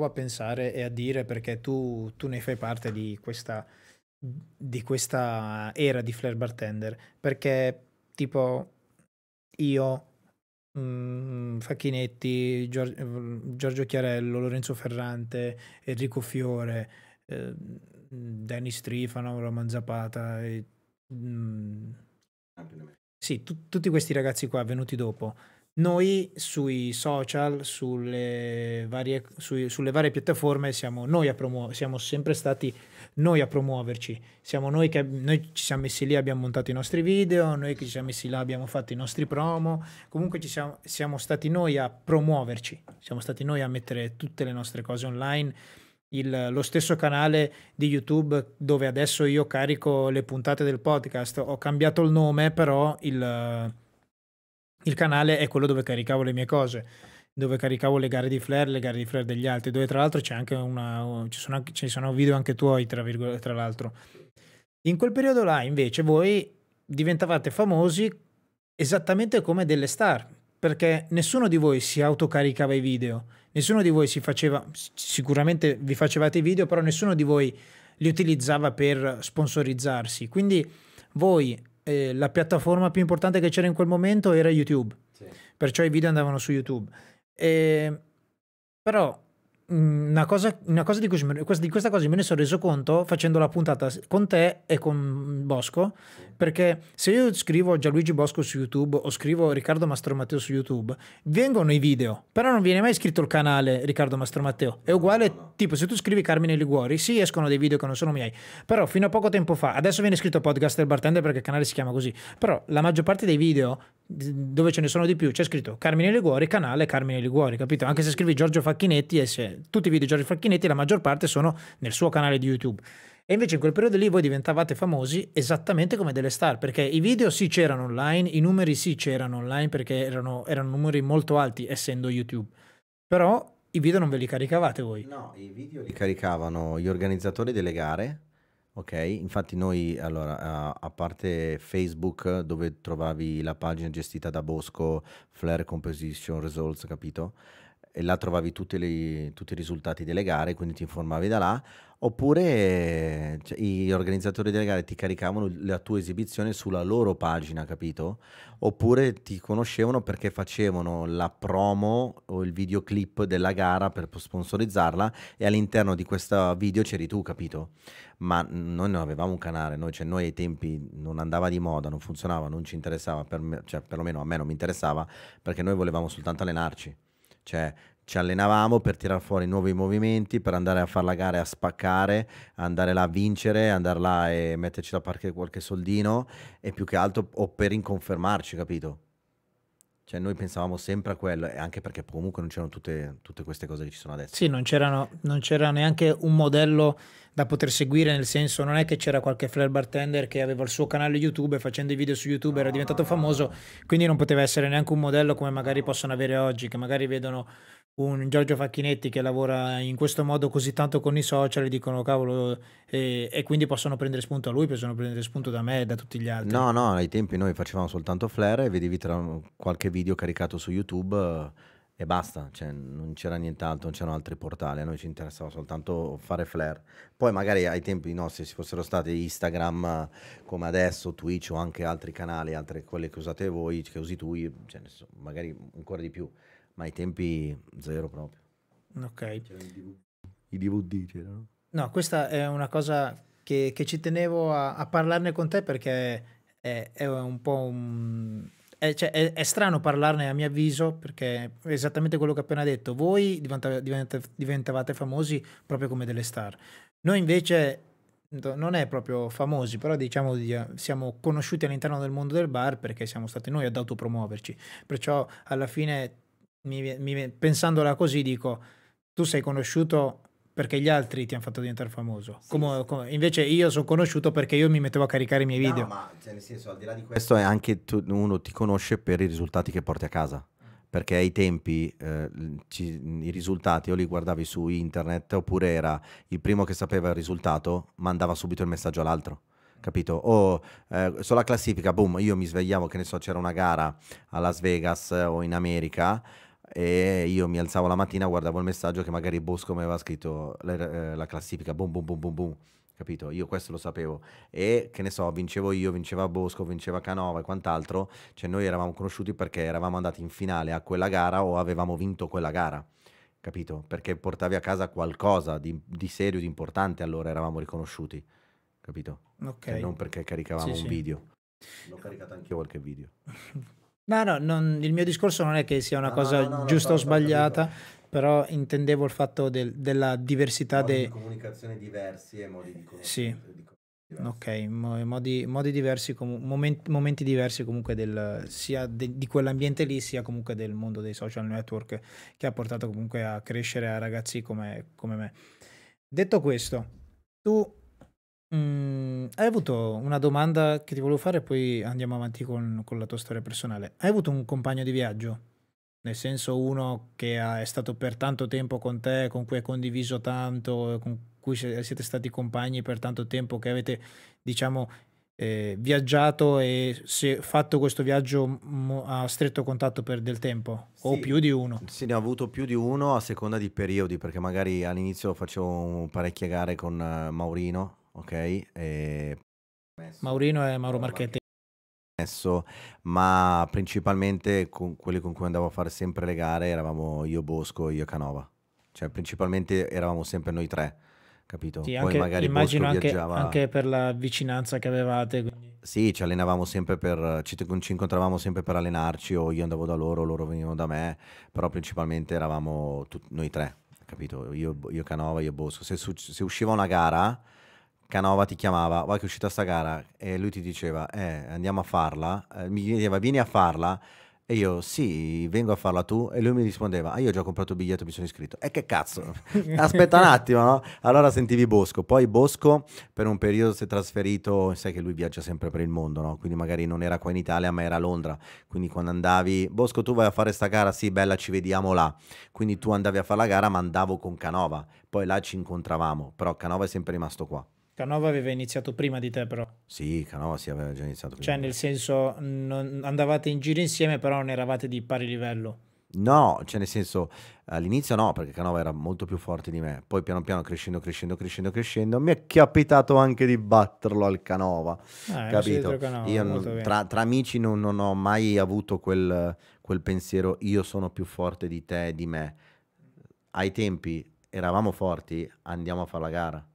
S1: a pensare e a dire, perché tu ne fai parte di questa era di flare bartender, perché tipo io, Facchinetti, Giorgio Chiarello, Lorenzo Ferrante, Enrico Fiore, Dennis Trifano, Roman Zapata, sì, tutti questi ragazzi qua venuti dopo. Noi sui social, sulle varie piattaforme siamo sempre stati noi a promuoverci. Siamo noi ci siamo messi lì, abbiamo montato i nostri video, noi che ci siamo messi là abbiamo fatto i nostri promo. Comunque siamo stati noi a promuoverci, siamo stati noi a mettere tutte le nostre cose online. Lo stesso canale di YouTube dove adesso io carico le puntate del podcast, ho cambiato il nome, però il canale è quello dove caricavo le mie cose, dove caricavo le gare di flare degli altri, dove tra l'altro c'è anche ci sono video anche tuoi, tra l'altro. In quel periodo là, invece, voi diventavate famosi esattamente come delle star, perché nessuno di voi si autocaricava i video, nessuno di voi sicuramente vi facevate i video, però nessuno di voi li utilizzava per sponsorizzarsi. Quindi voi, la piattaforma più importante che c'era in quel momento era YouTube,
S2: Sì.
S1: perciò i video andavano su YouTube. Però una cosa di questa cosa me ne sono reso conto facendo la puntata con te e con Bosco, perché se io scrivo Gianluigi Bosco su YouTube o scrivo Riccardo Mastromatteo su YouTube, vengono i video, però non viene mai scritto il canale Riccardo Mastromatteo. È uguale,
S2: No.
S1: tipo se tu scrivi Carmine Liguori, sì, escono dei video che non sono miei, però fino a poco tempo fa, adesso viene scritto Podcast del Bartender perché il canale si chiama così, però la maggior parte dei video dove ce ne sono di più c'è scritto Carmine Liguori, canale Carmine Liguori, capito? Anche se scrivi Giorgio Facchinetti tutti i video di Giorgio Facchinetti la maggior parte sono nel suo canale di YouTube. E invece in quel periodo lì voi diventavate famosi esattamente come delle star, perché i video sì c'erano online, i numeri sì c'erano online perché erano numeri molto alti essendo YouTube, però i video non ve li caricavate voi.
S2: No, i video li caricavano gli organizzatori delle gare, ok? Infatti noi, allora, a parte Facebook, dove trovavi la pagina gestita da Bosco, Flare Composition Results, capito? E là trovavi tutti i risultati delle gare, quindi ti informavi da là, oppure cioè, gli organizzatori delle gare ti caricavano la tua esibizione sulla loro pagina, capito? Oppure ti conoscevano perché facevano la promo o il videoclip della gara per sponsorizzarla e all'interno di questo video c'eri tu, capito? Ma noi non avevamo un canale, noi ai tempi non andava di moda, non funzionava, non ci interessava, cioè perlomeno a me non mi interessava perché noi volevamo soltanto allenarci. Cioè, ci allenavamo per tirare fuori nuovi movimenti, per andare a fare la gara e a spaccare, andare là a vincere, andare là e metterci da parte qualche soldino e più che altro o per inconfermarci, capito? Cioè, noi pensavamo sempre a quello e anche perché comunque non c'erano tutte queste cose che ci sono adesso.
S1: Sì, non c'era neanche un modello da poter seguire, nel senso non è che c'era qualche flare bartender che aveva il suo canale YouTube e facendo i video su YouTube era diventato famoso, quindi non poteva essere neanche un modello come magari possono avere oggi, che magari vedono un Giorgio Facchinetti che lavora in questo modo così tanto con i social e dicono cavolo, e quindi possono prendere spunto a lui, possono prendere spunto da me e da tutti gli altri.
S2: No, ai tempi noi facevamo soltanto flare e vedevi qualche video caricato su YouTube e basta, cioè non c'era nient'altro, non c'erano altri portali, a noi ci interessava soltanto fare flare. Poi magari ai tempi nostri, se fossero stati Instagram come adesso, Twitch o anche altri canali, altre quelle che usate voi, che usi tu, cioè, magari ancora di più, ma ai tempi zero proprio.
S1: Ok.
S2: I DVD c'erano.
S1: No, questa è una cosa che ci tenevo a parlarne con te perché è un po' cioè, è strano parlarne a mio avviso perché è esattamente quello che ho appena detto. Voi diventavate famosi proprio come delle star. Noi invece non è proprio famosi, però diciamo siamo conosciuti all'interno del mondo del bar perché siamo stati noi ad autopromuoverci. Perciò alla fine, pensandola così, dico, tu sei conosciuto perché gli altri ti hanno fatto diventare famoso.
S2: Sì, sì.
S1: Invece io sono conosciuto perché io mi mettevo a caricare i miei
S2: No,
S1: video.
S2: ma cioè, nel senso, al di là di questo è anche uno ti conosce per i risultati che porti a casa. Perché ai tempi i risultati o li guardavi su internet oppure era il primo che sapeva il risultato, mandava subito il messaggio all'altro. Capito? O sulla classifica, boom, io mi svegliavo, che ne so, c'era una gara a Las Vegas o in America e io mi alzavo la mattina, guardavo il messaggio che magari Bosco mi aveva scritto la classifica, boom, boom, boom, boom, boom. Capito? Io questo lo sapevo. E che ne so, vincevo io, vinceva Bosco, vinceva Canova e quant'altro. Cioè noi eravamo conosciuti perché eravamo andati in finale a quella gara o avevamo vinto quella gara. Capito? Perché portavi a casa qualcosa di serio, di importante, allora eravamo riconosciuti. Capito?
S1: Ok.
S2: Cioè non perché caricavamo
S1: Sì,
S2: un
S1: sì.
S2: video. L'ho caricato anch'io qualche video.
S1: No, no, il mio discorso non è che sia una
S2: No, no,
S1: cosa
S2: no, no, lo
S1: giusta o
S2: so, ho capito.
S1: sbagliata, però intendevo il fatto della diversità
S2: Modi di
S1: dei...
S2: comunicazione diversi e modi di
S1: Sì,
S2: conoscenza diversi.
S1: ok, modi diversi, momenti diversi comunque sia di quell'ambiente lì, sia comunque del mondo dei social network che ha portato comunque a crescere a ragazzi come me. Detto questo, tu hai avuto una domanda che ti volevo fare, poi andiamo avanti con la tua storia personale. Hai avuto un compagno di viaggio? Nel senso uno che è stato per tanto tempo con te, con cui hai condiviso tanto, con cui siete stati compagni per tanto tempo, che avete, diciamo, viaggiato e fatto questo viaggio a stretto contatto per del tempo, o
S2: Sì,
S1: più di uno.
S2: sì, ne ho avuto più di uno a seconda di periodi, perché magari all'inizio facevo parecchie gare con Maurino, ok? E
S1: Maurino e Mauro
S2: Mauro
S1: Marchetti.
S2: Messo, ma principalmente con quelli con cui andavo a fare sempre le gare eravamo io Bosco, io Canova. Cioè, principalmente eravamo sempre noi tre, capito?
S1: Sì,
S2: Poi
S1: anche,
S2: magari Bosco
S1: immagino
S2: viaggiava.
S1: anche per la vicinanza che avevate. Quindi.
S2: Sì, ci allenavamo sempre ci incontravamo sempre per allenarci, o io andavo da loro, loro venivano da me, però principalmente eravamo noi tre, capito? Io Canova, io Bosco. Se usciva una gara, Canova ti chiamava, guarda che è uscita sta gara, e lui ti diceva, andiamo a farla, mi diceva, vieni a farla, e io, sì, vengo a farla tu, e lui mi rispondeva, io ho già comprato il biglietto, mi sono iscritto. E che cazzo? Aspetta un attimo, no? Allora sentivi Bosco, poi Bosco per un periodo si è trasferito, sai che lui viaggia sempre per il mondo, no? Quindi magari non era qua in Italia, ma era a Londra. Quindi quando andavi, Bosco, tu vai a fare sta gara? Sì, bella, ci vediamo là. Quindi tu andavi a fare la gara, ma andavo con Canova. Poi là ci incontravamo, però Canova è sempre rimasto qua.
S1: Canova aveva iniziato prima di te, però.
S2: Sì, Canova si aveva già iniziato prima
S1: Cioè,
S2: di me.
S1: nel senso, andavate in giro insieme, però non eravate di pari livello.
S2: No, cioè nel senso, all'inizio no, perché Canova era molto più forte di me. Poi piano piano crescendo, mi è capitato anche di batterlo al Canova,
S1: Non sei dietro
S2: capito?
S1: Canova,
S2: Io
S1: molto bene.
S2: tra amici non ho mai avuto quel pensiero, io sono più forte di te e di me. Ai tempi eravamo forti, andiamo a fare la gara,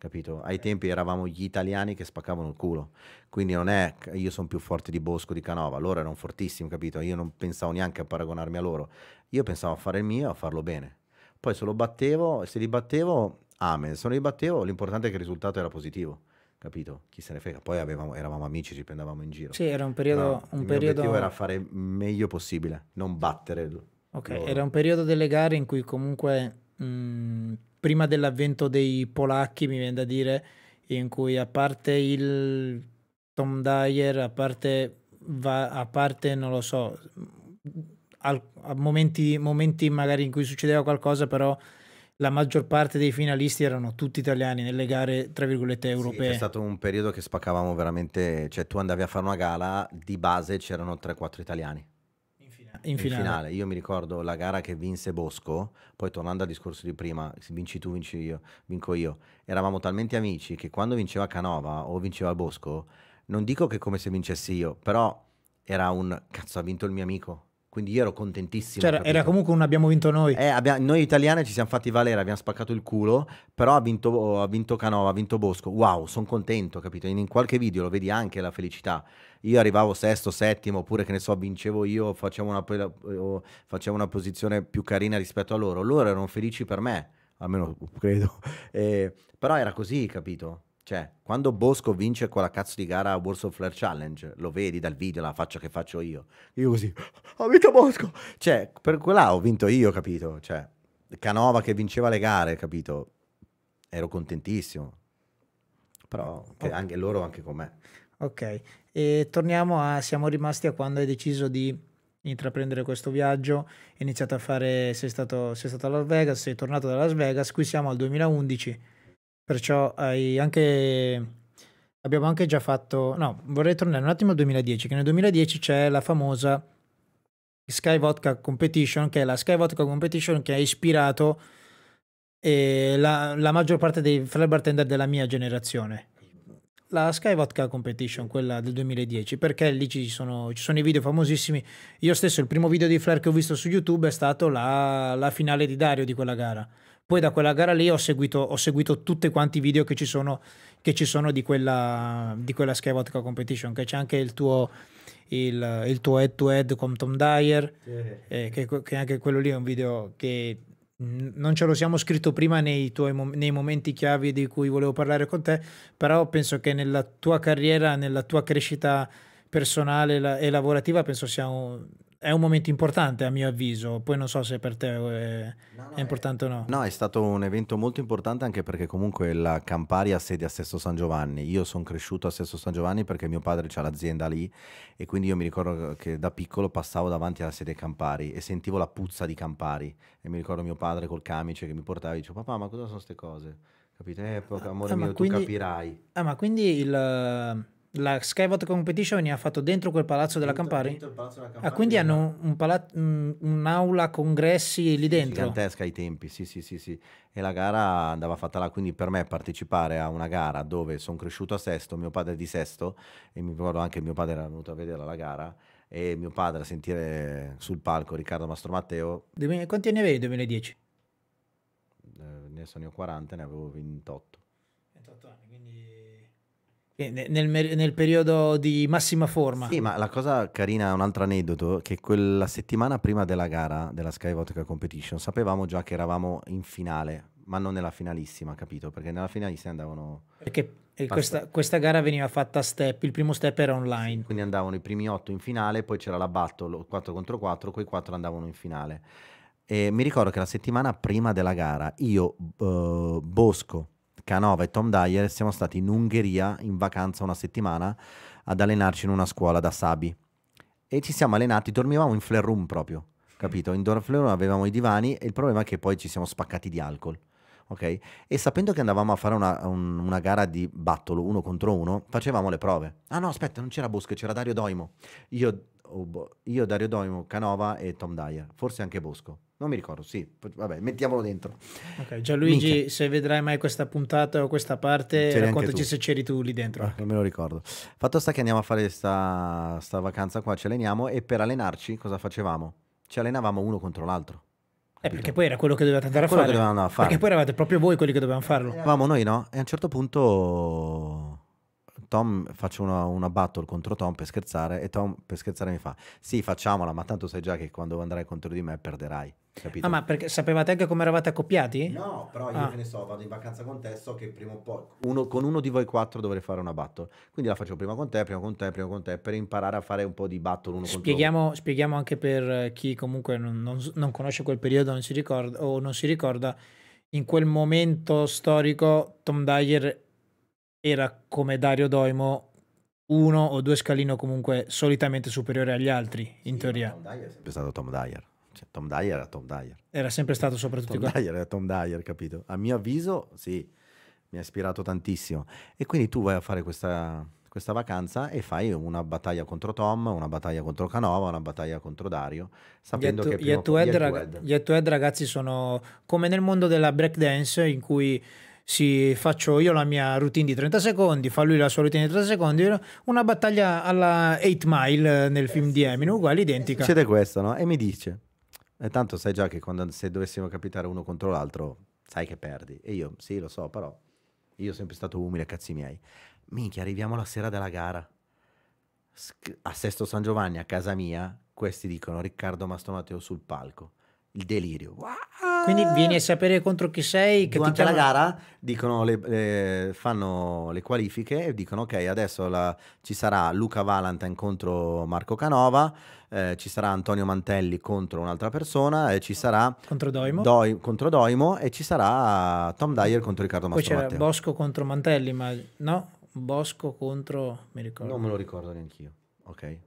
S2: capito? Ai tempi eravamo gli italiani che spaccavano il culo. Quindi non è io sono più forte di Bosco, di Canova, loro erano fortissimi, capito? Io non pensavo neanche a paragonarmi a loro. Io pensavo a fare il mio, a farlo bene. Poi se lo battevo, se li battevo, amen. Se non li battevo, l'importante è che il risultato era positivo, capito? Chi se ne frega. Poi eravamo amici, ci prendevamo in giro.
S1: Sì, era un
S2: Però
S1: periodo,
S2: il mio obiettivo era fare il meglio possibile, non battere
S1: ok, era
S2: loro.
S1: un periodo delle gare in cui comunque, prima dell'avvento dei polacchi, mi viene da dire, in cui a parte il Tom Dyer, a parte, non lo so, a momenti magari in cui succedeva qualcosa, però la maggior parte dei finalisti erano tutti italiani nelle gare, tra virgolette,
S2: Sì, c'è
S1: europee.
S2: stato un periodo che spaccavamo veramente, cioè tu andavi a fare una gala, di base c'erano 3-4 italiani.
S1: in finale.
S2: Io mi ricordo la gara che vinse Bosco, poi tornando al discorso di prima, se vinci tu, vinci io, vinco io. Eravamo talmente amici che quando vinceva Canova o vinceva il Bosco, non dico che come se vincessi io, però era un cazzo, ha vinto il mio amico. Quindi io ero contentissimo,
S1: Cioè, era
S2: capito?
S1: comunque un abbiamo vinto noi.
S2: Noi italiani ci siamo fatti valere, abbiamo spaccato il culo, però ha vinto Canova, ha vinto Bosco. Wow, sono contento, capito? In qualche video lo vedi anche la felicità. Io arrivavo sesto, settimo, oppure che ne so, vincevo io, facevo una posizione più carina rispetto a loro. Loro erano felici per me, almeno credo. Però era così, capito? Cioè, quando Bosco vince quella cazzo di gara a World of Flair Challenge, lo vedi dal video, la faccia che faccio io. Io così, ho vinto Bosco! Cioè, per quella ho vinto io, capito? Cioè, Canova che vinceva le gare, capito? Ero contentissimo. Però anche loro, anche con me.
S1: Ok, e siamo rimasti a quando hai deciso di intraprendere questo viaggio, hai iniziato a fare, sei stato a Las Vegas, sei tornato da Las Vegas, qui siamo al 2011, perciò abbiamo anche già fatto, no, vorrei tornare un attimo al 2010, che nel 2010 c'è la famosa Sky Vodka Competition, che è la Sky Vodka Competition che ha ispirato la maggior parte dei fly bartender della mia generazione. La Sky Vodka Competition, quella del 2010, perché lì ci sono i video famosissimi. Io stesso il primo video di Flair che ho visto su YouTube è stato la finale di Dario di quella gara. Poi da quella gara lì ho seguito tutti quanti i video che ci sono di quella Sky Vodka Competition, che c'è anche il tuo head to head con Tom Dyer, che anche quello lì è un video che non ce lo siamo scritto prima nei momenti chiavi di cui volevo parlare con te, però penso che nella tua carriera, nella tua crescita personale e lavorativa, penso è un momento importante a mio avviso. Poi non so se per te è importante o no.
S2: No, è stato un evento molto importante anche perché comunque la Campari ha sede a Sesto San Giovanni. Io sono cresciuto a Sesto San Giovanni perché mio padre c'ha l'azienda lì e quindi io mi ricordo che da piccolo passavo davanti alla sede Campari e sentivo la puzza di Campari e mi ricordo mio padre col camice che mi portava e dicevo papà ma cosa sono queste cose? Capite? Amore mio, tu capirai.
S1: Ma quindi la Sky Vodka Competition veniva fatto dentro quel palazzo della Campari?
S2: Dentro il Palazzo della Campari.
S1: Ah, quindi hanno un'aula congressi lì dentro?
S2: Gigantesca ai tempi, sì. E la gara andava fatta là, quindi per me partecipare a una gara dove sono cresciuto a Sesto, mio padre è di Sesto, e mi ricordo anche mio padre era venuto a vedere la gara, e mio padre a sentire sul palco Riccardo Mastromatteo.
S1: Quanti anni avevi nel 2010?
S2: Adesso ne ho 40, ne avevo 28.
S1: 28 anni, quindi nel periodo di massima forma.
S2: Sì, ma la cosa carina, un altro aneddoto, che quella settimana prima della gara della Sky Vodka Competition sapevamo già che eravamo in finale, ma non nella finalissima, capito? Perché nella finalissima andavano...
S1: Perché questa gara veniva fatta a step, il primo step era online.
S2: Quindi andavano i primi 8 in finale, poi c'era la battle 4 contro 4, quei 4 andavano in finale. E mi ricordo che la settimana prima della gara io, Bosco, Canova e Tom Dyer siamo stati in Ungheria in vacanza una settimana ad allenarci in una scuola da Sabi e ci siamo allenati, dormivamo in flare room proprio, capito? In flare room avevamo i divani e il problema è che poi ci siamo spaccati di alcol, ok? E sapendo che andavamo a fare una gara di battle 1 contro 1 facevamo le prove. Ah no, aspetta, non c'era Bosco, c'era Dario Doimo. Io, Dario Doimo, Canova e Tom Dyer, forse anche Bosco. Non mi ricordo, sì, vabbè, mettiamolo dentro.
S1: Ok, Gianluigi, se vedrai mai questa puntata o questa parte, raccontaci se c'eri tu lì dentro.
S2: Non me lo ricordo. Fatto sta che andiamo a fare sta vacanza qua, ci alleniamo e per allenarci cosa facevamo? Ci allenavamo uno contro l'altro.
S1: Perché poi era quello che dovevate andare a fare.
S2: Che dovevamo andare a fare.
S1: Perché poi eravate proprio voi quelli che dovevano farlo.
S2: Eravamo noi, no? E a un certo punto... Tom, faccio una battle contro Tom per scherzare e Tom per scherzare mi fa sì facciamola ma tanto sai già che quando andrai contro di me perderai, capito?
S1: Ah, ma perché sapevate anche come eravate accoppiati?
S2: No, però io che ne so, vado in vacanza con te, so che prima o poi con uno di voi 4 dovrei fare una battle, quindi la faccio prima con te per imparare a fare un po' di battle uno contro uno.
S1: Spieghiamo anche per chi comunque non conosce quel periodo, non si ricorda, in quel momento storico Tom Dyer era come Dario Doimo 1 o 2 scalino comunque solitamente superiore agli altri, in teoria.
S2: Tom Dyer è sempre stato Tom Dyer. Cioè, Tom Dyer era Tom Dyer.
S1: Era sempre stato soprattutto
S2: Tom Dyer era Tom Dyer, capito? A mio avviso, sì, mi ha ispirato tantissimo. E quindi tu vai a fare questa questa vacanza e fai una battaglia contro Tom, una battaglia contro Canova, una battaglia contro Dario, sapendo che
S1: Gli
S2: prima o poi
S1: Gli head-to-head, ragazzi, sono come nel mondo della breakdance, in cui faccio io la mia routine di 30 secondi, fa lui la sua routine di 30 secondi, una battaglia alla 8 Mile nel film di Eminem, uguale, identica.
S2: succede questo, no? E mi dice, e tanto sai già che se dovessimo capitare uno contro l'altro, sai che perdi. E io, sì, lo so, però io sono sempre stato umile, cazzi miei. Minchia, arriviamo la sera della gara. A Sesto San Giovanni, a casa mia, questi dicono Riccardo Mastromateo sul palco. Il delirio.
S1: Quindi vieni a sapere contro chi sei. Che
S2: Durante
S1: ti
S2: la gara dicono fanno le qualifiche e dicono ok, adesso ci sarà Luca Valentine contro Marco Canova, ci sarà Antonio Mantelli contro un'altra persona, e ci sarà
S1: contro Doimo.
S2: Contro Doimo, e ci sarà Tom Dyer contro Riccardo Mastromateo.
S1: Poi c'era Bosco contro Mantelli, ma no, Bosco contro, mi ricordo.
S2: Non me lo ricordo neanch'io, ok?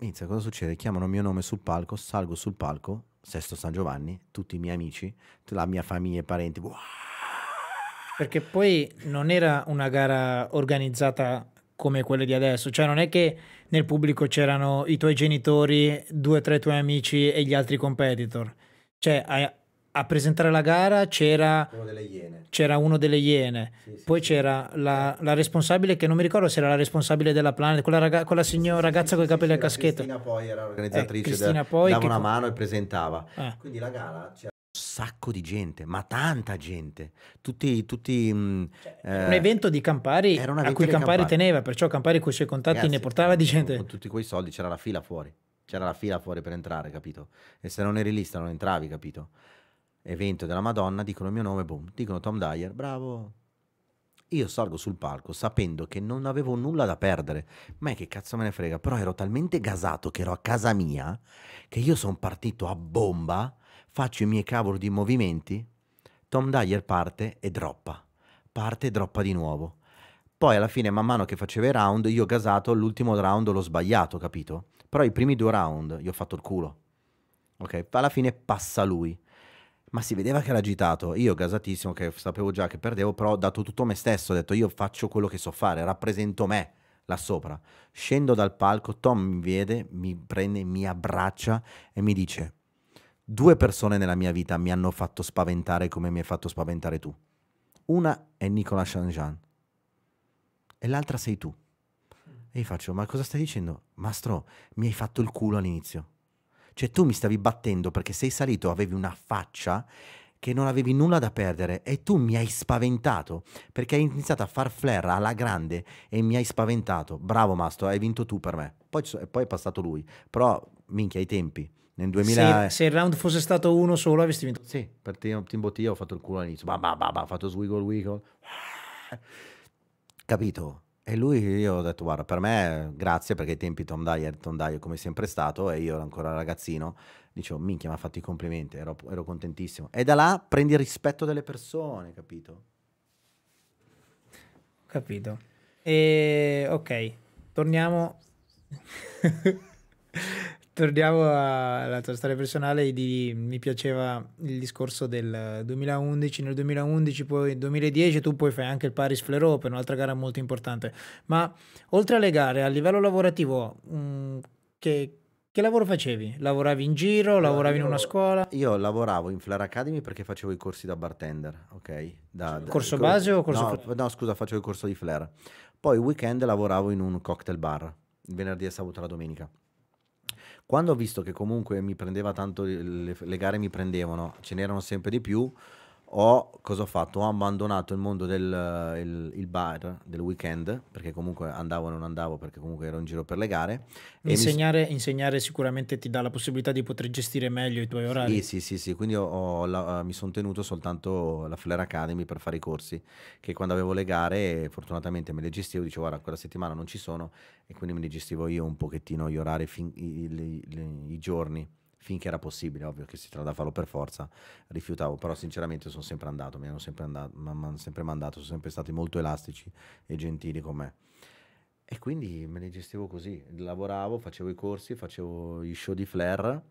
S2: Inizia, cosa succede? Chiamano il mio nome sul palco, salgo sul palco, Sesto San Giovanni, tutti i miei amici, la mia famiglia e parenti.
S1: Perché poi non era una gara organizzata come quelle di adesso, cioè non è che nel pubblico c'erano i tuoi genitori, 2 o 3 tuoi amici e gli altri competitor. Cioè a presentare la gara c'era uno delle Iene, poi c'era la responsabile, che non mi ricordo se era la responsabile della Planet, quella signora ragazza con i capelli a caschetto.
S2: Cristina poi era organizzatrice,
S1: Cristina poi
S2: dava una mano e presentava.
S1: Quindi
S2: la gara c'era un sacco di gente, ma tanta gente, tutti
S1: un evento di Campari a cui Campari teneva, perciò Campari con i suoi contatti, ragazzi, ne portava di gente.
S2: Con tutti quei soldi c'era la fila fuori per entrare, capito? E se non eri in lista non entravi, capito? Evento della Madonna, dicono il mio nome, boom, dicono Tom Dyer, bravo. Io salgo sul palco sapendo che non avevo nulla da perdere, ma che cazzo me ne frega, però ero talmente gasato che ero a casa mia, che io sono partito a bomba, faccio i miei cavoli di movimenti, Tom Dyer parte e droppa di nuovo. Poi alla fine, man mano che facevo i round, io gasato, l'ultimo round l'ho sbagliato, capito? Però i primi 2 round io ho fatto il culo, ok? Alla fine passa lui. Ma si vedeva che era agitato, io gasatissimo, che sapevo già che perdevo, però ho dato tutto me stesso, ho detto io faccio quello che so fare, rappresento me là sopra. Scendo dal palco, Tom mi vede, mi prende, mi abbraccia e mi dice: 2 persone nella mia vita mi hanno fatto spaventare come mi hai fatto spaventare tu. Una è Nicolas Jean e l'altra sei tu. E io faccio: ma cosa stai dicendo? Mastro, mi hai fatto il culo all'inizio. Cioè tu mi stavi battendo perché sei salito, avevi una faccia che non avevi nulla da perdere e tu mi hai spaventato perché hai iniziato a far flare alla grande e mi hai spaventato. Bravo Mastro, hai vinto tu per me. Poi è passato lui, però minchia ai tempi. Nel 2000...
S1: se il round fosse stato uno solo avresti vinto.
S2: Sì, per Team Bottiglia ho fatto il culo all'inizio, ho fatto swiggle. Capito? E lui, io ho detto, guarda, per me, grazie, perché ai tempi Tom Dyer come sempre è stato, e io ero ancora ragazzino, dicevo, minchia, mi ha fatto i complimenti, ero contentissimo. E da là prendi il rispetto delle persone, capito?
S1: Capito. E ok, torniamo... Torniamo alla tua storia personale. Mi piaceva il discorso del 2011. Nel 2011, poi nel 2010 tu poi fai anche il Paris Flare Open, un'altra gara molto importante. Ma oltre alle gare, a livello lavorativo, che lavoro facevi? Lavoravi in giro? Lavoravi in una scuola?
S2: Io lavoravo in Flare Academy perché facevo i corsi da bartender, ok?
S1: Corso base o corso
S2: no, scusa, facevo il corso di Flare. Poi il weekend lavoravo in un cocktail bar, il venerdì e sabato e la domenica. Quando ho visto che comunque mi prendeva tanto, le gare mi prendevano, ce n'erano sempre di più, cosa ho fatto? Ho abbandonato il mondo il bar del weekend, perché comunque andavo e non andavo, perché comunque ero in giro per le gare.
S1: Insegnare sicuramente ti dà la possibilità di poter gestire meglio i tuoi orari.
S2: Sì, quindi mi sono tenuto soltanto la Flare Academy per fare i corsi, che quando avevo le gare fortunatamente me le gestivo, dicevo guarda quella settimana non ci sono, e quindi me li gestivo io un pochettino gli orari, i giorni, finché era possibile. Ovvio che si tratta da farlo per forza, rifiutavo, però sinceramente sono sempre andato, mi hanno sempre mandato, sono sempre stati molto elastici e gentili con me. E quindi me li gestivo così, lavoravo, facevo i corsi, facevo i show di Flare,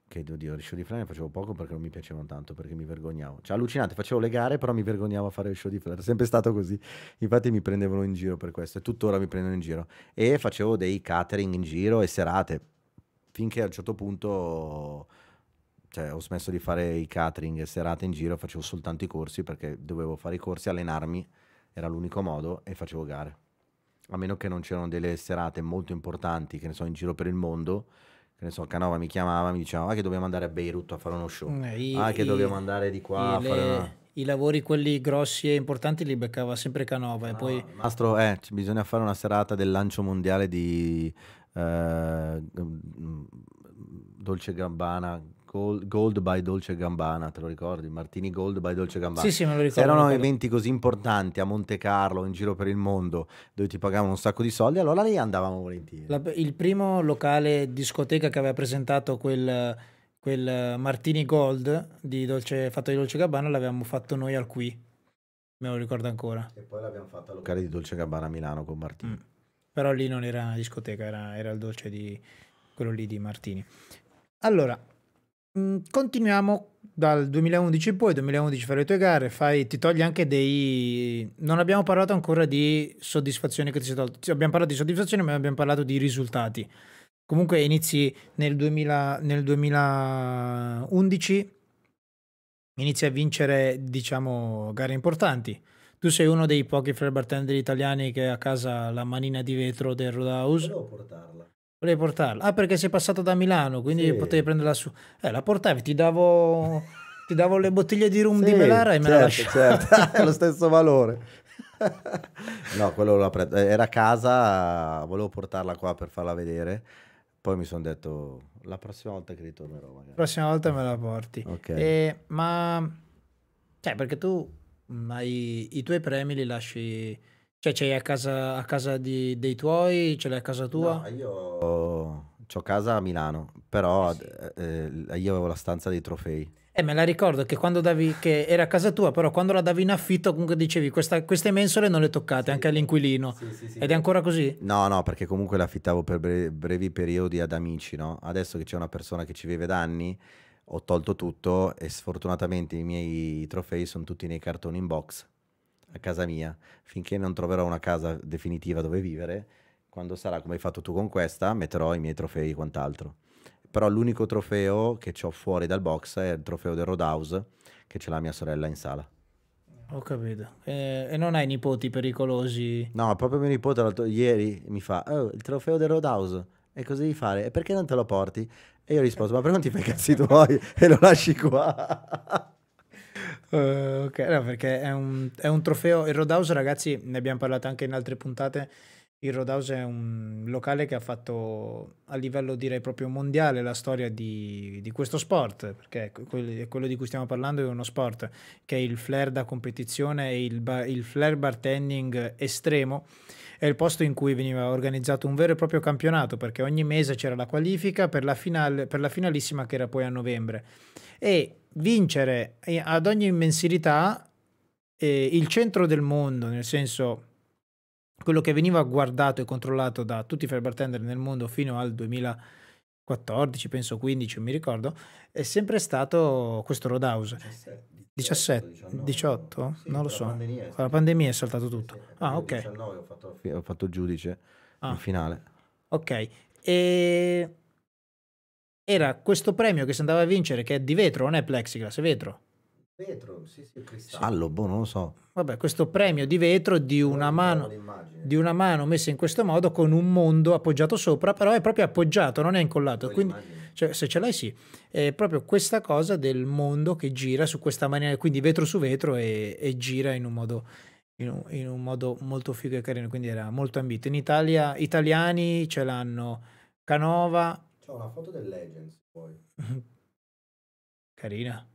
S2: che devo dire, il show di flare ne facevo poco perché non mi piacevano tanto, perché mi vergognavo. Cioè, allucinante, facevo le gare, però mi vergognavo a fare il show di flare. È sempre stato così. Infatti mi prendevano in giro per questo, e tuttora mi prendono in giro. E facevo dei catering in giro e serate, finché a un certo punto, cioè, ho smesso di fare i catering e serate in giro, facevo soltanto i corsi, perché dovevo fare i corsi, allenarmi, era l'unico modo, e facevo gare. A meno che non c'erano delle serate molto importanti, che ne so, in giro per il mondo, che ne so, Canova mi chiamava, mi diceva, ah, che dobbiamo andare a Beirut a fare uno show, ah, che dobbiamo andare di qua a fare una...
S1: I lavori quelli grossi e importanti li beccava sempre Canova e poi
S2: Mastro, bisogna fare una serata del lancio mondiale di Dolce Gabbana, Gold by Dolce Gabbana, te lo ricordi? Martini Gold by Dolce Gabbana.
S1: sì, sì, me lo
S2: Se
S1: ricordo,
S2: erano
S1: me lo ricordo.
S2: eventi così importanti a Monte Carlo, in giro per il mondo, dove ti pagavano un sacco di soldi, allora lì andavamo volentieri.
S1: Il primo locale discoteca che aveva presentato quel Martini Gold fatto di Dolce Gabbana l'avevamo fatto noi al Qui, me lo ricordo ancora.
S2: E poi l'abbiamo fatta al locale di Dolce Gabbana a Milano con Martini.
S1: Però lì non era una discoteca, era il dolce di quello lì di Martini. Allora, continuiamo dal 2011 in poi. 2011 fai le tue gare, ti togli anche dei... Non abbiamo parlato ancora di soddisfazione che ti sei tolto. Sì, abbiamo parlato di soddisfazione, ma abbiamo parlato di risultati. Comunque inizi nel 2011, inizi a vincere, diciamo, gare importanti. Tu sei uno dei pochi flare bartender italiani che ha a casa la manina di vetro del Roadhouse.
S2: Volevo portarla.
S1: Volevi portarla? Ah, perché sei passato da Milano, quindi
S2: Sì.
S1: potevi prenderla su. La portavi, ti davo le bottiglie di rum di
S2: Sì,
S1: Melara e me la lasciavi.
S2: certo, è lo stesso valore. No, quello era a casa, volevo portarla qua per farla vedere. Poi mi sono detto, la prossima volta che ritornerò magari.
S1: La prossima volta me la porti.
S2: Ok.
S1: Ma, cioè, perché tu hai i tuoi premi li lasci, cioè, c'hai a casa dei tuoi, ce l'hai a casa tua?
S2: No, io ho casa a Milano, però io avevo la stanza dei trofei.
S1: Me la ricordo che quando che era a casa tua, però quando la davi in affitto comunque dicevi queste mensole non le toccate, anche all'inquilino.
S2: Sì.
S1: Ed è ancora così?
S2: No, perché comunque l'affittavo per brevi periodi ad amici, no? Adesso che c'è una persona che ci vive da anni, ho tolto tutto e sfortunatamente i miei trofei sono tutti nei cartoni in box a casa mia. Finché non troverò una casa definitiva dove vivere, quando sarà come hai fatto tu con questa, metterò i miei trofei e quant'altro. Però l'unico trofeo che ho fuori dal box è il trofeo del Roadhouse, che ce l'ha mia sorella in sala.
S1: Ho capito. E non hai nipoti pericolosi?
S2: No, proprio mio nipote ieri mi fa, oh, il trofeo del Roadhouse, e cosa devi fare? E perché non te lo porti? E io ho risposto, ma perché non ti fai i cazzi tuoi e lo lasci qua?
S1: Ok, no, perché è un trofeo. Il Roadhouse, ragazzi, ne abbiamo parlato anche in altre puntate. Il Roadhouse è un locale che ha fatto a livello, direi, proprio mondiale la storia di questo sport, perché quello di cui stiamo parlando è uno sport che è il flare da competizione e il flare bartending estremo. È il posto in cui veniva organizzato un vero e proprio campionato, perché ogni mese c'era la qualifica per la finalissima che era poi a novembre. E vincere ad ogni mensilità il centro del mondo, nel senso quello che veniva guardato e controllato da tutti i flare bartender nel mondo fino al 2014, penso 15, non mi ricordo, è sempre stato questo Roadhouse. 17, 18?
S2: Sì,
S1: Non lo
S2: con la
S1: so.
S2: pandemia
S1: Con la pandemia è saltato tutto.
S2: Sì,
S1: Ah,
S2: nel
S1: ok.
S2: 19 ho fatto il giudice in finale.
S1: Ok. E era questo premio che si andava a vincere, che è di vetro, non è plexiglass, è vetro.
S2: Vetro, sì, cristallo, boh, non lo so.
S1: Vabbè, questo premio di vetro di una mano messa in questo modo con un mondo appoggiato sopra, però è proprio appoggiato, non è incollato. Quindi, cioè, se ce l'hai, sì. È proprio questa cosa del mondo che gira su questa maniera, quindi vetro su vetro e gira in un modo, in un modo molto figo e carino. Quindi era molto ambito. In Italia, italiani ce l'hanno Canova.
S2: C'ho una foto del Legends poi.
S1: Carina.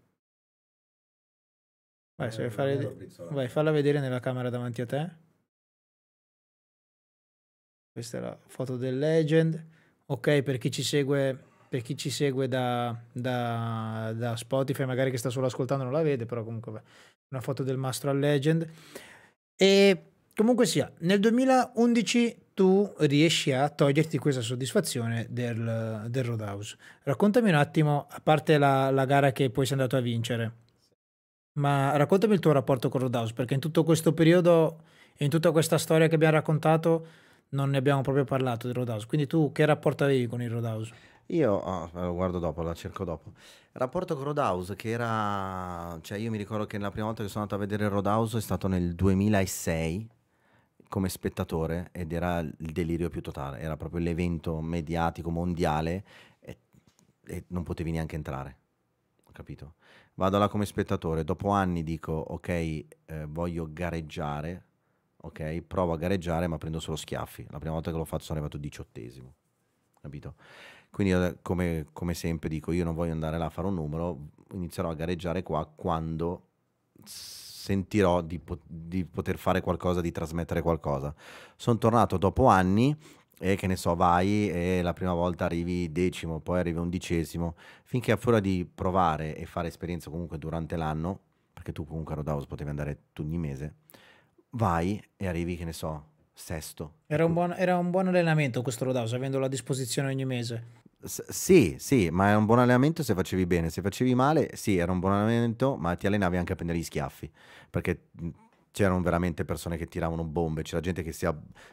S1: Vai, se vai, falla vedere nella camera davanti a te. Questa è la foto del Legend. Ok, per chi ci segue da Spotify, magari che sta solo ascoltando non la vede, però comunque una foto del mastro al Legend. E Comunque sia, nel 2011 tu riesci a toglierti questa soddisfazione del Roadhouse. Raccontami un attimo, a parte la gara che poi sei andato a vincere, ma raccontami il tuo rapporto con Roadhouse, perché in tutto questo periodo e in tutta questa storia che abbiamo raccontato non ne abbiamo proprio parlato di Roadhouse. Quindi tu che rapporto avevi con il Roadhouse?
S2: Io lo guardo dopo, la cerco dopo. Il rapporto con Roadhouse che era, cioè io mi ricordo che la prima volta che sono andato a vedere Roadhouse è stato nel 2006 come spettatore ed era il delirio più totale, era proprio l'evento mediatico mondiale e non potevi neanche entrare, ho capito? Vado là come spettatore, dopo anni dico ok, voglio gareggiare, ok, provo a gareggiare ma prendo solo schiaffi, la prima volta che l'ho fatto sono arrivato 18esimo, capito? Quindi io, come sempre dico, io non voglio andare là a fare un numero, inizierò a gareggiare qua quando sentirò di poter fare qualcosa, di trasmettere qualcosa. Sono tornato dopo anni e che ne so, vai e la prima volta arrivi 10°, poi arrivi 11°, finché a furia di provare e fare esperienza comunque durante l'anno, perché tu comunque a Roadhouse potevi andare ogni mese, vai e arrivi, che ne so, sesto.
S1: Era un buon allenamento questo Roadhouse, avendolo a disposizione ogni mese.
S2: Sì, sì, ma è un buon allenamento se facevi bene, se facevi male, sì, era un buon allenamento, ma ti allenavi anche a prendere gli schiaffi, perché c'erano veramente persone che tiravano bombe, c'era gente che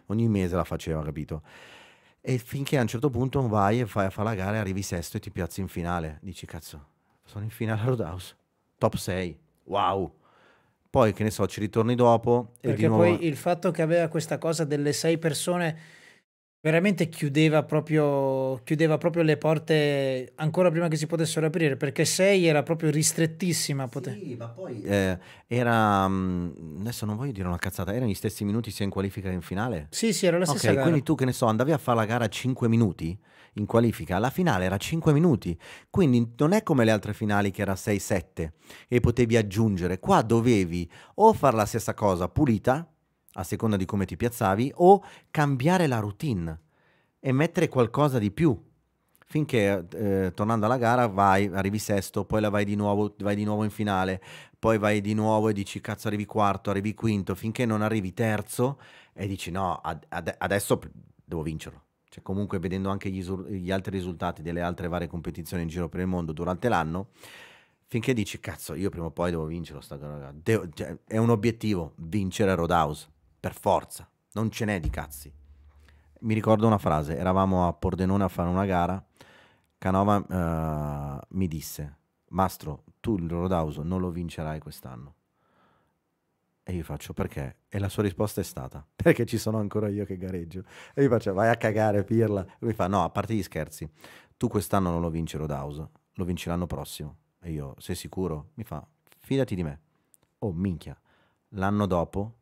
S2: ogni mese la faceva, capito? E finché a un certo punto vai e fai a fare la gara e arrivi sesto e ti piazzi in finale, dici cazzo, sono in finale a Roadhouse, top 6, wow! Poi che ne so, ci ritorni dopo e di
S1: Perché
S2: nuovo...
S1: poi il fatto che aveva questa cosa delle 6 persone veramente chiudeva proprio le porte ancora prima che si potessero aprire, perché 6 era proprio ristrettissima.
S2: Sì, ma poi era, adesso non voglio dire una cazzata, erano gli stessi minuti sia in qualifica che in finale?
S1: Sì, sì, era la stessa
S2: Ok,
S1: gara.
S2: quindi tu che ne so, andavi a fare la gara a 5 minuti in qualifica, la finale era 5 minuti, quindi non è come le altre finali che era 6-7 e potevi aggiungere, qua dovevi o fare la stessa cosa pulita, a seconda di come ti piazzavi, o cambiare la routine e mettere qualcosa di più. Finché tornando alla gara arrivi sesto, poi vai di nuovo in finale, poi vai di nuovo e dici cazzo arrivi quarto, arrivi quinto, finché non arrivi terzo e dici no, adesso devo vincerlo. Cioè, comunque vedendo anche gli altri risultati delle altre varie competizioni in giro per il mondo durante l'anno, finché dici cazzo io prima o poi devo vincerlo sta gara. Cioè, è un obiettivo, vincere Roadhouse, per forza, non ce n'è di cazzi. Mi ricordo una frase, eravamo a Pordenone a fare una gara, Canova mi disse, Mastro, tu il Roadhouse non lo vincerai quest'anno. E io faccio, perché? E la sua risposta è stata, perché ci sono ancora io che gareggio. E io faccio, vai a cagare, pirla. E lui fa, no, a parte gli scherzi, tu quest'anno non lo vinci Roadhouse, lo vinci l'anno prossimo. E io, sei sicuro? Mi fa, fidati di me. Oh, minchia, l'anno dopo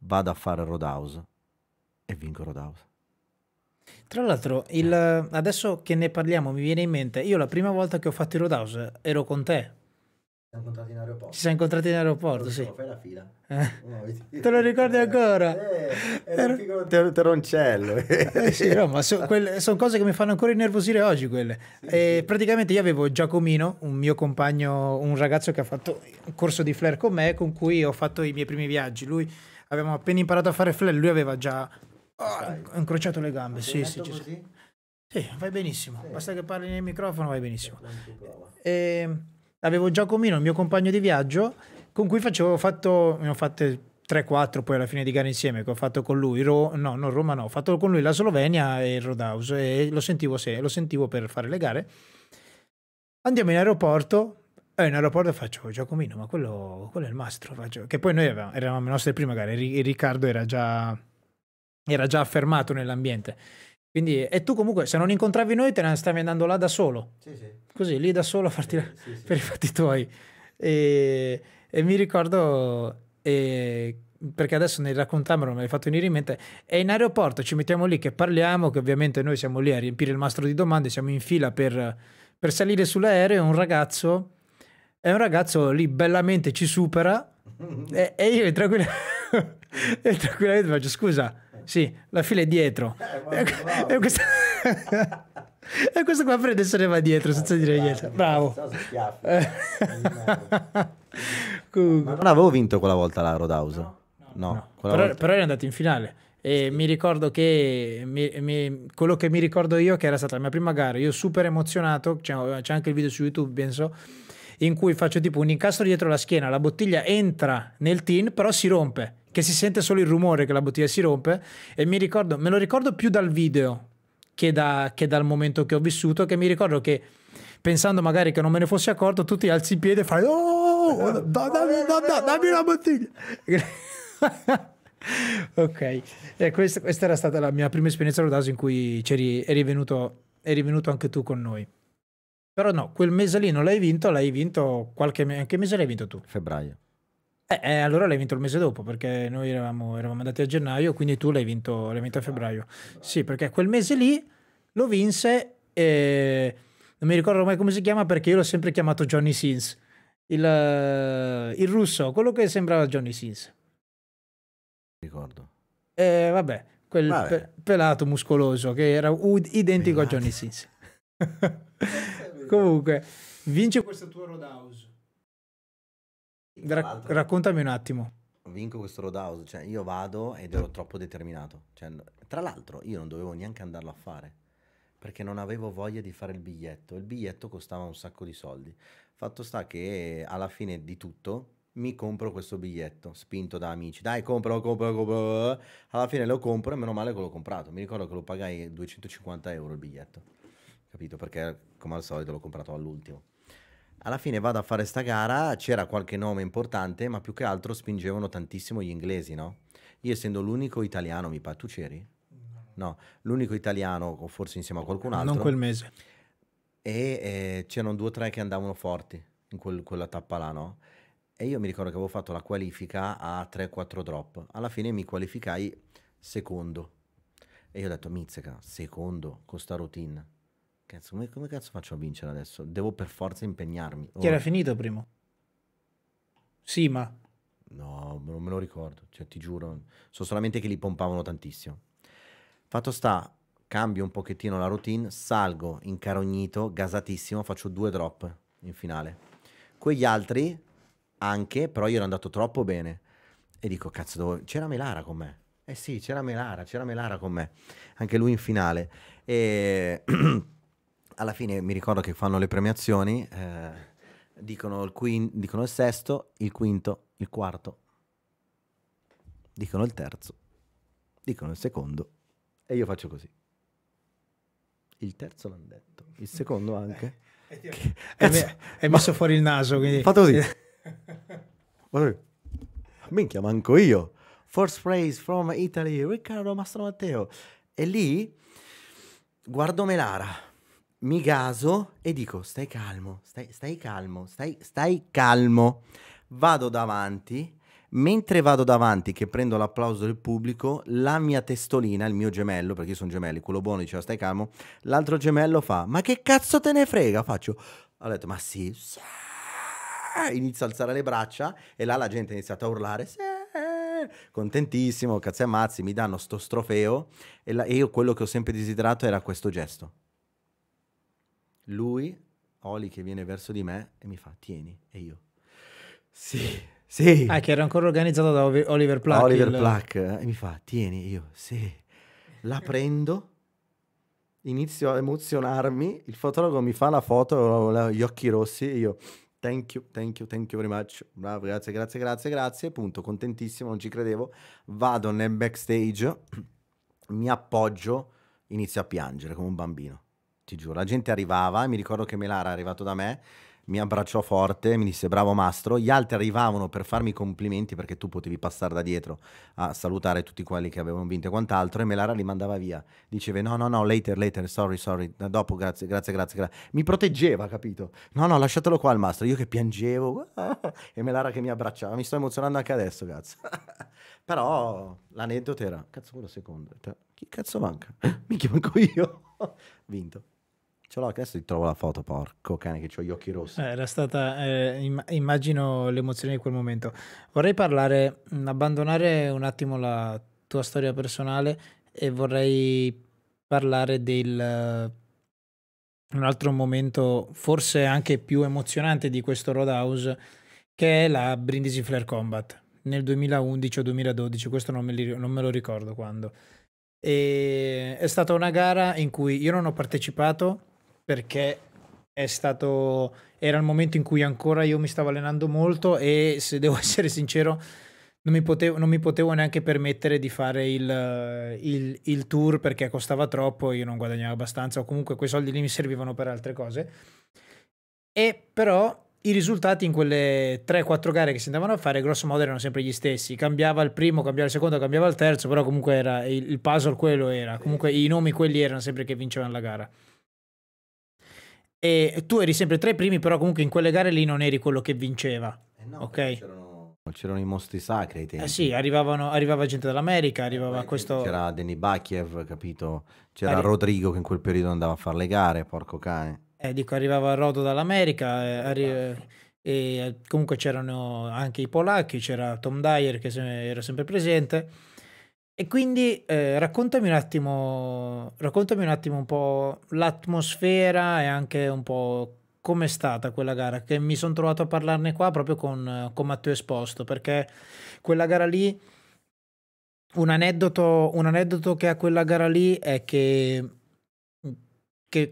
S2: vado a fare Roadhouse e vinco Roadhouse.
S1: Tra l'altro, adesso che ne parliamo, mi viene in mente, io la prima volta che ho fatto il Roadhouse ero con te.
S2: Ci siamo incontrati in aeroporto.
S1: Ci siamo incontrati in aeroporto, sì.
S2: Fai la fila.
S1: Te lo ricordi ancora?
S2: Era un figo terroncello.
S1: Sì, no, ma sono cose che mi fanno ancora innervosire oggi quelle. Praticamente io avevo Giacomino, un mio compagno, un ragazzo che ha fatto un corso di flare con me, con cui ho fatto i miei primi viaggi. Avevamo appena imparato a fare flare, lui aveva già incrociato le gambe. Sì, sì, vai benissimo. Basta che parli nel microfono, vai benissimo. Avevo Giacomino, il mio compagno di viaggio, con cui ne ho fatte 3-4 poi alla fine di gara insieme, che ho fatto con lui, non Roma no, ho fatto con lui la Slovenia e il Roadhouse, e lo sentivo per fare le gare. Andiamo in aeroporto, e in aeroporto faccio, Giacomino, ma quello è il mastro, che poi noi eravamo le nostre prime gare, e Riccardo era già affermato nell'ambiente. Quindi, e tu comunque se non incontravi noi te ne stavi andando là da solo, sì. Così lì da solo a farti per i fatti tuoi. E mi ricordo, perché adesso nel raccontarmelo mi hai fatto venire in mente, e in aeroporto ci mettiamo lì che parliamo, che ovviamente noi siamo lì a riempire il mastro di domande, siamo in fila per salire sull'aereo, e un ragazzo lì bellamente ci supera e io tranquillamente faccio scusa. Sì, la fila è dietro. E questo qua prende e se ne va dietro senza dire niente. Bravo.
S2: Ma non avevo vinto quella volta la Roadhouse. No,
S1: però eri andato in finale. E mi ricordo che quello che mi ricordo io che era stata la mia prima gara, io super emozionato, c'è anche il video su YouTube penso, in cui faccio tipo un incastro dietro la schiena, la bottiglia entra nel tin però si rompe, che si sente solo il rumore che la bottiglia si rompe, e me lo ricordo più dal video che dal momento che ho vissuto, che mi ricordo che pensando magari che non me ne fossi accorto, tu ti alzi in piedi e fai dammi la bottiglia. Ok, questa era stata la mia prima esperienza rodato in cui eri venuto anche tu con noi. Però no, quel mese lì non l'hai vinto qualche mese. Che mese l'hai vinto tu?
S2: Febbraio.
S1: Allora l'hai vinto il mese dopo, perché noi eravamo andati a gennaio, quindi tu l'hai vinto a febbraio. Sì, perché quel mese lì lo vinse e non mi ricordo mai come si chiama, perché io l'ho sempre chiamato Johnny Sins, il russo, quello che sembrava Johnny Sins.
S2: Ricordo.
S1: Vabbè, quel
S2: Vabbè.
S1: pelato muscoloso che era identico a Johnny Sins. Comunque, vince questo tuo Roadhouse. Raccontami un attimo.
S2: Vinco questo Roadhouse, cioè io vado ed ero troppo determinato. Cioè, tra l'altro io non dovevo neanche andarlo a fare, perché non avevo voglia di fare il biglietto. Il biglietto costava un sacco di soldi. Fatto sta che alla fine di tutto mi compro questo biglietto, spinto da amici. Dai, compro. Alla fine lo compro e meno male che l'ho comprato. Mi ricordo che lo pagai 250 euro il biglietto, capito? Perché come al solito l'ho comprato all'ultimo. Alla fine vado a fare sta gara, c'era qualche nome importante, ma più che altro spingevano tantissimo gli inglesi, no? Io essendo l'unico italiano, mi pare, tu c'eri? No, l'unico italiano, o forse insieme a qualcun altro.
S1: Non quel mese.
S2: E c'erano 2 o 3 che andavano forti in quella tappa là, no? E io mi ricordo che avevo fatto la qualifica a 3-4 drop. Alla fine mi qualificai secondo. E io ho detto, mizzica, secondo con sta routine. Cazzo, come cazzo faccio a vincere adesso? Devo per forza impegnarmi.
S1: Chi era finito primo? Sì, ma
S2: No, non me lo ricordo, cioè ti giuro. So solamente che li pompavano tantissimo. Fatto sta, cambio un pochettino la routine, salgo incarognito, gasatissimo, faccio 2 drop in finale. Quegli altri anche, però io ero andato troppo bene. E dico, cazzo, c'era Melara con me. Eh sì, c'era Melara con me. Anche lui in finale. E alla fine mi ricordo che fanno le premiazioni, dicono dicono il sesto, il quinto, il quarto, dicono il terzo, dicono il secondo, e io faccio così. Il terzo l'hanno detto, il secondo anche.
S1: Hai messo fuori il naso, quindi...
S2: Fatto così. Minchia, manco io. First praise from Italy, Riccardo Mastro Matteo. E lì guardo Melara, mi gaso e dico, stai calmo, stai calmo. Vado davanti. Mentre vado davanti, che prendo l'applauso del pubblico, la mia testolina, il mio gemello, perché io sono gemelli, quello buono diceva stai calmo, l'altro gemello fa, ma che cazzo te ne frega? Faccio, ho detto, ma sì, inizio a alzare le braccia e là la gente ha iniziato a urlare, sì, contentissimo, cazzo e ammazzi, mi danno sto trofeo e io quello che ho sempre desiderato era questo gesto. Lui, Oli, che viene verso di me e mi fa, tieni, e io, sì. Sì.
S1: Che era ancora organizzato da Oliver Plack.
S2: Oliver Plack. E mi fa, tieni, io, sì. La prendo, inizio a emozionarmi, il fotologo mi fa la foto, ho gli occhi rossi, e io, thank you very much, bravo, grazie, punto, contentissimo, non ci credevo, vado nel backstage, mi appoggio, inizio a piangere come un bambino, ti giuro, la gente arrivava, mi ricordo che Melara è arrivato da me, mi abbracciò forte, mi disse bravo Mastro, gli altri arrivavano per farmi complimenti perché tu potevi passare da dietro a salutare tutti quelli che avevano vinto e quant'altro, e Melara li mandava via, diceva no, later, sorry, dopo, grazie. Mi proteggeva, capito? No, lasciatelo qua al Mastro, io che piangevo, e Melara che mi abbracciava, mi sto emozionando anche adesso, cazzo. Però l'aneddoto era, cazzo, quello secondo, chi cazzo manca? Minchia, manco io. Vinto. Ce l'ho, adesso ti trovo la foto, porco cane, che ho gli occhi rossi.
S1: Era stata, immagino l'emozione di quel momento. Vorrei abbandonare un attimo la tua storia personale e vorrei parlare un altro momento, forse anche più emozionante di questo Roadhouse, che è la Brindisi Flare Combat. nel 2011 o 2012, questo non me lo ricordo quando. E è stata una gara in cui io non ho partecipato perché era il momento in cui ancora io mi stavo allenando molto e, se devo essere sincero, non mi potevo neanche permettere di fare il tour perché costava troppo, io non guadagnavo abbastanza, o comunque quei soldi lì mi servivano per altre cose. E però i risultati in quelle 3-4 gare che si andavano a fare, grosso modo, erano sempre gli stessi. Cambiava il primo, cambiava il secondo, cambiava il terzo, però comunque era il puzzle, quello era. Comunque i nomi quelli erano sempre che vincevano la gara. E tu eri sempre tra i primi, però comunque in quelle gare lì non eri quello che vinceva.
S2: No,
S1: ok?
S2: c'erano i mostri sacri ai tempi.
S1: Sì, arrivava gente dall'America, arrivava questo...
S2: C'era Danny Bakiev, capito? C'era
S1: Arri-
S2: Rodrigo che in quel periodo andava a fare le gare, porco cane.
S1: dico, arrivava Rodo dall'America, e comunque c'erano anche i polacchi, c'era Tom Dyer che era sempre presente. E quindi raccontami un attimo un po' l'atmosfera e anche un po' com'è stata quella gara, che mi sono trovato a parlarne qua proprio con Matteo Esposto, perché quella gara lì, un aneddoto che ha quella gara lì è che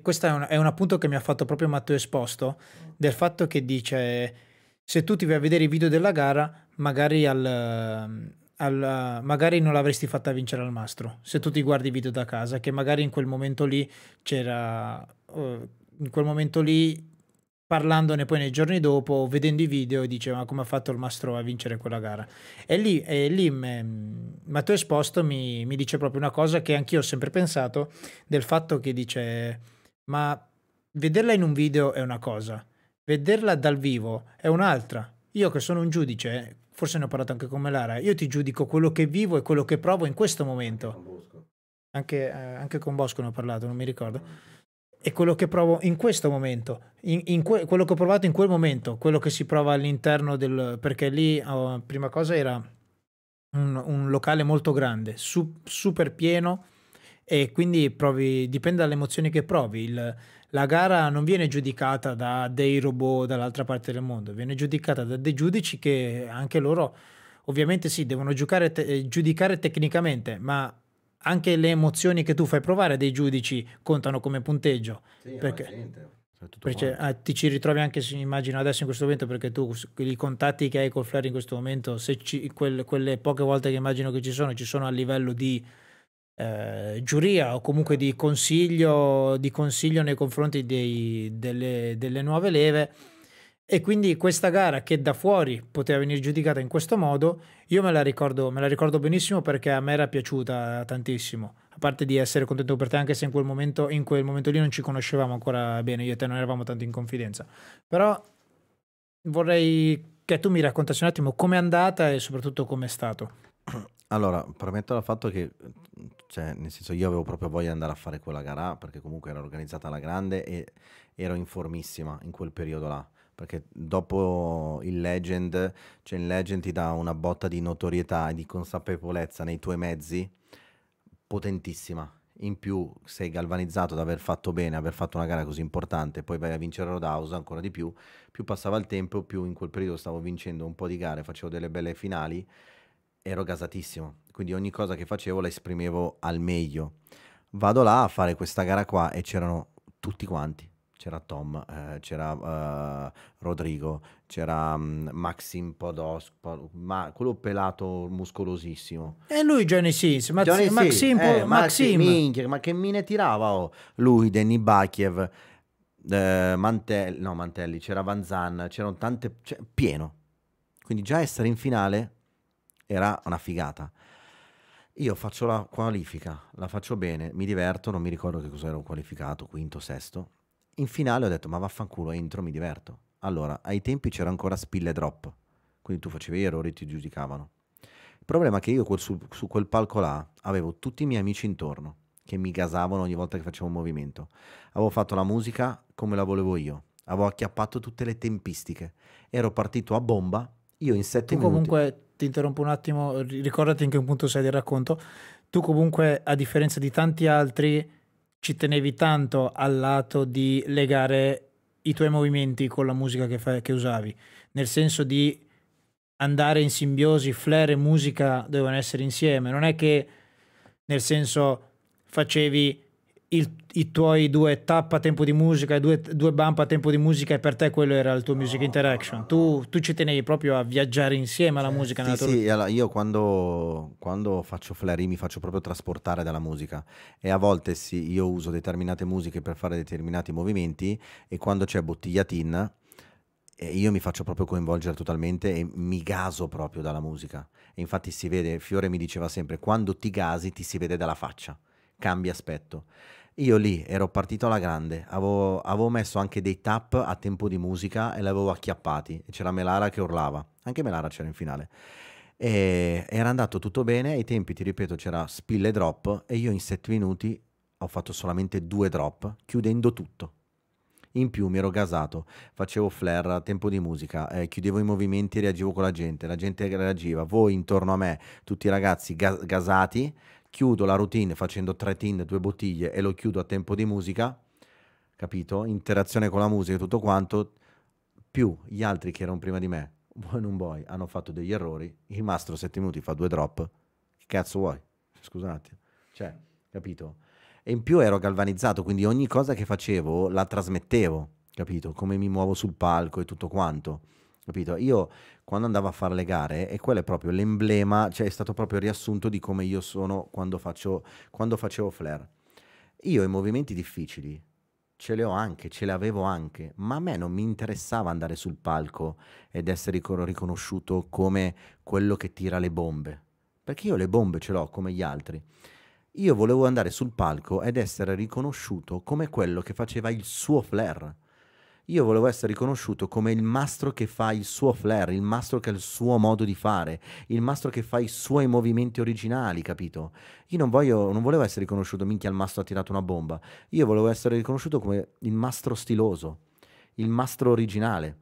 S1: questo è un appunto che mi ha fatto proprio Matteo Esposto, del fatto che dice: se tu ti vai a vedere i video della gara, magari magari non l'avresti fatta vincere al Mastro, se tu ti guardi i video da casa, che magari in quel momento lì in quel momento lì, parlandone poi nei giorni dopo, vedendo i video, e dice: ma come ha fatto il Mastro a vincere quella gara? E lì Matteo Esposto mi dice proprio una cosa che anch'io ho sempre pensato, del fatto che dice: ma vederla in un video è una cosa, vederla dal vivo è un'altra. Io che sono un giudice, forse ne ho parlato anche con Melara, io ti giudico quello che vivo e quello che provo in questo momento. Anche con Bosco ne ho parlato, non mi ricordo. E quello che provo in questo momento, quello che ho provato in quel momento, quello che si prova all'interno perché lì, prima cosa, era un locale molto grande, super pieno, e quindi dipende dalle emozioni che provi. La gara non viene giudicata da dei robot dall'altra parte del mondo, viene giudicata da dei giudici che anche loro, ovviamente sì, devono giudicare tecnicamente, ma anche le emozioni che tu fai provare a dei giudici contano come punteggio.
S2: Sì,
S1: Perché ti ci ritrovi anche, immagino adesso in questo momento, perché tu i contatti che hai col Flair in questo momento, se quelle poche volte che immagino che ci sono a livello di giuria o comunque di consiglio nei confronti delle nuove leve. E quindi questa gara, che da fuori poteva venire giudicata in questo modo, io me la ricordo benissimo, perché a me era piaciuta tantissimo. A parte di essere contento per te, anche se in quel momento lì non ci conoscevamo ancora bene, io e te non eravamo tanto in confidenza. Però vorrei che tu mi raccontassi un attimo com'è andata e soprattutto com'è stato.
S2: Allora, premetto dal fatto che, cioè, nel senso, io avevo proprio voglia di andare a fare quella gara, perché comunque era organizzata alla grande e ero in formissima in quel periodo là, perché dopo il Legend, cioè il Legend ti dà una botta di notorietà e di consapevolezza nei tuoi mezzi potentissima. In più sei galvanizzato da aver fatto bene, aver fatto una gara così importante, poi vai a vincere Roadhouse ancora di più. Più passava il tempo, più in quel periodo stavo vincendo un po' di gare, facevo delle belle finali, ero gasatissimo, quindi ogni cosa che facevo la esprimevo al meglio. Vado là a fare questa gara qua e c'erano tutti quanti. C'era Tom, c'era Rodrigo, c'era Maxim ma quello pelato muscolosissimo.
S1: E lui, Johnny Sins,
S2: Johnny
S1: Maxim, Maxim.
S2: minchia, ma che mine tirava, oh. Lui, Danny Bakiev, Mantelli, c'era Van Zan, c'erano tante, pieno. Quindi già essere in finale era una figata. Io faccio la qualifica, la faccio bene, mi diverto, non mi ricordo che cosa ero qualificato, quinto, sesto. In finale ho detto: ma vaffanculo, entro, mi diverto. Allora, ai tempi c'era ancora spill e drop, quindi tu facevi errori e ti giudicavano. Il problema è che io su quel palco là avevo tutti i miei amici intorno che mi gasavano ogni volta che facevo un movimento. Avevo fatto la musica come la volevo io, avevo acchiappato tutte le tempistiche, ero partito a bomba, io in 7
S1: Tu
S2: minuti...
S1: comunque, ti interrompo un attimo, ricordati in che punto sei del racconto. Tu comunque, a differenza di tanti altri, ci tenevi tanto al lato di legare i tuoi movimenti con la musica che usavi, nel senso di andare in simbiosi, flair e musica dovevano essere insieme. Non è che, nel senso, facevi i tuoi due tap a tempo di musica e due bump a tempo di musica e per te quello era il tuo music
S2: No, no, no,
S1: interaction.
S2: no.
S1: Tu ci tenevi proprio a viaggiare insieme alla musica
S2: Sì,
S1: nella tua
S2: sì,
S1: vita.
S2: allora, io quando faccio flare mi faccio proprio trasportare dalla musica e a volte sì, io uso determinate musiche per fare determinati movimenti e quando c'è bottigliatin io mi faccio proprio coinvolgere totalmente e mi gaso proprio dalla musica. E infatti si vede, Fiore mi diceva sempre, quando ti gasi ti si vede dalla faccia, cambia aspetto. Io lì ero partito alla grande, avevo messo anche dei tap a tempo di musica e l'avevo acchiappati. E c'era Melara che urlava, anche Melara c'era in finale. E era andato tutto bene, ai tempi ti ripeto c'era spill e drop e io in 7 minuti ho fatto solamente 2 drop, chiudendo tutto. In più mi ero gasato, facevo flare a tempo di musica, chiudevo i movimenti e reagivo con la gente reagiva, voi intorno a me, tutti i ragazzi gasati, chiudo la routine facendo 3 tin, 2 bottiglie e lo chiudo a tempo di musica, capito? Interazione con la musica e tutto quanto, più gli altri che erano prima di me, vuoi non vuoi, hanno fatto degli errori, il mastro 7 minuti fa 2 drop, che cazzo vuoi? Scusa un attimo, cioè, capito? E in più ero galvanizzato, quindi ogni cosa che facevo la trasmettevo, capito? Come mi muovo sul palco e tutto quanto, capito? Io quando andavo a fare le gare, e quello è proprio l'emblema, cioè è stato proprio il riassunto di come io sono quando facevo flare. Io i movimenti difficili ce le ho anche, ce le avevo anche, ma a me non mi interessava andare sul palco ed essere riconosciuto come quello che tira le bombe, perché io le bombe ce l'ho come gli altri. Io volevo andare sul palco ed essere riconosciuto come quello che faceva il suo flair. Io volevo essere riconosciuto come il mastro che fa il suo flair, il mastro che ha il suo modo di fare, il mastro che fa i suoi movimenti originali, capito? Io non volevo essere riconosciuto, minchia, il mastro ha tirato una bomba. Io volevo essere riconosciuto come il mastro stiloso, il mastro originale.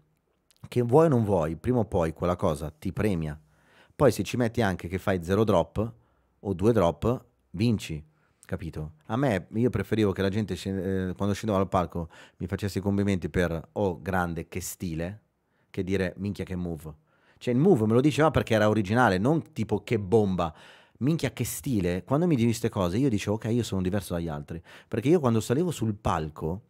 S2: Che vuoi o non vuoi, prima o poi quella cosa ti premia. Poi se ci metti anche che fai 0 drop o 2 drop, vinci, capito? A me, io preferivo che la gente quando scendevo dal palco mi facesse i complimenti per oh grande, che stile, che dire minchia che move. Cioè il move me lo diceva perché era originale, non tipo che bomba. Minchia che stile. Quando mi dici queste cose io dicevo ok, io sono diverso dagli altri. Perché io quando salivo sul palco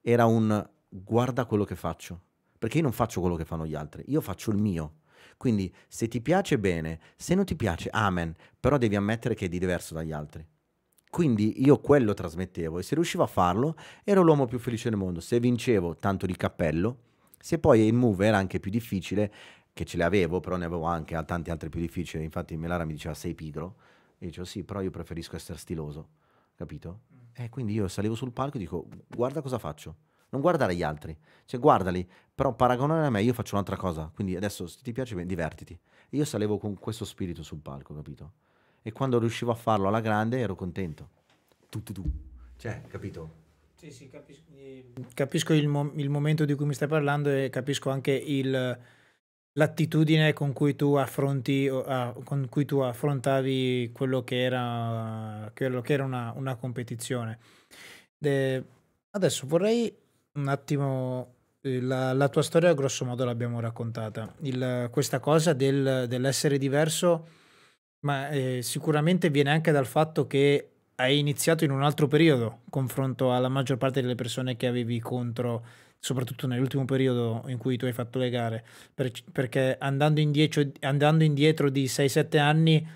S2: era un guarda quello che faccio. Perché io non faccio quello che fanno gli altri, io faccio il mio. Quindi se ti piace bene, se non ti piace, amen, però devi ammettere che è di diverso dagli altri. Quindi io quello trasmettevo e se riuscivo a farlo ero l'uomo più felice del mondo. Se vincevo, tanto di cappello. Se poi il move era anche più difficile, che ce le avevo, però ne avevo anche tanti altri più difficili. Infatti Melara mi diceva sei pigro. E dicevo sì, però io preferisco essere stiloso, capito? E quindi io salivo sul palco e dico guarda cosa faccio. Non guardare gli altri, cioè guardali, però paragonare a me io faccio un'altra cosa. Quindi adesso se ti piace, divertiti. E io salivo con questo spirito sul palco, capito? E quando riuscivo a farlo alla grande ero contento. Tu. Cioè, capito?
S1: Sì, sì, capisco il momento di cui mi stai parlando e capisco anche l'attitudine con cui tu affronti, con cui tu affrontavi quello che era una competizione. De- Adesso vorrei un attimo, la tua storia grosso modo l'abbiamo raccontata. Questa cosa dell'essere diverso, ma sicuramente viene anche dal fatto che hai iniziato in un altro periodo, confronto alla maggior parte delle persone che avevi contro, soprattutto nell'ultimo periodo in cui tu hai fatto le gare, perché andando indietro di 6-7 anni,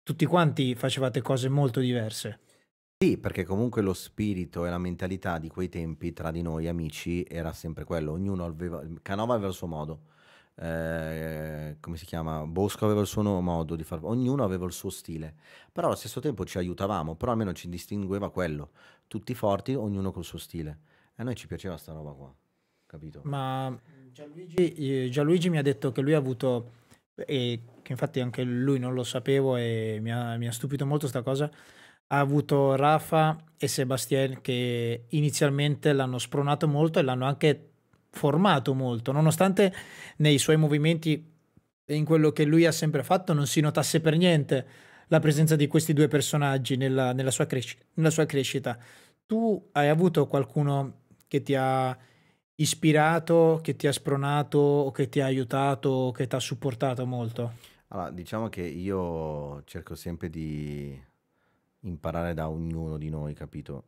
S1: tutti quanti facevate cose molto diverse.
S2: Sì, perché comunque lo spirito e la mentalità di quei tempi tra di noi amici era sempre quello. Ognuno aveva, Canova aveva il suo modo, come si chiama? Bosco aveva il suo modo di fare, ognuno aveva il suo stile. Però allo stesso tempo ci aiutavamo, però almeno ci distingueva quello. Tutti forti, ognuno col suo stile. E a noi ci piaceva sta roba qua, capito?
S1: Ma Gianluigi mi ha detto che lui ha avuto, e che infatti anche lui non lo sapevo e mi ha stupito molto sta cosa, ha avuto Rafa e Sebastien che inizialmente l'hanno spronato molto e l'hanno anche formato molto, nonostante nei suoi movimenti e in quello che lui ha sempre fatto non si notasse per niente la presenza di questi due personaggi nella sua crescita. Tu hai avuto qualcuno che ti ha ispirato, che ti ha spronato o che ti ha aiutato o che ti ha supportato molto?
S2: Allora, diciamo che io cerco sempre di imparare da ognuno di noi, capito?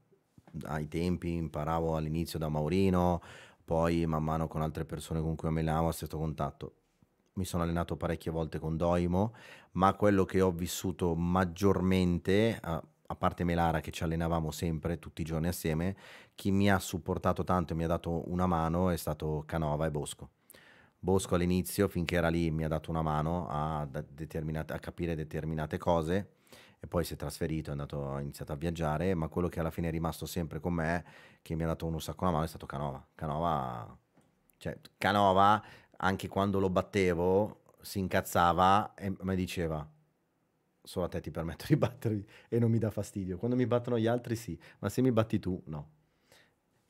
S2: Ai tempi imparavo all'inizio da Maurino, poi man mano con altre persone con cui allenavo a stretto contatto. Mi sono allenato parecchie volte con Doimo, ma quello che ho vissuto maggiormente, a parte Melara che ci allenavamo sempre, tutti i giorni assieme, chi mi ha supportato tanto e mi ha dato una mano è stato Canova e Bosco. Bosco all'inizio, finché era lì, mi ha dato una mano a capire determinate cose e poi si è trasferito, ha iniziato a viaggiare, ma quello che alla fine è rimasto sempre con me, che mi ha dato un sacco una mano, è stato Canova. Canova, anche quando lo battevo, si incazzava e mi diceva, solo a te ti permetto di battermi e non mi dà fastidio. Quando mi battono gli altri sì, ma se mi batti tu no.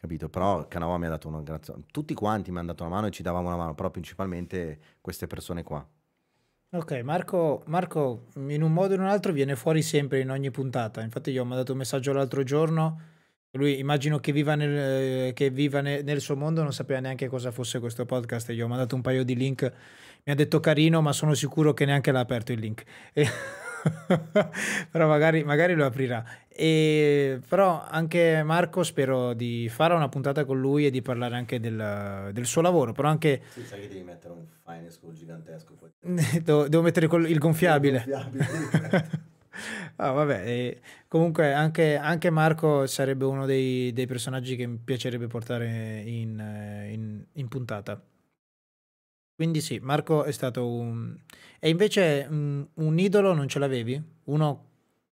S2: Capito? Però Canova mi ha dato una grazie. Tutti quanti mi hanno dato una mano e ci davamo una mano, però principalmente queste persone qua.
S1: Ok, Marco in un modo o in un altro viene fuori sempre in ogni puntata. Infatti io ho mandato un messaggio l'altro giorno, lui immagino che viva nel suo mondo, non sapeva neanche cosa fosse questo podcast, e gli ho mandato un paio di link, mi ha detto carino, ma sono sicuro che neanche l'ha aperto il link. E- Però magari lo aprirà. Però anche Marco spero di fare una puntata con lui e di parlare anche del suo lavoro, però anche
S2: Sì, sai che devi mettere un fine school gigantesco poi.
S1: devo mettere il
S2: Quello
S1: gonfiabile.
S2: gonfiabile, devi mettere.
S1: Ah, vabbè, comunque anche Marco sarebbe uno dei personaggi che mi piacerebbe portare in puntata. Quindi sì, Marco è stato un... E invece un idolo non ce l'avevi? Uno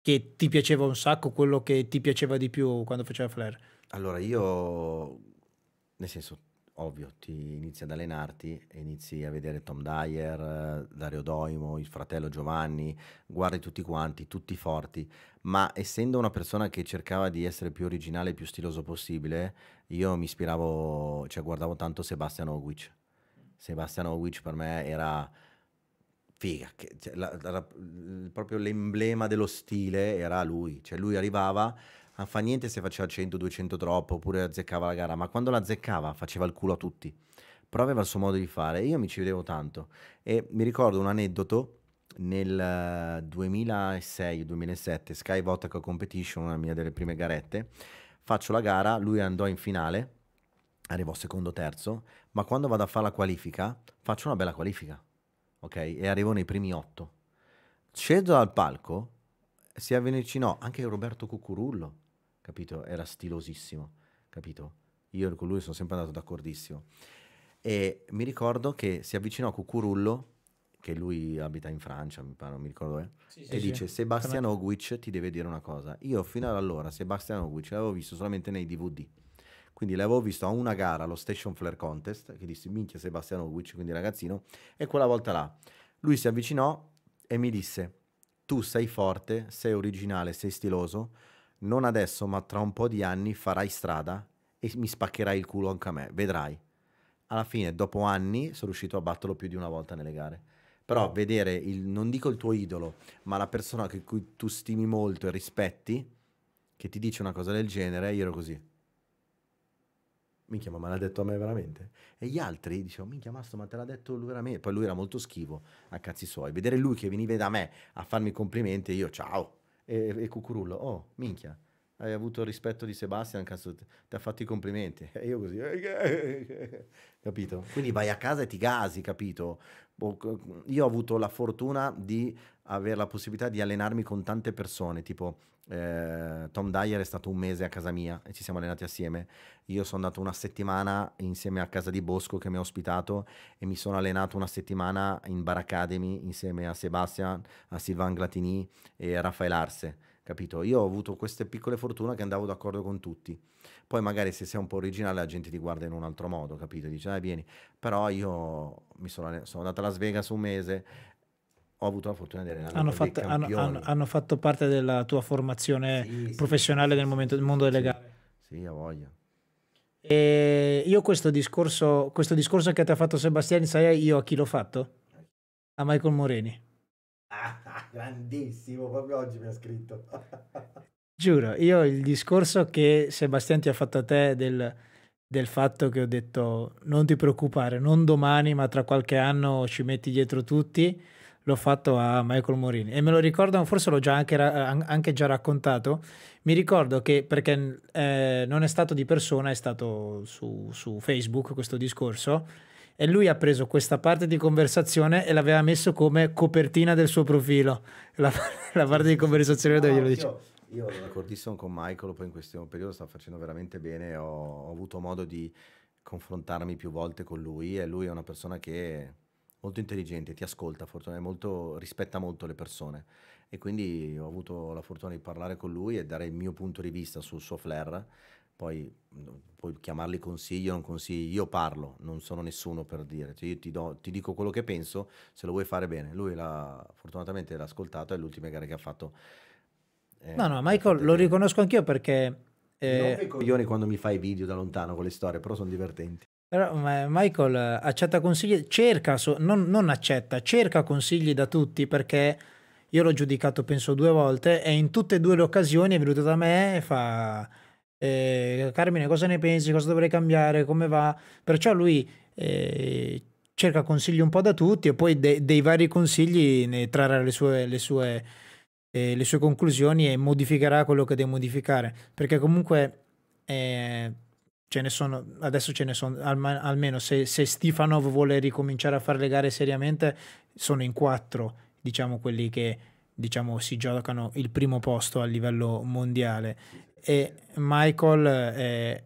S1: che ti piaceva un sacco, quello che ti piaceva di più quando faceva flare?
S2: Allora io, nel senso, ovvio, ti inizi ad allenarti e inizi a vedere Tom Dyer, Dario Doimo, il fratello Giovanni, guardi tutti quanti, tutti forti, ma essendo una persona che cercava di essere più originale e più stiloso possibile, io mi ispiravo, cioè guardavo tanto Sebastian Ogic. Sebastian Ogic per me era figa, proprio l'emblema dello stile era lui, cioè lui arrivava, non fa niente se faceva 100-200 troppo oppure azzeccava la gara, ma quando la azzeccava faceva il culo a tutti, però aveva il suo modo di fare e io mi ci vedevo tanto e mi ricordo un aneddoto nel 2006-2007 Sky Vodka Competition, una mia delle prime garette, faccio la gara, lui andò in finale, arrivò secondo terzo, ma quando vado a fare la qualifica faccio una bella qualifica, ok? E arrivo nei primi 8. Scendo dal palco, si avvicinò anche Roberto Cucurullo, capito? Era stilosissimo, capito? Io con lui sono sempre andato d'accordissimo. E mi ricordo che si avvicinò Cucurullo, che lui abita in Francia, mi pare, non mi ricordo dove,
S1: Sì,
S2: e
S1: sì, sì.
S2: dice Sebastian Ogic ti deve dire una cosa. Io fino ad allora Sebastian Ogic l'avevo visto solamente nei DVD. Quindi l'avevo visto a una gara allo Station Flare Contest, che dissi minchia Sebastian Ogic, quindi ragazzino, e quella volta là lui si avvicinò e mi disse tu sei forte, sei originale, sei stiloso, non adesso ma tra un po' di anni farai strada e mi spaccherai il culo anche a me, vedrai. Alla fine, dopo anni, sono riuscito a batterlo più di una volta nelle gare. Però vedere, non dico il tuo idolo, ma la persona che cui tu stimi molto e rispetti, che ti dice una cosa del genere, io ero così. Minchia, ma me l'ha detto a me veramente? E gli altri dicevano, minchia, Mastro, ma te l'ha detto lui veramente? Poi lui era molto schivo, a cazzi suoi. Vedere lui che veniva da me a farmi complimenti, io, ciao. E Cucurullo, oh, minchia, hai avuto il rispetto di Sebastian, cazzo, ti ha fatto i complimenti. E io così, capito? Quindi vai a casa e ti gasi, capito? Io ho avuto la fortuna di avere la possibilità di allenarmi con tante persone, tipo Tom Dyer è stato un mese a casa mia e ci siamo allenati assieme. Io sono andato una settimana insieme a casa di Bosco che mi ha ospitato e mi sono allenato una settimana in Bar Academy insieme a Sebastian, a Sylvain Glatini e a Raffaele Arse, capito? Io ho avuto queste piccole fortune che andavo d'accordo con tutti. Poi magari se sei un po' originale la gente ti guarda in un altro modo, capito? Dice, vieni. Però io sono andato a Las Vegas un mese, ho avuto la fortuna di allenarmi
S1: Hanno
S2: con dei
S1: fatto,
S2: campioni.
S1: hanno fatto parte della tua formazione
S2: Sì, sì, sì,
S1: professionale
S2: sì,
S1: nel
S2: sì,
S1: momento, nel
S2: sì,
S1: mondo delle
S2: sì,
S1: gare.
S2: sì, ho voglia.
S1: E io questo discorso che ti ha fatto Sebastiani, sai io a chi l'ho fatto? A Michael Moreni.
S2: Ah, grandissimo, proprio oggi mi ha scritto.
S1: Giuro, io il discorso che Sebastian ti ha fatto a te del del fatto che ho detto non ti preoccupare, non domani, ma tra qualche anno ci metti dietro tutti, l'ho fatto a Michael Morini e me lo ricordo, forse l'ho già anche già raccontato. Mi ricordo che perché non è stato di persona, è stato su Facebook questo discorso e lui ha preso questa parte di conversazione e l'aveva messo come copertina del suo profilo, la, la
S2: Sì,
S1: parte di
S2: sì, sì, sì, sì.
S1: conversazione
S2: No,
S1: dove
S2: no,
S1: glielo dice.
S2: io ero d'accordissimo con Michael, poi in questo periodo sta facendo veramente bene, ho avuto modo di confrontarmi più volte con lui e lui è una persona che è molto intelligente, ti ascolta, rispetta molto le persone e quindi ho avuto la fortuna di parlare con lui e dare il mio punto di vista sul suo flair, poi puoi chiamarli consigli o non consigli, io parlo, non sono nessuno per dire, cioè io ti dico quello che penso, se lo vuoi fare bene. Lui fortunatamente l'ha ascoltato e le ultime gare che ha fatto
S1: No, no,
S2: le ha
S1: Michael
S2: fatte
S1: lo
S2: bene.
S1: riconosco anch'io perché
S2: Mi rompe i coglioni quando mi fai video da lontano con le storie, però sono divertenti.
S1: però Michael accetta consigli, cerca, non accetta, cerca consigli da tutti perché io l'ho giudicato penso 2 volte e in tutte e due le occasioni è venuto da me e fa Carmine cosa ne pensi, cosa dovrei cambiare, come va? Perciò lui cerca consigli un po' da tutti e poi dei vari consigli ne trarrà le sue conclusioni e modificherà quello che deve modificare perché comunque eh, ce ne sono, adesso ce ne sono almeno se Stefanov vuole ricominciare a fare le gare seriamente, sono in 4, diciamo quelli che diciamo si giocano il primo posto a livello mondiale
S2: Sì, sì, sì, sì.
S1: e Michael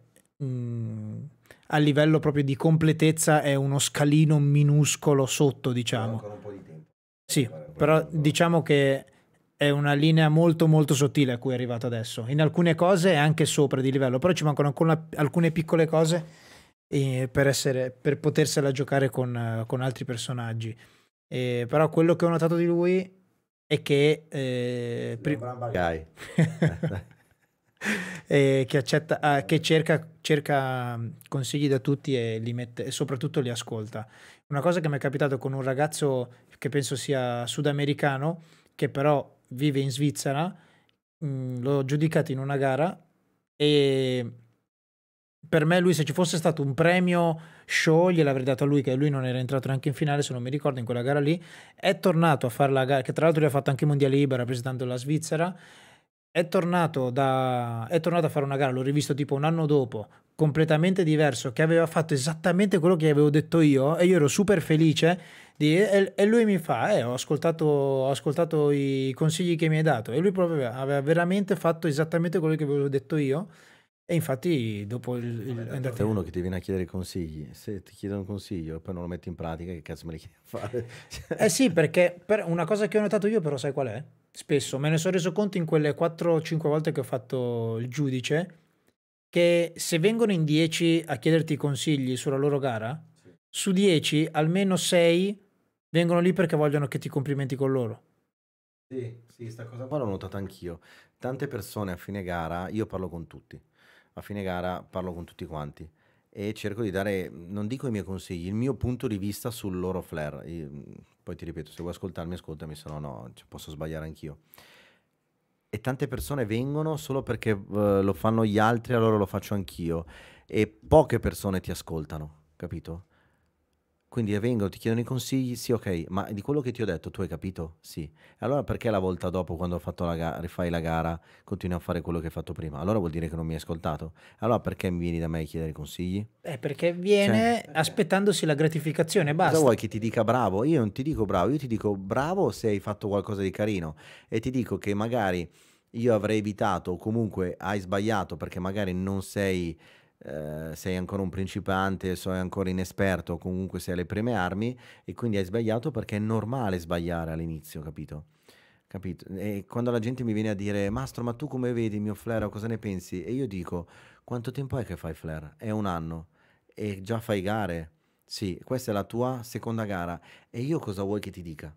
S1: a livello proprio di completezza è uno scalino minuscolo sotto,
S2: Ci vuole
S1: diciamo.
S2: ancora un po' di tempo per
S1: Sì,
S2: arrivare a quel
S1: però
S2: livello là.
S1: diciamo che è una linea molto molto sottile a cui è arrivato adesso. In alcune cose è anche sopra di livello, però ci mancano ancora alcune piccole cose per potersela giocare con altri personaggi. Però quello che ho notato di lui è che,
S2: È un bravo guy.
S1: che accetta, che cerca consigli da tutti e li mette, e soprattutto li ascolta. Una cosa che mi è capitato con un ragazzo che penso sia sudamericano, che però vive in Svizzera, l'ho giudicato in una gara e per me lui se ci fosse stato un premio show gliel'avrei dato a lui, che lui non era entrato neanche in finale se non mi ricordo in quella gara lì, è tornato a fare la gara, che tra l'altro lui ha fatto anche i mondiali liberi rappresentando la Svizzera, è tornato a fare una gara, l'ho rivisto tipo un anno dopo, completamente diverso, che aveva fatto esattamente quello che avevo detto io e io ero super felice e lui mi fa, ho ascoltato i consigli che mi hai dato e lui proprio aveva veramente fatto esattamente quello che avevo detto io e infatti dopo
S2: Vabbè,
S1: è
S2: d'altronde è
S1: andato...
S2: uno che ti viene a chiedere consigli. Se ti chiedono un consiglio e poi non lo metti in pratica, che cazzo me li chiedi a fare?
S1: Eh sì, perché una cosa che ho notato io però sai qual è? Spesso me ne sono reso conto in quelle 4-5 volte che ho fatto il giudice, che se vengono in 10 a chiederti consigli sulla loro gara,
S2: Sì.
S1: su 10 almeno 6 vengono lì perché vogliono che ti complimenti con loro.
S2: Sì, sì, sta cosa qua l'ho notata anch'io. Tante persone a fine gara, io parlo con tutti, a fine gara parlo con tutti quanti e cerco di dare, non dico i miei consigli, il mio punto di vista sul loro flair. Poi ti ripeto, se vuoi ascoltarmi, ascoltami, se no, no, cioè, posso sbagliare anch'io. E tante persone vengono solo perché lo fanno gli altri, allora lo faccio anch'io. E poche persone ti ascoltano, capito? Quindi vengono, ti chiedono i consigli, sì, ok, ma di quello che ti ho detto tu hai capito? Sì. E allora perché la volta dopo, quando ho fatto rifai la gara, continui a fare quello che hai fatto prima? Allora vuol dire che non mi hai ascoltato. Allora perché mi vieni da me a chiedere consigli?
S1: Perché
S2: Cioè,
S1: viene aspettandosi la gratificazione,
S2: cosa
S1: basta.
S2: vuoi che ti dica bravo? Io non ti dico bravo, io ti dico bravo se hai fatto qualcosa di carino e ti dico che magari io avrei evitato o comunque hai sbagliato perché magari non sei ancora un principiante, sei ancora inesperto o comunque sei alle prime armi e quindi hai sbagliato perché è normale sbagliare all'inizio, capito? Capito? E quando la gente mi viene a dire, Mastro, ma tu come vedi il mio flare o cosa ne pensi? E io dico, quanto tempo è che fai flare? È un anno e già fai gare. Sì, questa è la tua seconda gara. E io cosa vuoi che ti dica?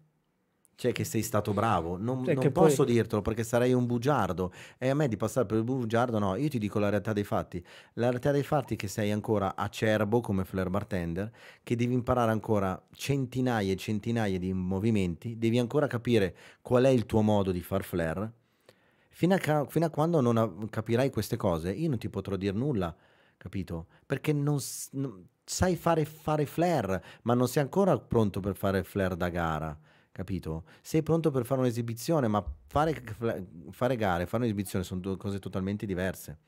S2: Cioè che sei stato bravo. Non,
S1: Cioè che
S2: non
S1: poi
S2: posso dirtelo perché sarei un bugiardo. E a me di passare per il bugiardo, no. Io ti dico la realtà dei fatti. La realtà dei fatti è che sei ancora acerbo come flare bartender, che devi imparare ancora centinaia e centinaia di movimenti, devi ancora capire qual è il tuo modo di far flare. Fino a quando non capirai queste cose, io non ti potrò dire nulla. capito? Perché sai fare flare, ma non sei ancora pronto per fare flare da gara, capito? Sei pronto per fare un'esibizione, ma fare gare, fare un'esibizione sono due cose totalmente diverse.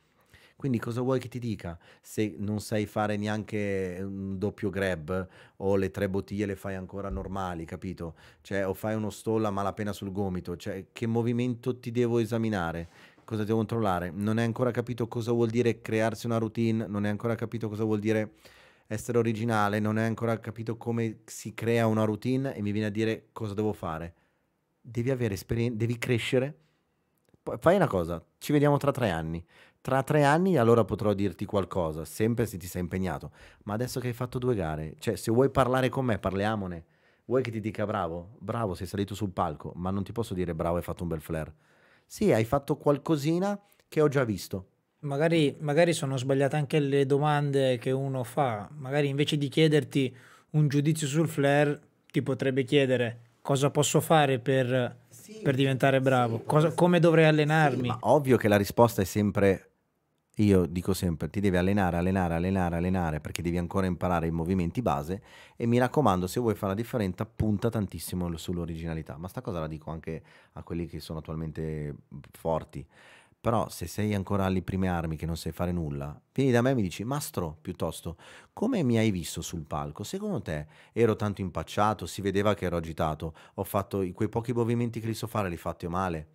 S2: Quindi cosa vuoi che ti dica? Se non sai fare neanche un doppio grab o le 3 bottiglie le fai ancora normali, capito? Cioè, o fai uno stall a malapena sul gomito, cioè, che movimento ti devo esaminare? Cosa devo controllare? Non hai ancora capito cosa vuol dire crearsi una routine, non hai ancora capito cosa vuol dire essere originale, non hai ancora capito come si crea una routine e mi viene a dire cosa devo fare. Devi avere esperienza, devi crescere. Fai una cosa, ci vediamo tra 3 anni. Tra 3 anni allora potrò dirti qualcosa, sempre se ti sei impegnato. Ma adesso che hai fatto 2 gare, cioè se vuoi parlare con me, parliamone. Vuoi che ti dica bravo? Bravo, sei salito sul palco, ma non ti posso dire bravo, hai fatto un bel flare. Sì, hai fatto qualcosina che ho già visto.
S1: Magari sono sbagliate anche le domande che uno fa. Magari invece di chiederti un giudizio sul flare, ti potrebbe chiedere cosa posso fare per diventare bravo, come dovrei
S2: Sì, ma
S1: allenarmi.
S2: ovvio che la risposta è sempre, io dico sempre, ti devi allenare, allenare, allenare, allenare, perché devi ancora imparare i movimenti base e mi raccomando, se vuoi fare la differenza, punta tantissimo sull'originalità. Ma sta cosa la dico anche a quelli che sono attualmente forti. Però se sei ancora alle prime armi che non sai fare nulla, vieni da me e mi dici, Mastro, piuttosto, come mi hai visto sul palco? Secondo te ero tanto impacciato, si vedeva che ero agitato, ho fatto quei pochi movimenti che li so fare, li fatti male?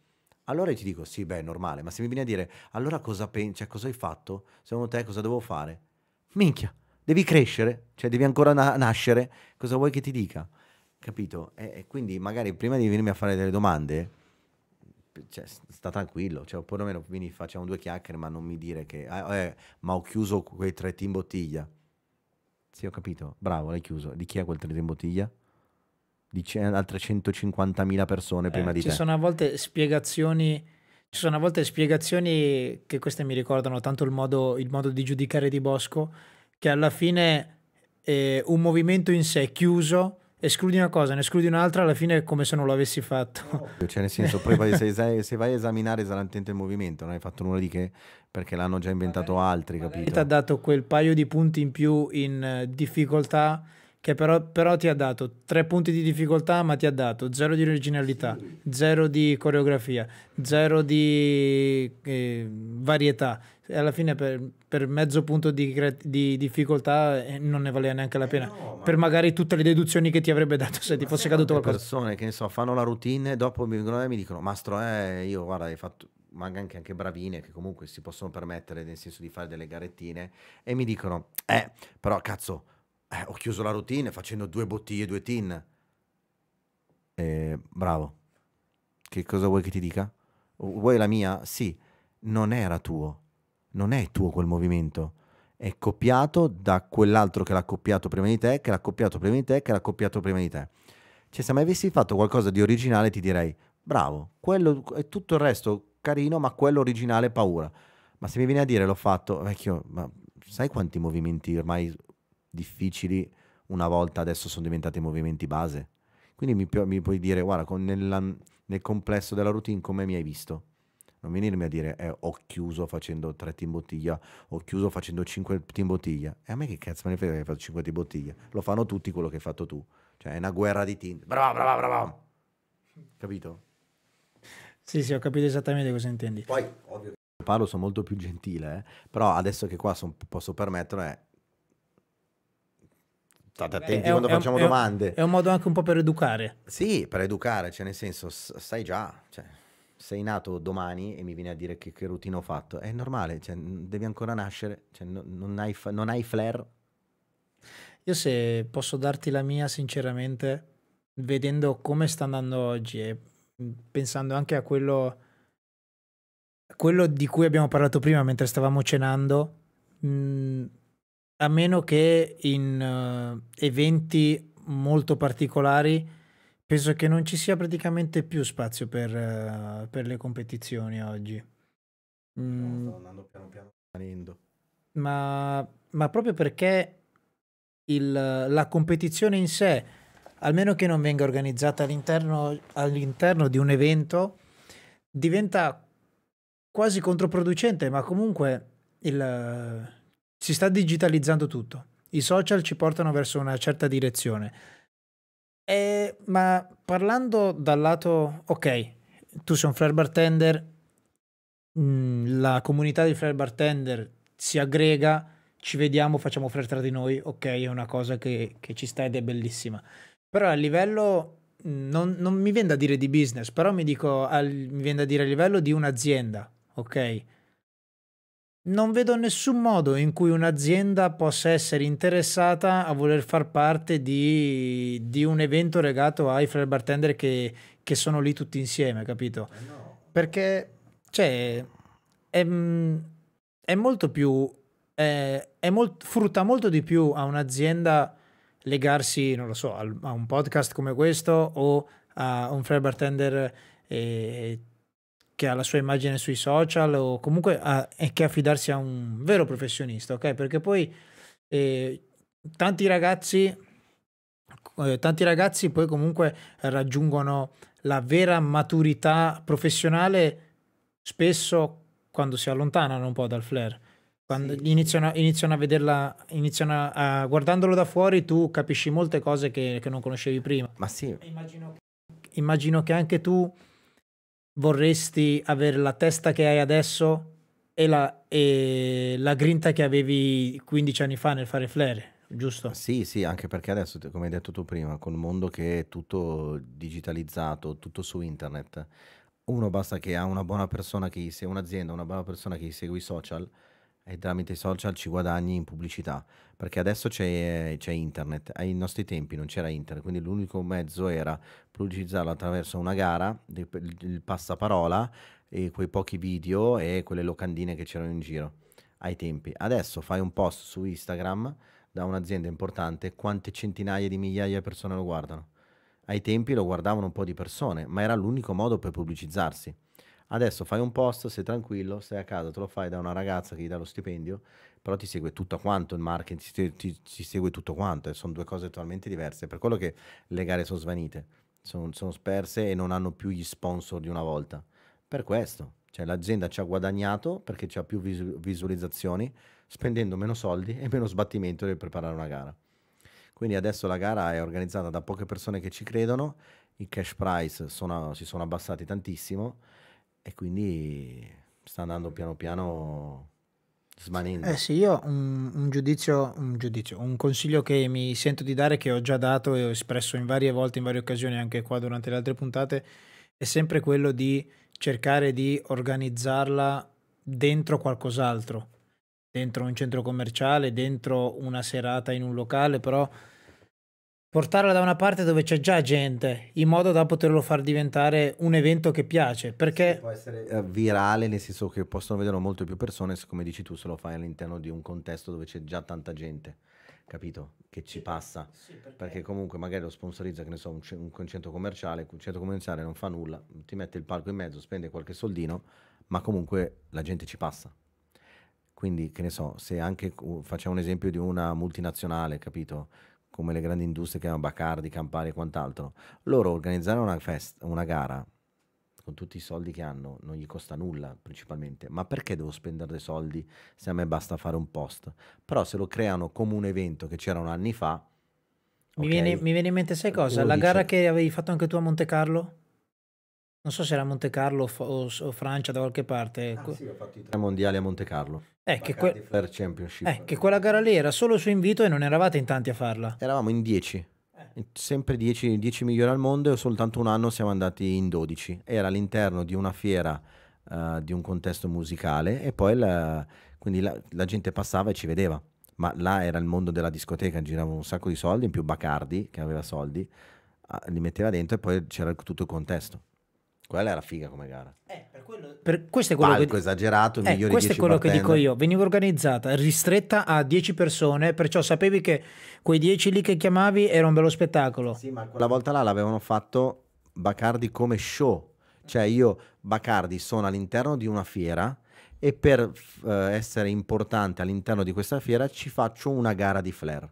S2: Allora io ti dico, sì, beh, è normale, ma se mi vieni a dire, allora cosa pensi, cioè cosa hai fatto? Secondo te cosa devo fare? Minchia, devi crescere, cioè devi ancora nascere, cosa vuoi che ti dica? Capito? E quindi magari prima di venirmi a fare delle domande, cioè, sta tranquillo, cioè, oppure almeno vieni, facciamo 2 chiacchiere, ma non mi dire che, ma ho chiuso quei 3 in bottiglia. Sì, ho capito, bravo, l'hai chiuso. Di chi è quel 3 in bottiglia? Di altre 150.000 persone prima di
S1: Ci
S2: te.
S1: sono a volte spiegazioni, ci sono a volte spiegazioni che queste mi ricordano tanto il modo di giudicare di Bosco, che alla fine un movimento in sé chiuso, escludi una cosa, ne escludi un'altra, alla fine è come se non lo avessi fatto.
S2: Cioè, nel senso, poi se vai a esaminare esattamente il movimento, non hai fatto nulla di che, perché l'hanno già inventato altri,
S1: Ti ha
S2: capito?
S1: dato quel paio di punti in più in difficoltà, che però ti ha dato 3 punti di difficoltà, ma ti ha dato zero di originalità, zero di coreografia, zero di varietà. E alla fine per mezzo punto di difficoltà non ne valeva neanche la pena.
S2: No, ma
S1: Per magari tutte le deduzioni che ti avrebbe dato se ti
S2: ma
S1: fosse
S2: sai
S1: caduto
S2: quante
S1: qualcosa.
S2: persone che ne so, fanno la routine e dopo mi vengono da me e mi dicono, Mastro, io guarda, hai fatto, ma anche bravine che comunque si possono permettere nel senso di fare delle garettine e mi dicono, però cazzo, ho chiuso la routine facendo 2 bottiglie, 2 tin. Bravo, che cosa vuoi che ti dica? Vuoi la mia? Sì, non era tuo, non è tuo quel movimento. È copiato da quell'altro che l'ha copiato prima di te, che l'ha copiato prima di te, che l'ha copiato prima di te. Cioè, se mai avessi fatto qualcosa di originale, ti direi, bravo, quello è tutto il resto carino, ma quello originale paura. Ma se mi vieni a dire l'ho fatto, vecchio, ma sai quanti movimenti ormai difficili una volta adesso sono diventati movimenti base? Quindi mi puoi dire, guarda, nel complesso della routine come mi hai visto? Non venirmi a dire, ho chiuso facendo 3 in bottiglia, ho chiuso facendo 5 in bottiglia. E a me che cazzo me ne frega che hai fatto 5 in bottiglia? Lo fanno tutti quello che hai fatto tu. Cioè, è una guerra di team. Brava, brava, brava. Capito?
S1: Sì, sì, ho capito esattamente cosa intendi.
S2: Poi, ovvio che parlo, sono molto più gentile, però adesso che qua posso permettere, state attenti quando facciamo domande.
S1: È un modo anche un po' per educare.
S2: Sì, per educare, cioè nel senso, sai già, cioè, sei nato domani e mi vieni a dire che routine ho fatto. È normale, cioè, devi ancora nascere, cioè, non hai flair.
S1: Io se posso darti la mia sinceramente, vedendo come sta andando oggi e pensando anche a quello di cui abbiamo parlato prima mentre stavamo cenando, a meno che in eventi molto particolari, penso che non ci sia praticamente più spazio per le competizioni oggi.
S2: No,
S1: Mm,
S2: sto andando piano piano salendo.
S1: ma proprio perché la competizione in sé, almeno che non venga organizzata all'interno di un evento, diventa quasi controproducente, ma comunque il, si sta digitalizzando tutto. I social ci portano verso una certa direzione. Ma parlando dal lato, ok, tu sei un flare bartender, la comunità di flare bartender si aggrega, ci vediamo, facciamo flare tra di noi, ok, è una cosa che ci sta ed è bellissima. Però a livello, non mi viene da dire di business, però mi viene da dire a livello di un'azienda, ok? Non vedo nessun modo in cui un'azienda possa essere interessata a voler far parte di un evento legato ai flare bartender che sono lì tutti insieme, capito?
S2: No.
S1: Perché, cioè, è, è molto più, frutta molto di più a un'azienda legarsi, non lo so, a un podcast come questo o a un flare bartender eh, che ha la sua immagine sui social o comunque e che affidarsi a un vero professionista, ok? Perché poi eh, tanti ragazzi, tanti ragazzi poi comunque raggiungono la vera maturità professionale spesso quando si allontanano un po' dal flare. Quando
S2: Sì, sì.
S1: iniziano a vederla, guardandolo da fuori, tu capisci molte cose che non conoscevi prima.
S2: Ma sì,
S1: Immagino che anche tu vorresti avere la testa che hai adesso e la grinta che avevi 15 anni fa nel fare flare, giusto?
S2: sì, sì, anche perché adesso, come hai detto tu prima, col mondo che è tutto digitalizzato, tutto su internet, uno basta che ha una buona persona che gli segue, un'azienda, una buona persona che gli segue i social e tramite i social ci guadagni in pubblicità, perché adesso c'è internet, ai nostri tempi non c'era internet, quindi l'unico mezzo era pubblicizzarlo attraverso una gara, il passaparola e quei pochi video e quelle locandine che c'erano in giro ai tempi. Adesso fai un post su Instagram da un'azienda importante, quante centinaia di migliaia di persone lo guardano. Ai tempi lo guardavano un po' di persone, ma era l'unico modo per pubblicizzarsi. Adesso fai un post, sei tranquillo, stai a casa, te lo fai da una ragazza che gli dà lo stipendio, però ti segue tutto quanto il marketing, ti segue tutto quanto, e sono due cose totalmente diverse. Per quello che le gare sono svanite, sono sperse e non hanno più gli sponsor di una volta. Per questo, cioè l'azienda ci ha guadagnato perché c'ha più visualizzazioni, spendendo meno soldi e meno sbattimento nel preparare una gara. Quindi adesso la gara è organizzata da poche persone che ci credono, i cash price si sono abbassati tantissimo e quindi sta andando piano piano
S1: Eh
S2: svanendo.
S1: sì, io ho un consiglio che mi sento di dare, che ho già dato e ho espresso in varie volte, in varie occasioni, anche qua durante le altre puntate, è sempre quello di cercare di organizzarla dentro qualcos'altro, dentro un centro commerciale, dentro una serata in un locale, però portarla da una parte dove c'è già gente, in modo da poterlo far diventare un evento che piace,
S2: Sì,
S1: perché
S2: può essere virale, nel senso che possono vederlo molte più persone, se come dici tu, se lo fai all'interno di un contesto dove c'è già tanta gente, capito? Che ci passa.
S1: sì,
S2: Perché comunque magari lo sponsorizza, che ne so, un centro commerciale, un centro commerciale non fa nulla, ti mette il palco in mezzo, spende qualche soldino, ma comunque la gente ci passa. Quindi, che ne so, se anche facciamo un esempio di una multinazionale, capito? Come le grandi industrie che hanno Bacardi, Campari e quant'altro, loro organizzare una gara con tutti i soldi che hanno non gli costa nulla principalmente, ma perché devo spendere dei soldi se a me basta fare un post? Però se lo creano come un evento che c'erano anni fa, ok,
S1: mi viene in mente, sai cosa?
S2: uno
S1: La gara
S2: dice,
S1: che avevi fatto anche tu a Monte Carlo? Non so se era Monte Carlo o Francia da qualche parte.
S2: ah sì, ho fatto i 3 mondiali a Monte Carlo,
S1: Che,
S2: Bacardi Fair Championship.
S1: che quella gara lì era solo su invito e non eravate in tanti a farla.
S2: Eravamo in 10, sempre 10 migliori al mondo e soltanto un anno siamo andati in 12. Era all'interno di una fiera, di un contesto musicale e poi quindi la gente passava e ci vedeva. Ma là era il mondo della discoteca, giravano un sacco di soldi, in più Bacardi, che aveva soldi, li metteva dentro e poi c'era tutto il contesto. Quella era figa come gara.
S1: Questo è quello
S2: Palco esagerato, i migliori
S1: questo è
S2: 10
S1: quello che dico
S2: bartender.
S1: io. Veniva organizzata, ristretta a 10 persone, perciò sapevi che quei 10 lì che chiamavi era un bello spettacolo.
S2: Sì, ma quella volta là l'avevano fatto Bacardi come show. Cioè io, Bacardi, sono all'interno di una fiera e per essere importante all'interno di questa fiera ci faccio una gara di flair.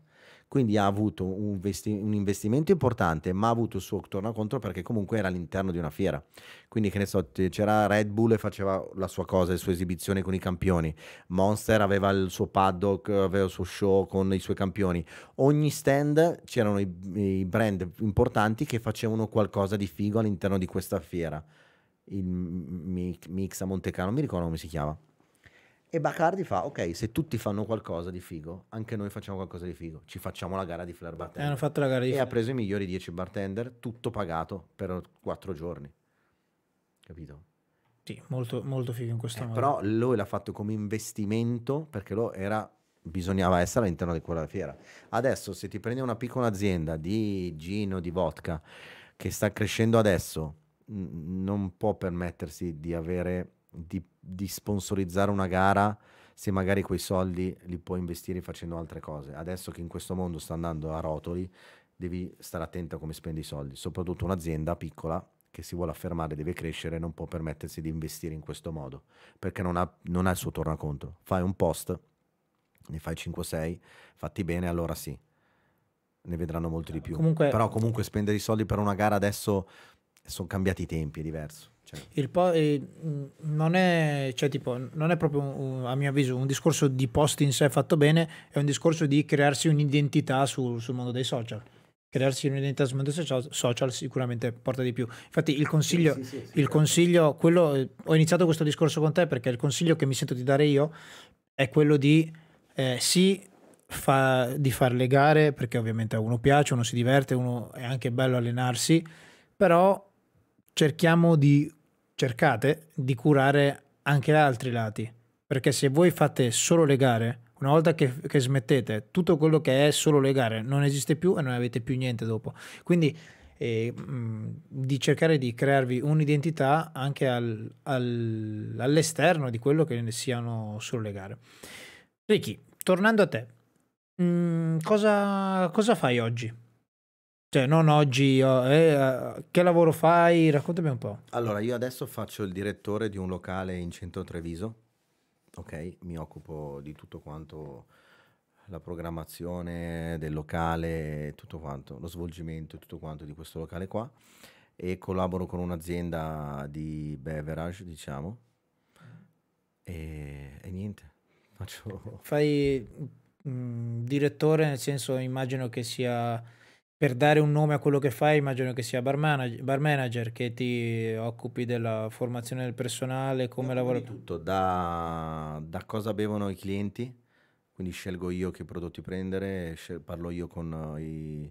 S2: Quindi ha avuto un investimento importante, ma ha avuto il suo tornaconto perché comunque era all'interno di una fiera. Quindi, che ne so, c'era Red Bull e faceva la sua cosa, le sue esibizioni con i campioni. Monster aveva il suo paddock, aveva il suo show con i suoi campioni. Ogni stand c'erano i brand importanti che facevano qualcosa di figo all'interno di questa fiera. Il Mix a Montecano, non mi ricordo come si chiama. E Bacardi fa, ok, se tutti fanno qualcosa di figo, anche noi facciamo qualcosa di figo. Ci facciamo la gara di flair
S1: Hanno
S2: bartender.
S1: fatto la gara di
S2: E ha preso i migliori 10 bartender, tutto pagato per 4 giorni. Capito?
S1: Sì, molto, molto figo in questo modo.
S2: Però lui l'ha fatto come investimento perché bisognava essere all'interno di quella fiera. Adesso, se ti prendi una piccola azienda di gin o di vodka che sta crescendo adesso, non può permettersi di avere di sponsorizzare una gara se magari quei soldi li può investire facendo altre cose. Adesso che in questo mondo sta andando a rotoli, devi stare attento a come spendi i soldi, soprattutto un'azienda piccola che si vuole affermare, deve crescere, non può permettersi di investire in questo modo, perché non ha il suo tornaconto. Fai un post, ne fai 5-6, fatti bene, allora sì, ne vedranno molto di più. Però comunque spendere i soldi per una gara adesso sono cambiati i tempi, è diverso.
S1: Non è, cioè, tipo, non è proprio, a mio avviso, un discorso di post in sé fatto bene, è un discorso di crearsi un'identità sul mondo dei social. Crearsi un'identità sul mondo dei social sicuramente porta di più. Infatti il consiglio, ho iniziato questo discorso con te perché il consiglio che mi sento di dare io è quello di di fare le gare, perché ovviamente a uno piace, uno si diverte, uno è anche bello allenarsi, però cercate di curare anche altri lati, perché se voi fate solo le gare, una volta che smettete, tutto quello che è solo le gare non esiste più e non avete più niente dopo. Quindi di cercare di crearvi un'identità anche all'esterno di quello che ne siano solo le gare. Ricky, tornando a te, cosa fai oggi? Cioè, non oggi, che lavoro fai? Raccontami un po'.
S2: Allora, io adesso faccio il direttore di un locale in centro Treviso, ok? Mi occupo di tutto quanto, la programmazione del locale, tutto quanto, lo svolgimento, tutto quanto di questo locale qua, e collaboro con un'azienda di beverage, diciamo, e niente, faccio...
S1: Fai direttore, nel senso, immagino che sia, per dare un nome a quello che fai, immagino che sia bar manager, che ti occupi della formazione del personale, come lavora.
S2: Di tutto, da cosa bevono i clienti, quindi scelgo io che prodotti prendere, parlo io con i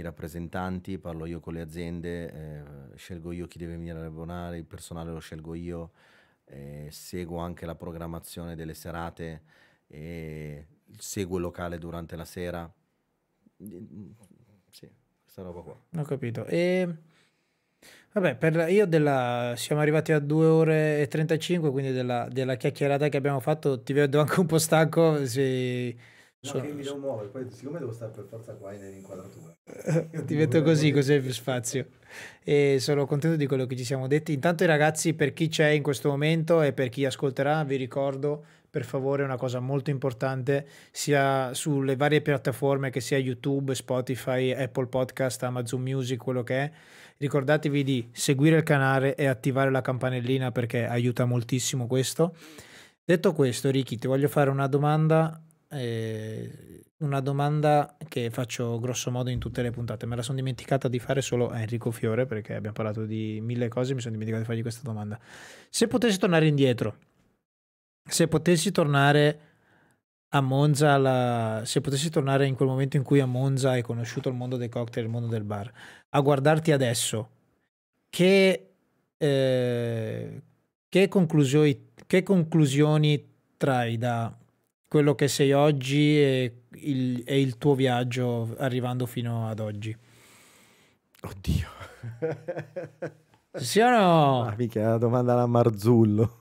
S2: rappresentanti, parlo io con le aziende, scelgo io chi deve venire a abbonare, il personale lo scelgo io, seguo anche la programmazione delle serate, seguo il locale durante la sera. Sì, questa roba qua.
S1: Ho capito. E vabbè, siamo arrivati a 2 ore e 35, quindi della chiacchierata che abbiamo fatto ti vedo anche un po' stanco.
S2: Che mi devo muovere, poi siccome devo stare per forza qua nell'inquadratura.
S1: Ti metto così hai più spazio. E sono contento di quello che ci siamo detti. Intanto, ragazzi, per chi c'è in questo momento e per chi ascolterà, vi ricordo per favore una cosa molto importante, sia sulle varie piattaforme, che sia YouTube, Spotify, Apple Podcast, Amazon Music, quello che è. Ricordatevi di seguire il canale e attivare la campanellina, perché aiuta moltissimo questo. Detto questo, Ricky, ti voglio fare una domanda che faccio grosso modo in tutte le puntate. Me la sono dimenticata di fare solo a Enrico Fiore, perché abbiamo parlato di 1000 cose, mi sono dimenticato di fargli questa domanda. Se potessi tornare indietro, se potessi tornare a Monza, se potessi tornare in quel momento in cui a Monza hai conosciuto il mondo dei cocktail, il mondo del bar, a guardarti adesso, che conclusioni trai da quello che sei oggi e il tuo viaggio arrivando fino ad oggi?
S2: Oddio.
S1: Sì o no?
S2: Ah, mica è una domanda alla Marzullo.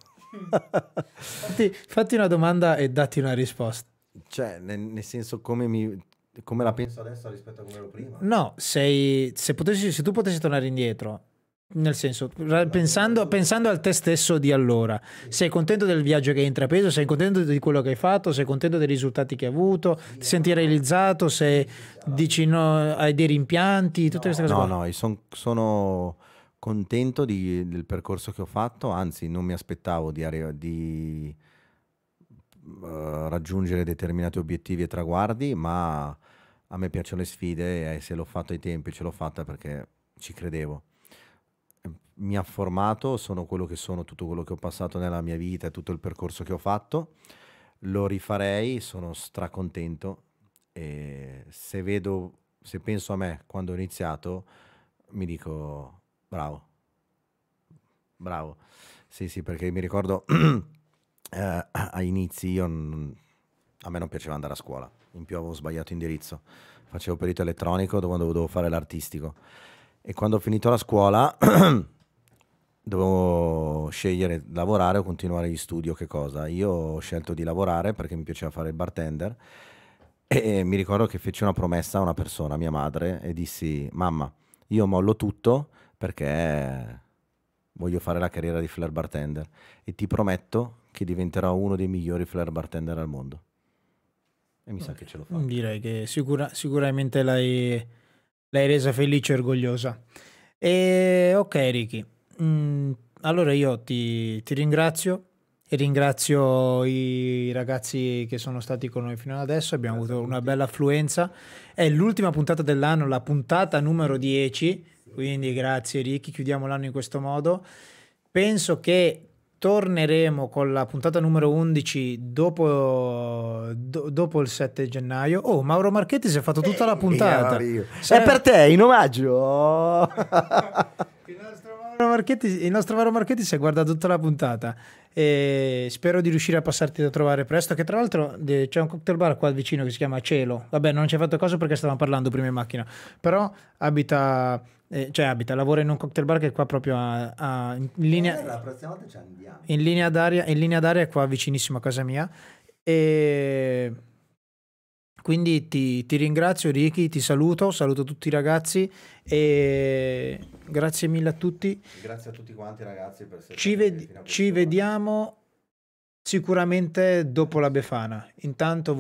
S1: Fatti una domanda e datti una risposta.
S2: Cioè, nel senso, come la penso adesso rispetto a come ero prima?
S1: No, se tu potessi tornare indietro, nel senso, pensando al te stesso di allora, sei contento del viaggio che hai intrapreso, sei contento di quello che hai fatto, sei contento dei risultati che hai avuto, ti senti realizzato, se dici no, hai dei rimpianti, tutte queste cose
S2: No,
S1: qua.
S2: no, io sono contento del percorso che ho fatto, anzi non mi aspettavo di raggiungere determinati obiettivi e traguardi, ma a me piacciono le sfide e se l'ho fatto ai tempi ce l'ho fatta perché ci credevo. Mi ha formato, sono quello che sono, tutto quello che ho passato nella mia vita e tutto il percorso che ho fatto. Lo rifarei, sono stracontento e se penso a me quando ho iniziato, mi dico bravo, bravo. Sì, sì, perché mi ricordo a inizi a me non piaceva andare a scuola, in più avevo sbagliato indirizzo, facevo perito elettronico quando dovevo fare l'artistico e quando ho finito la scuola dovevo scegliere lavorare o continuare gli studi o che cosa. Io ho scelto di lavorare perché mi piaceva fare il bartender e mi ricordo che feci una promessa a una persona, mia madre, e dissi: Mamma, io mollo tutto perché voglio fare la carriera di flair bartender e ti prometto che diventerò uno dei migliori flair bartender al mondo. E mi sa che ce l'ho fatta.
S1: Direi che sicuramente l'hai resa felice e orgogliosa. E ok, Ricky. Allora io ti ringrazio e ringrazio i ragazzi che sono stati con noi fino ad adesso. Abbiamo
S2: Grazie a
S1: avuto una
S2: tutti.
S1: bella affluenza. È l'ultima puntata dell'anno, la puntata numero 10. Quindi grazie Ricky, chiudiamo l'anno in questo modo. Penso che torneremo con la puntata numero 11 dopo il 7 gennaio. Oh, Mauro Marchetti si è fatto tutta la puntata.
S2: È
S1: Sarebbe-
S2: per te, in omaggio.
S1: Il nostro Mauro Marchetti si è guardato tutta la puntata e spero di riuscire a passarti da trovare presto, che tra l'altro c'è un cocktail bar qua vicino che si chiama Cielo. Vabbè, non ci hai fatto caso perché stavamo parlando prima in macchina, però lavora in un cocktail bar che è qua proprio in linea,
S2: La prossima volta ci andiamo.
S1: in linea d'aria è qua vicinissimo a casa mia e quindi ti ringrazio Ricky, ti saluto tutti i ragazzi e grazie mille a tutti.
S2: Grazie a tutti quanti ragazzi per essere
S1: Ci,
S2: stati
S1: ved-
S2: fino a
S1: ci
S2: quest'ora.
S1: vediamo sicuramente dopo la Befana. Intanto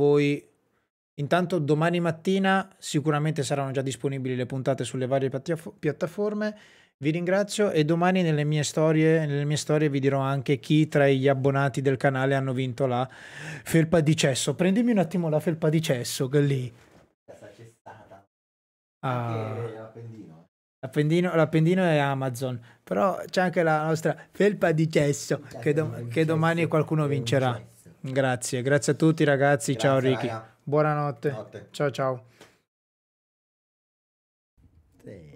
S1: domani mattina sicuramente saranno già disponibili le puntate sulle varie piattaforme. Vi ringrazio e domani nelle mie storie vi dirò anche chi tra gli abbonati del canale hanno vinto la felpa di cesso. Prendimi un attimo la felpa di cesso, che lì.
S2: Questa c'è stata.
S1: Ah.
S2: Anche Appendino.
S1: L'appendino è Amazon, però c'è anche la nostra felpa di cesso che domani qualcuno vincerà. Grazie a tutti ragazzi, ciao
S2: Grazie,
S1: Ricky,
S2: raga.
S1: buonanotte,
S2: Notte.
S1: ciao ciao.
S2: Sì.